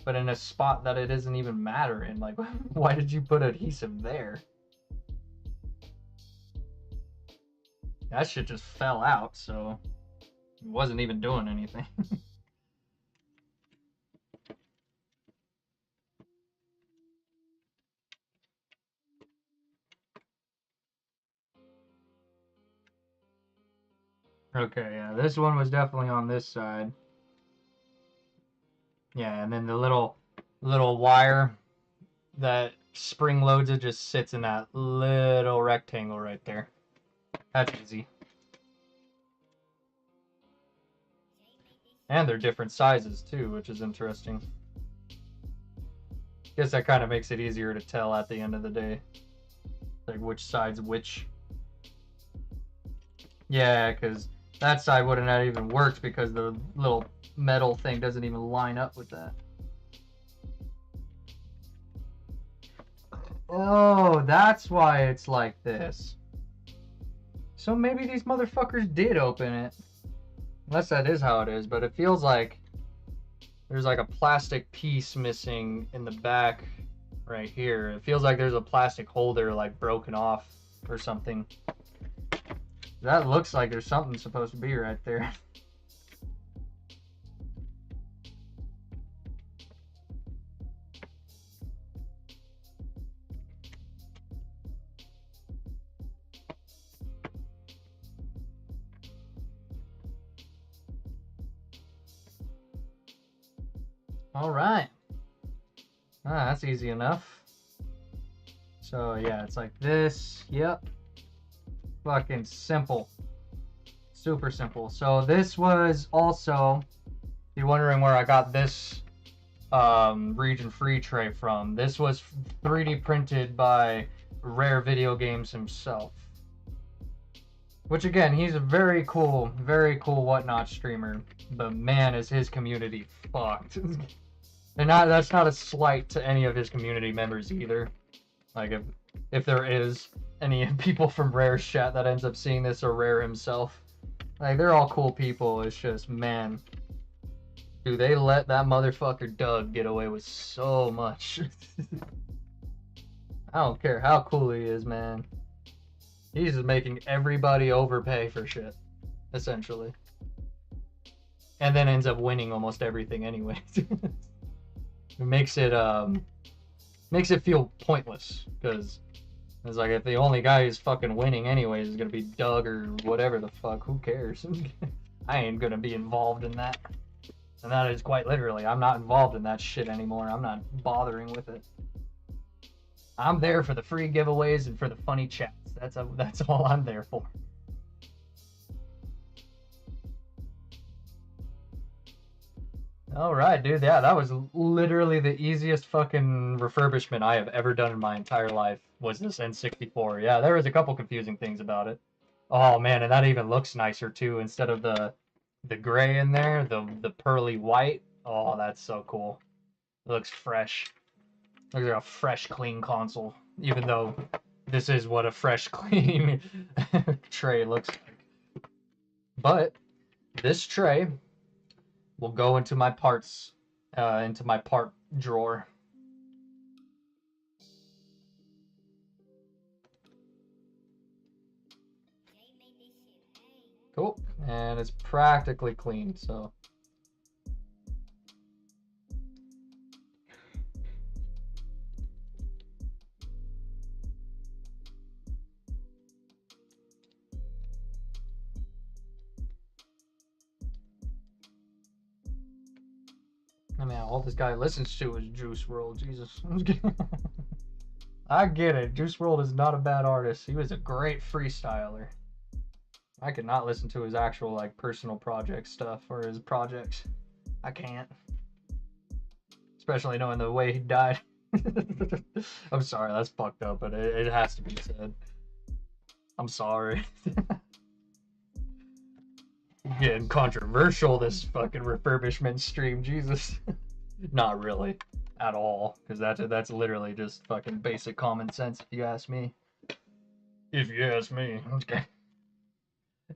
S1: But in a spot that it doesn't even matter in. Like, why did you put adhesive there? That shit just fell out, so it wasn't even doing anything. Okay, yeah, this one was definitely on this side. Yeah, and then the little wire that spring loads it just sits in that little rectangle right there. That's easy. And they're different sizes too, which is interesting. Guess that kind of makes it easier to tell at the end of the day, like which side's which. Yeah, because that side wouldn't have even worked because the little metal thing doesn't even line up with that. Oh, that's why it's like this. So maybe these motherfuckers did open it. Unless that is how it is, but it feels like there's like a plastic piece missing in the back right here. It feels like there's a plastic holder like broken off or something. That looks like there's something supposed to be right there. All right. That's easy enough. So yeah, it's like this. Yep. Fucking simple. Super simple. So this was also, if you're wondering where I got this region free tray from, this was 3D printed by Rare Video Games himself. Which again, he's a very cool whatnot streamer. But man, is his community fucked. And that's not a slight to any of his community members either. Like if there is any people from Rare's chat that ends up seeing this, or Rare himself, like they're all cool people. It's just, man, dude, they let that motherfucker Doug get away with so much. I don't care how cool he is, man. He's just making everybody overpay for shit, essentially. And then ends up winning almost everything anyways. It makes it feel pointless, because it's like, if the only guy who's fucking winning anyways is gonna be Doug or whatever the fuck, who cares? I ain't gonna be involved in that. And that is quite literally, I'm not involved in that shit anymore. I'm not bothering with it. I'm there for the free giveaways and for the funny chats. That's all I'm there for. Alright, dude, yeah, that was literally the easiest fucking refurbishment I have ever done in my entire life, was this N64. Yeah, there was a couple confusing things about it. Oh man, and that even looks nicer too, instead of the gray in there, the pearly white. Oh, that's so cool. It looks fresh. Looks like a fresh, clean console, even though this is what a fresh, clean tray looks like. But this tray will go into my parts, into my part drawer. Cool, and it's practically clean, so. I mean, all this guy listens to is Juice WRLD, Jesus. I get it, Juice WRLD is not a bad artist. He was a great freestyler. I could not listen to his actual, like, personal project stuff, or his projects. I can't. Especially knowing the way he died. I'm sorry, that's fucked up, but it has to be said. I'm sorry. Getting controversial this fucking refurbishment stream, Jesus. Not really, at all, because that's literally just fucking basic common sense, if you ask me. If you ask me. Okay.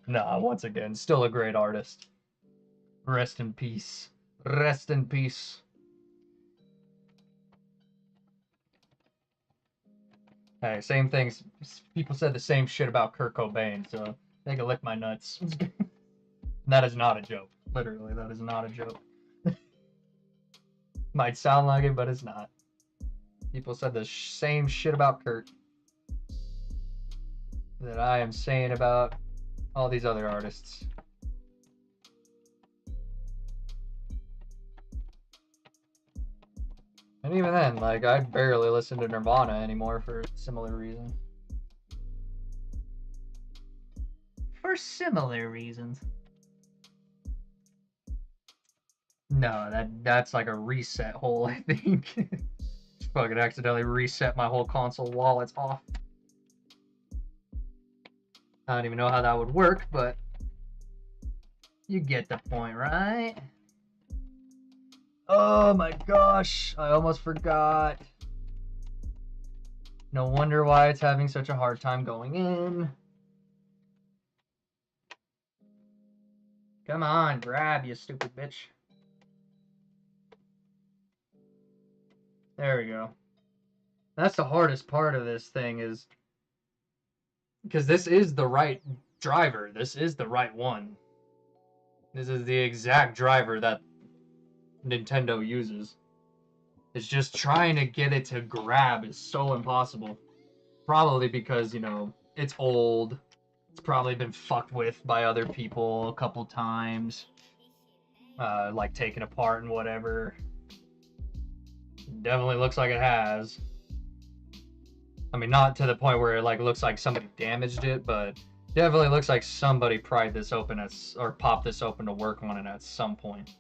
S1: Nah, once again, still a great artist. Rest in peace. Rest in peace. Hey, same things. People said the same shit about Kurt Cobain, so they can lick my nuts. That is not a joke. Literally, that is not a joke. Might sound like it, but it's not. People said the same shit about Kurt that I am saying about all these other artists. And even then, like, I barely listen to Nirvana anymore for a similar reason. For similar reasons. No, that's like a reset hole, I think. Just fucking accidentally reset my whole console while it's off. I don't even know how that would work, but you get the point, right? Oh my gosh, I almost forgot. No wonder why it's having such a hard time going in. Come on, grab, you stupid bitch. There we go. That's the hardest part of this thing is because this is the right driver. This is the right one. This is the exact driver that Nintendo uses. It's just trying to get it to grab is so impossible. Probably because, you know, it's old. It's probably been fucked with by other people a couple times. Like taken apart and whatever. Definitely looks like it has. I mean, not to the point where it like looks like somebody damaged it, but definitely looks like somebody pried this open or popped this open to work on it at some point.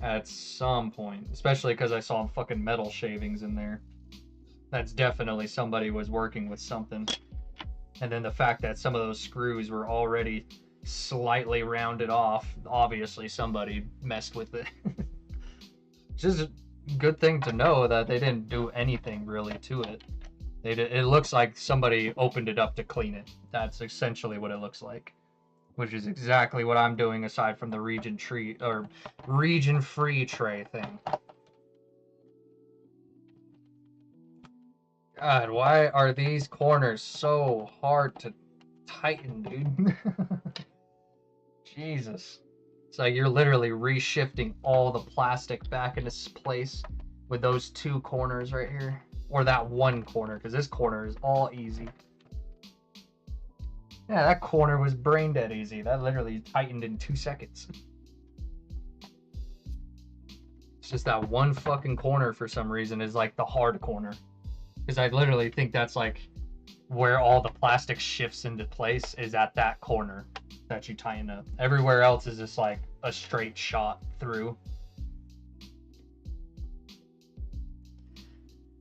S1: At some point, especially because I saw fucking metal shavings in there. That's definitely somebody was working with something. And then the fact that some of those screws were already slightly rounded off, obviously somebody messed with it. It's just a good thing to know that they didn't do anything really to it. It looks like somebody opened it up to clean it. That's essentially what it looks like. Which is exactly what I'm doing aside from the region-free tray thing. God, why are these corners so hard to tighten, dude? Jesus. It's like you're literally reshifting all the plastic back into place with those two corners right here. Or that one corner, because this corner is all easy. Yeah, that corner was brain dead easy. That literally tightened in 2 seconds. It's just that one fucking corner for some reason is like the hard corner. Because I literally think that's like where all the plastic shifts into place is at that corner that you tighten up. Everywhere else is just like a straight shot through.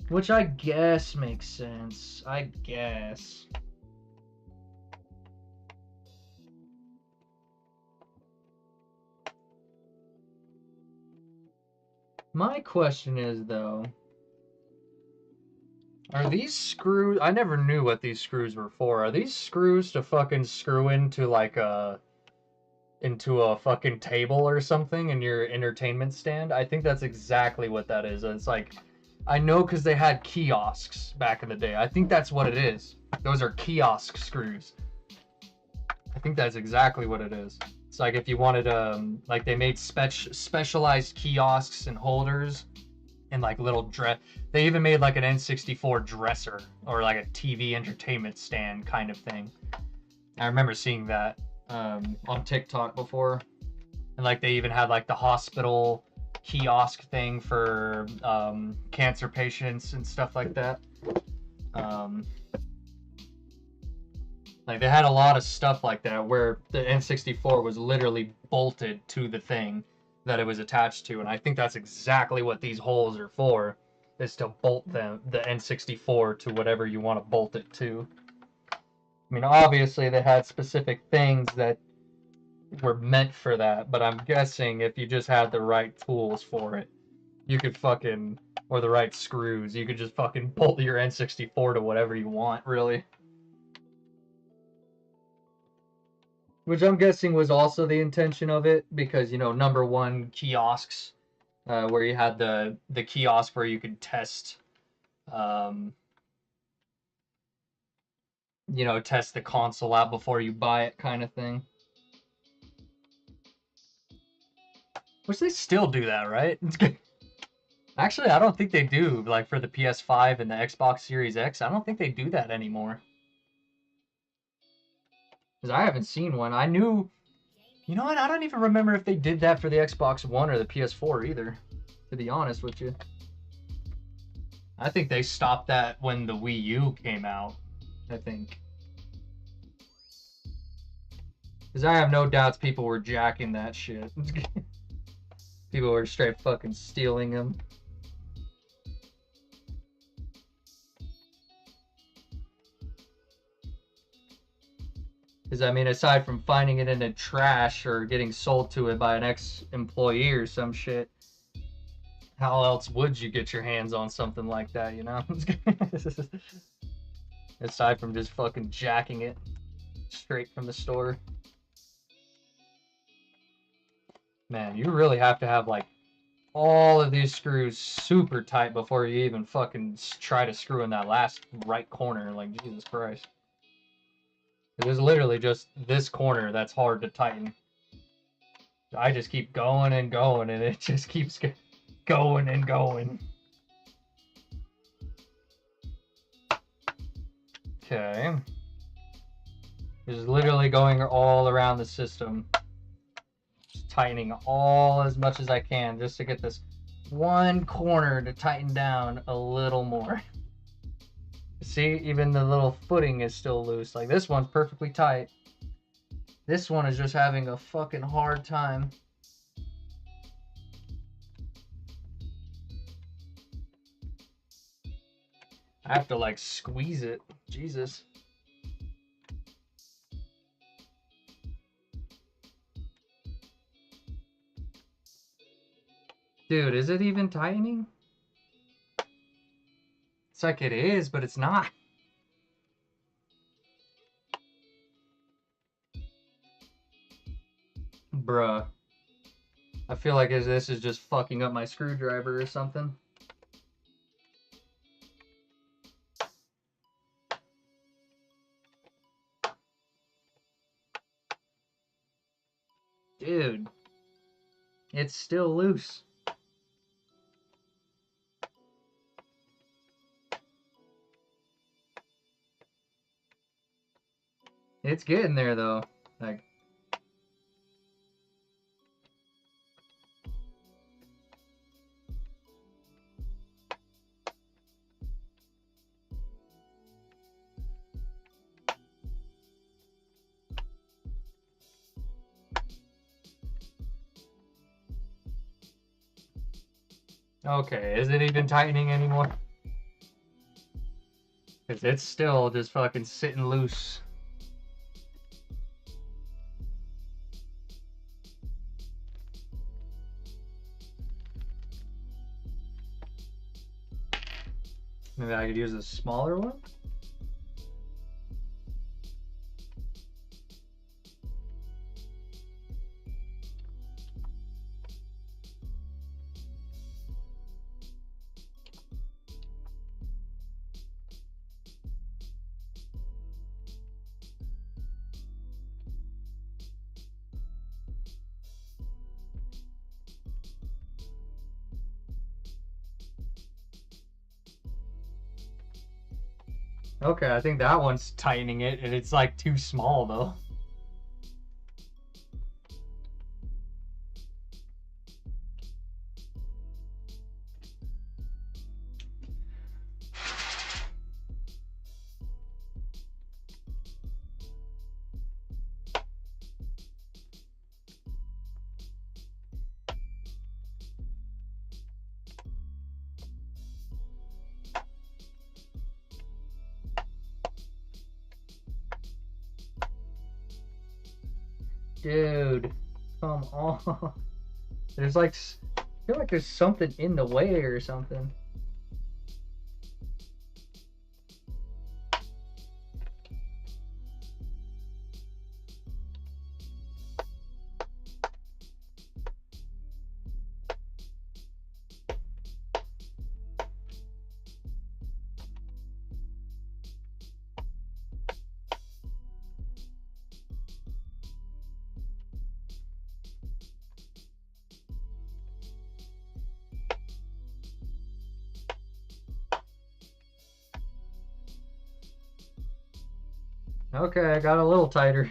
S1: Which I guess makes sense. I guess. My question is, though, are these screws... I never knew what these screws were for. Are these screws to fucking screw into, like, into a fucking table or something in your entertainment stand? I think that's exactly what that is. It's like... I know because they had kiosks back in the day. I think that's what it is. Those are kiosk screws. I think that's exactly what it is. It's like if you wanted, like they made specialized kiosks and holders and like little they even made like an N64 dresser or like a TV entertainment stand kind of thing. I remember seeing that on TikTok before. And like they even had like the hospital kiosk thing for cancer patients and stuff like that. Like they had a lot of stuff like that where the N64 was literally bolted to the thing that it was attached to, and I think that's exactly what these holes are for, is to bolt the N64 to whatever you want to bolt it to. I mean, obviously they had specific things that were meant for that, but I'm guessing if you just had the right tools for it, you could fucking, or the right screws, you could just fucking bolt your N64 to whatever you want, really. Which I'm guessing was also the intention of it, because, you know, number one, kiosks, where you had the kiosk where you could test, you know, test the console out before you buy it kind of thing. Which they still do that, right? Actually, I don't think they do, like for the PS5 and the Xbox Series X, I don't think they do that anymore. Because I haven't seen one. I knew... You know what? I don't even remember if they did that for the Xbox One or the PS4 either, to be honest with you. I think they stopped that when the Wii U came out, I think. Because I have no doubts people were jacking that shit. People were straight fucking stealing them. Because, I mean, aside from finding it in the trash or getting sold to it by an ex-employee or some shit, How else would you get your hands on something like that, you know? Aside from just fucking jacking it straight from the store. Man, you really have to have like all of these screws super tight before you even fucking try to screw in that last right corner. Like, Jesus Christ. It is literally just this corner that's hard to tighten. I just keep going and going, and it just keeps going and going. Okay. Just literally going all around the system. Just tightening all as much as I can just to get this one corner to tighten down a little more. See, even the little footing is still loose. Like, this one's perfectly tight. This one is just having a fucking hard time. I have to, like, squeeze it. Jesus. Dude, is it even tightening? It's like it is, but it's not. Bruh. I feel like this is just fucking up my screwdriver or something. Dude. It's still loose. It's getting there though. Like, okay, is it even tightening anymore? Because it's still just fucking sitting loose. Maybe I could use a smaller one? Okay, I think that one's tightening it, and it's like too small though. Dude, come on. There's like, I feel like there's something in the way or something. Okay, I got a little tighter.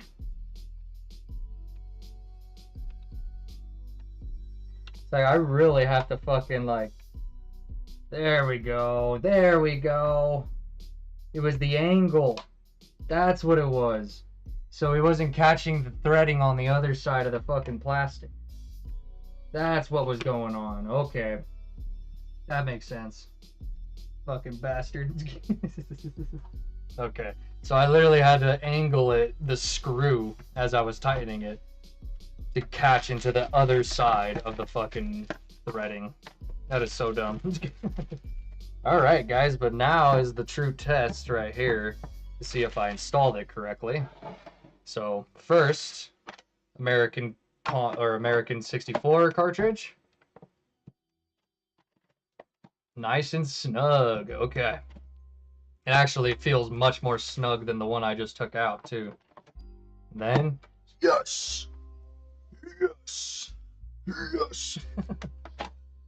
S1: It's like I really have to fucking like, there we go, there we go. It was the angle. That's what it was. So he wasn't catching the threading on the other side of the fucking plastic. That's what was going on. Okay. That makes sense. Fucking bastard. Okay. So I literally had to angle it, the screw, as I was tightening it, to catch into the other side of the fucking threading. That is so dumb. Alright, guys, but now is the true test right here to see if I installed it correctly. So, first, American 64 cartridge. Nice and snug. Okay. It actually feels much more snug than the one I just took out, too. And then, yes! Yes! Yes!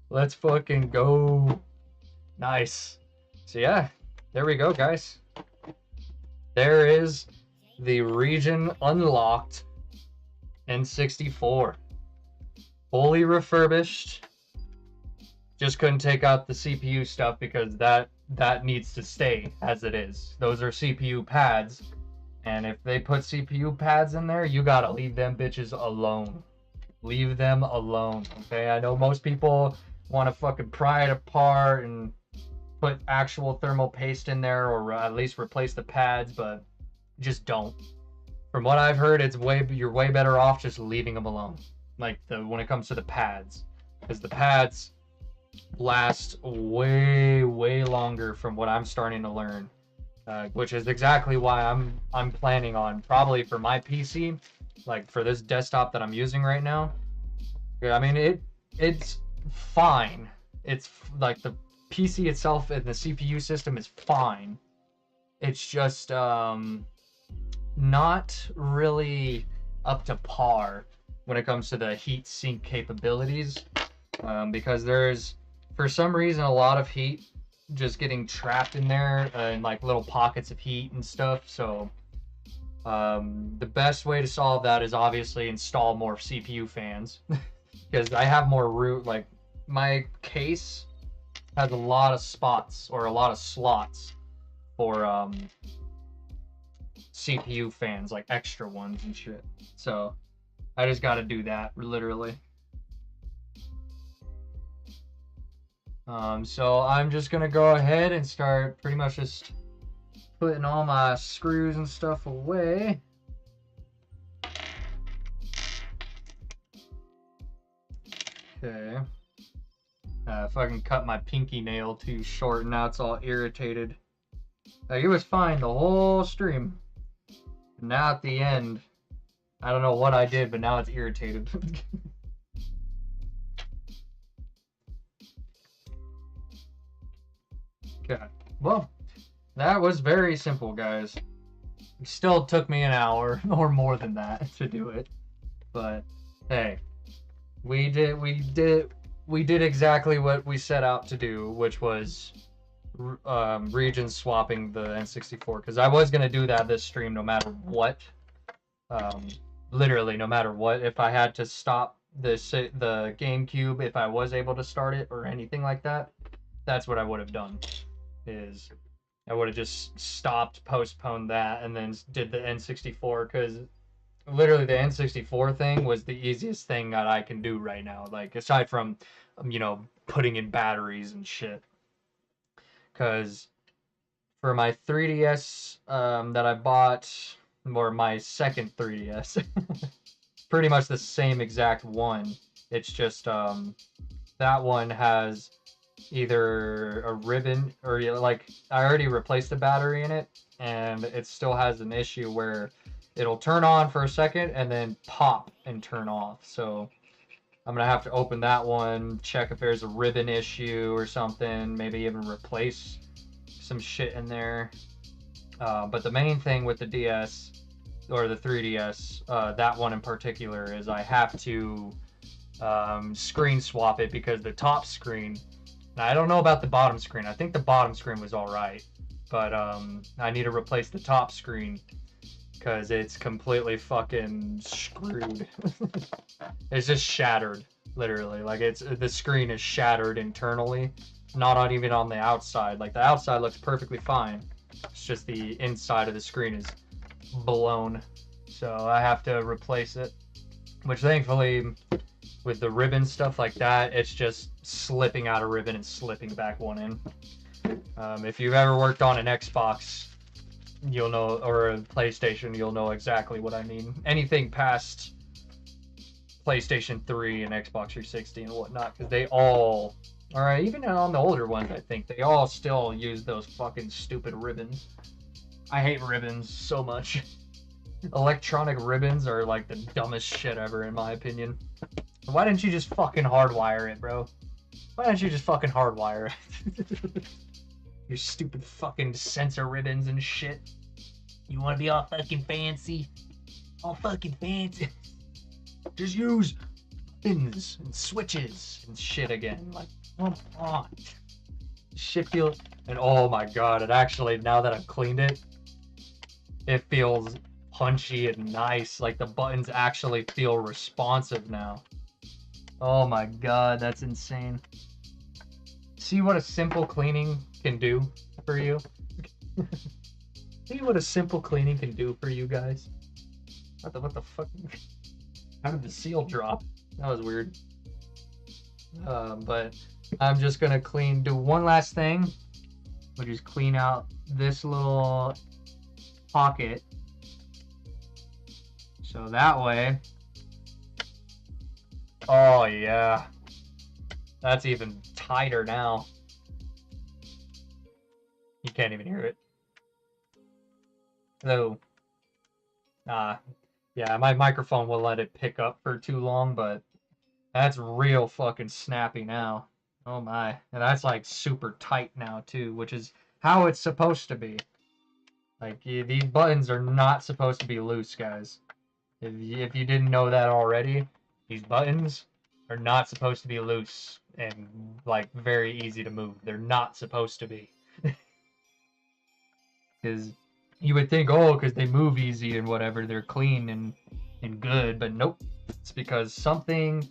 S1: Let's fucking go. Nice. So yeah, there we go, guys. There is the region unlocked N64. Fully refurbished. Just couldn't take out the CPU stuff because that needs to stay as it is. Those are CPU pads. And if they put CPU pads in there, you gotta leave them bitches alone. Leave them alone, okay? I know most people want to fucking pry it apart and put actual thermal paste in there, or at least replace the pads, but just don't. From what I've heard, you're way better off just leaving them alone. Like when it comes to the pads, because the pads last way longer from what I'm starting to learn, which is exactly why I'm planning on, probably for my PC, like for this desktop that I'm using right now. I mean, it's fine. It's like the PC itself and the CPU system is fine. It's just not really up to par when it comes to the heat sink capabilities, because there's, for some reason, a lot of heat just getting trapped in there in like little pockets of heat and stuff. So the best way to solve that is obviously install more CPU fans. Because I have more room, like my case has a lot of spots or a lot of slots for CPU fans, like extra ones and shit. So I just got to do that, literally. So I'm just gonna go ahead and start pretty much just putting all my screws and stuff away. Okay. Fucking cut my pinky nail too short, and now it's all irritated. Like, it was fine the whole stream. Now at the end, I don't know what I did, but now it's irritated. Okay. Well, that was very simple, guys. It still took me an hour or more than that to do it. But hey, we did exactly what we set out to do, which was region swapping the N64, because I was gonna do that this stream no matter what. Literally no matter what. If I had to stop the Gamecube, if I was able to start it or anything like that, that's what I would have done. Is I would have just stopped, postponed that, and then did the N64, because literally the N64 thing was the easiest thing that I can do right now, like aside from you know, putting in batteries and shit. Because for my 3DS that I bought, or my second 3DS, pretty much the same exact one. It's just that one has either a ribbon, or like I already replaced the battery in it, and it still has an issue where it'll turn on for a second and then pop and turn off. So I'm gonna have to open that one, check if there's a ribbon issue or something, maybe even replace some shit in there. But the main thing with the DS, or the 3DS, that one in particular, is I have to screen swap it, because the top screen, now I don't know about the bottom screen, I think the bottom screen was alright, but I need to replace the top screen because it's completely fucking screwed. It's just shattered, literally. Like, the screen is shattered internally, not even on the outside. Like, the outside looks perfectly fine. It's just the inside of the screen is blown. So I have to replace it, which thankfully, with the ribbon stuff like that, it's just slipping out a ribbon and slipping back one in. If you've ever worked on an Xbox, you'll know, or a PlayStation, you'll know exactly what I mean. Anything past PlayStation 3 and Xbox 360 and whatnot, because they all Or even on the older ones, I think they all still use those fucking stupid ribbons. I hate ribbons so much. Electronic ribbons are like the dumbest shit ever, in my opinion. Why didn't you just fucking hardwire it, bro? Why don't you just fucking hardwire it? Your stupid fucking sensor ribbons and shit. You wanna be all fucking fancy? All fucking fancy. Just use buttons and switches and shit again. Like, come on. Shit feels... And oh my god, it actually, now that I've cleaned it, it feels punchy and nice. Like, the buttons actually feel responsive now. Oh my god, that's insane. See what a simple cleaning can do for you? See what a simple cleaning can do for you guys? What the fuck? How did the seal drop? That was weird. But I'm just gonna do one last thing, which is clean out this little pocket. So that way, oh yeah, that's even tighter now. You can't even hear it. Hello. Yeah, my microphone will let it pick up for too long, but that's real fucking snappy now. Oh my. And that's like super tight now too, which is how it's supposed to be. Like, these buttons are not supposed to be loose, guys. If you didn't know that already, these buttons are not supposed to be loose and like very easy to move. They're not supposed to be. Because you would think, oh, because they move easy and whatever, they're clean and good, but nope. It's because something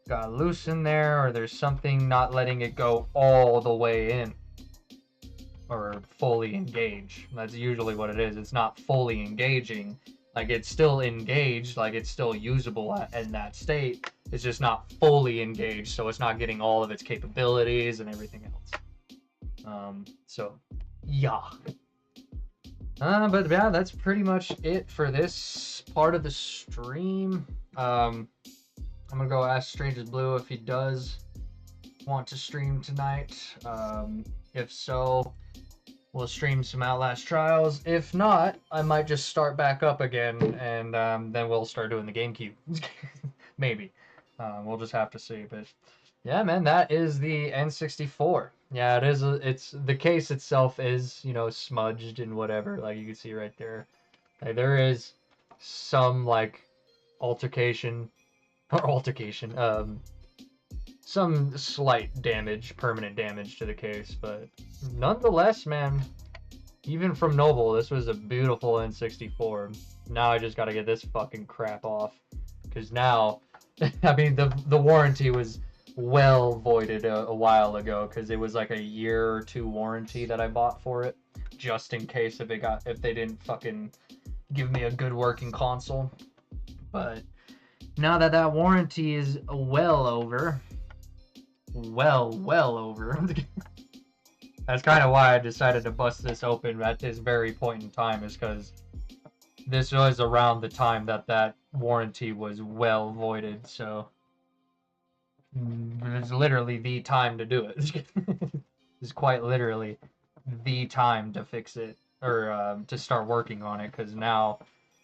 S1: got loose in there, or there's something not letting it go all the way in, or fully engage. That's usually what it is. It's not fully engaging. Like, it's still engaged, like it's still usable in that state. It's just not fully engaged, so it's not getting all of its capabilities and everything else. So, yeah. But yeah, that's pretty much it for this part of the stream. I'm gonna go ask Stranger's Blue if he does want to stream tonight. If so, we'll stream some Outlast Trials. If not, I might just start back up again, and then we'll start doing the Gamecube. Maybe. We'll just have to see. But yeah, man, that is the N64. Yeah, it is. It's the case itself is, you know, smudged and whatever. Like you can see right there. Like, there is some like altercation, some slight damage, permanent damage to the case, but nonetheless, man, even from Noble, this was a beautiful N64. Now I just gotta get this fucking crap off, because now, I mean, the warranty was well voided a while ago, because it was like a year or two warranty that I bought for it, just in case if they didn't fucking give me a good working console. But now that that warranty is well over, that's kind of why I decided to bust this open at this very point in time, is because this was around the time that that warranty was well voided, so it's literally the time to do it. It's quite literally the time to fix it, or to start working on it, because now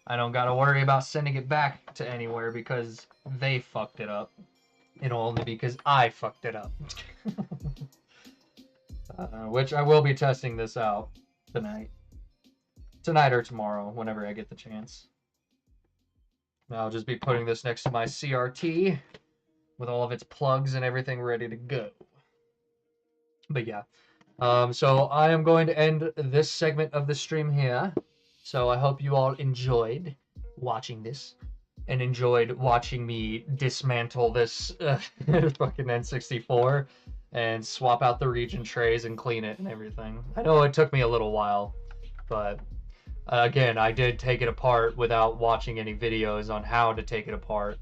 S1: I don't gotta worry about sending it back to anywhere because they fucked it up. It'll only be because I fucked it up. Which I will be testing this out tonight. Tonight or tomorrow, whenever I get the chance. I'll just be putting this next to my CRT with all of its plugs and everything ready to go. But yeah. So I am going to end this segment of the stream here. So I hope you all enjoyed watching this, and enjoyed watching me dismantle this fucking N64 and swap out the region trays and clean it and everything. I know it took me a little while, but again, I did take it apart without watching any videos on how to take it apart,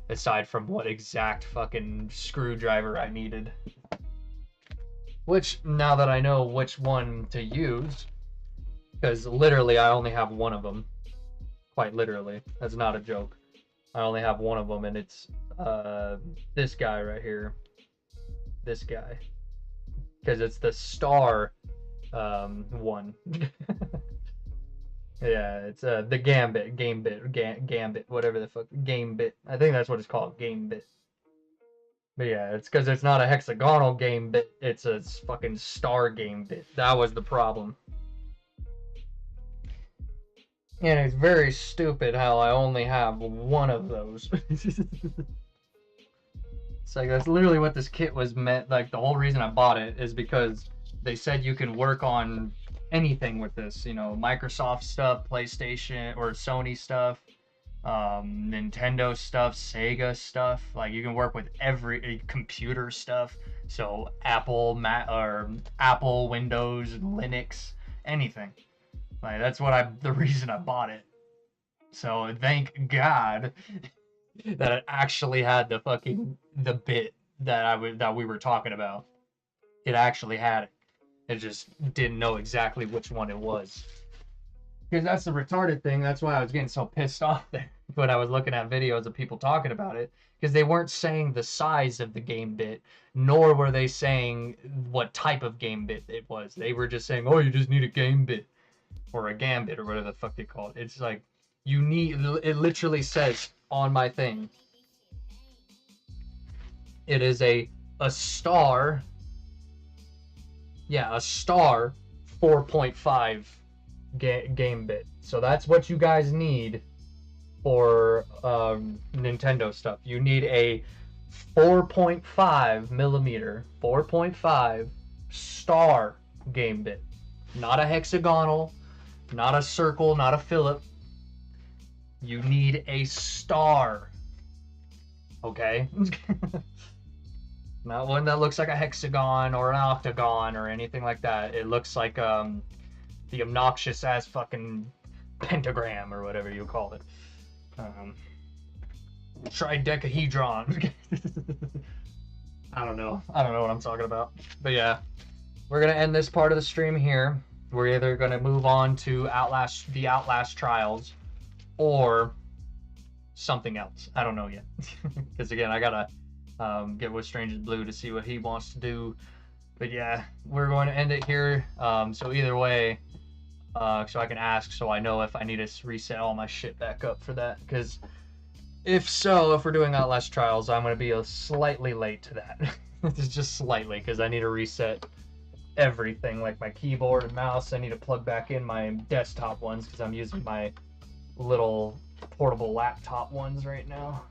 S1: aside from what exact fucking screwdriver I needed. Which, now that I know which one to use, because literally I only have one of them. Quite literally. That's not a joke. I only have one of them, and it's this guy right here. This guy. because it's the star one. Yeah, it's the Gambit, whatever the fuck, Gamebit. I think that's what it's called, Gamebit. But yeah, it's because it's not a hexagonal Gamebit, it's a fucking star Gamebit. That was the problem. And it's very stupid how I only have one of those. It's like, that's literally what this kit was meant. Like, the whole reason I bought it is because they said you can work on anything with this. You know, Microsoft stuff, PlayStation or Sony stuff, Nintendo stuff, Sega stuff. Like, you can work with every computer stuff. So Apple, Apple, Windows, Linux, anything. Like, that's the reason I bought it. So thank God that it actually had the bit that we were talking about. It actually had it. It just didn't know exactly which one it was. Because that's the retarded thing. That's why I was getting so pissed off there when I was looking at videos of people talking about it. Because they weren't saying the size of the game bit, nor were they saying what type of game bit it was. They were just saying, oh, you just need a game bit. Or a gambit, or whatever the fuck they call it. It's like, it literally says on my thing, it is a star, yeah, a star 4.5 game bit. So that's what you guys need for Nintendo stuff. You need a 4.5 millimeter, 4.5 star game bit. Not a hexagonal, not a circle, not a Phillip. You need a star. Okay? Not one that looks like a hexagon or an octagon or anything like that. It looks like the obnoxious ass fucking pentagram or whatever you call it. Tridecahedron. I don't know what I'm talking about. But yeah, we're gonna end this part of the stream here. We're either gonna move on to the Outlast trials, or something else. I don't know yet, because again, I gotta get with Stranger's Blue to see what he wants to do. But yeah, we're going to end it here. So either way, so I can ask, so I know if I need to reset all my shit back up for that. Because if we're doing Outlast trials, I'm gonna be slightly late to that. It's just slightly, because I need to reset everything, like my keyboard and mouse. I need to plug back in my desktop ones because I'm using my little portable laptop ones right now,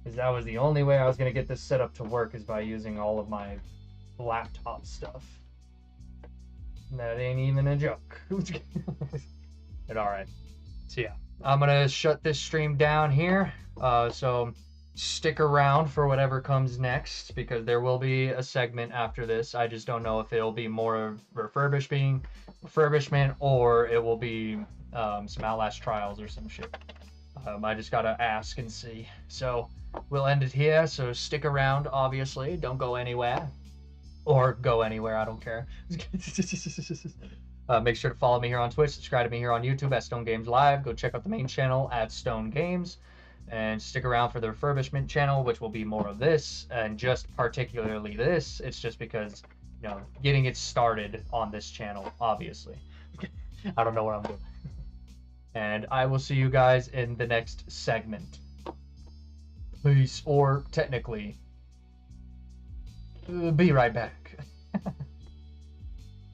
S1: because that was the only way I was going to get this set up to work, is by using all of my laptop stuff. That ain't even a joke. But alright, so yeah, I'm gonna shut this stream down here, so stick around for whatever comes next, because there will be a segment after this. I just don't know if it'll be more refurbishment, or it will be some Outlast trials or some shit. I just gotta ask and see. So we'll end it here, so stick around, obviously. Don't go anywhere. Or go anywhere, I don't care. Make sure to follow me here on Twitch, subscribe to me here on YouTube at Stone Games Live. Go check out the main channel at Stone Games. And stick around for the refurbishment channel, which will be more of this, and just particularly this. It's just because, you know, getting it started on this channel, obviously. I don't know what I'm doing. And I will see you guys in the next segment. Peace, or technically, be right back.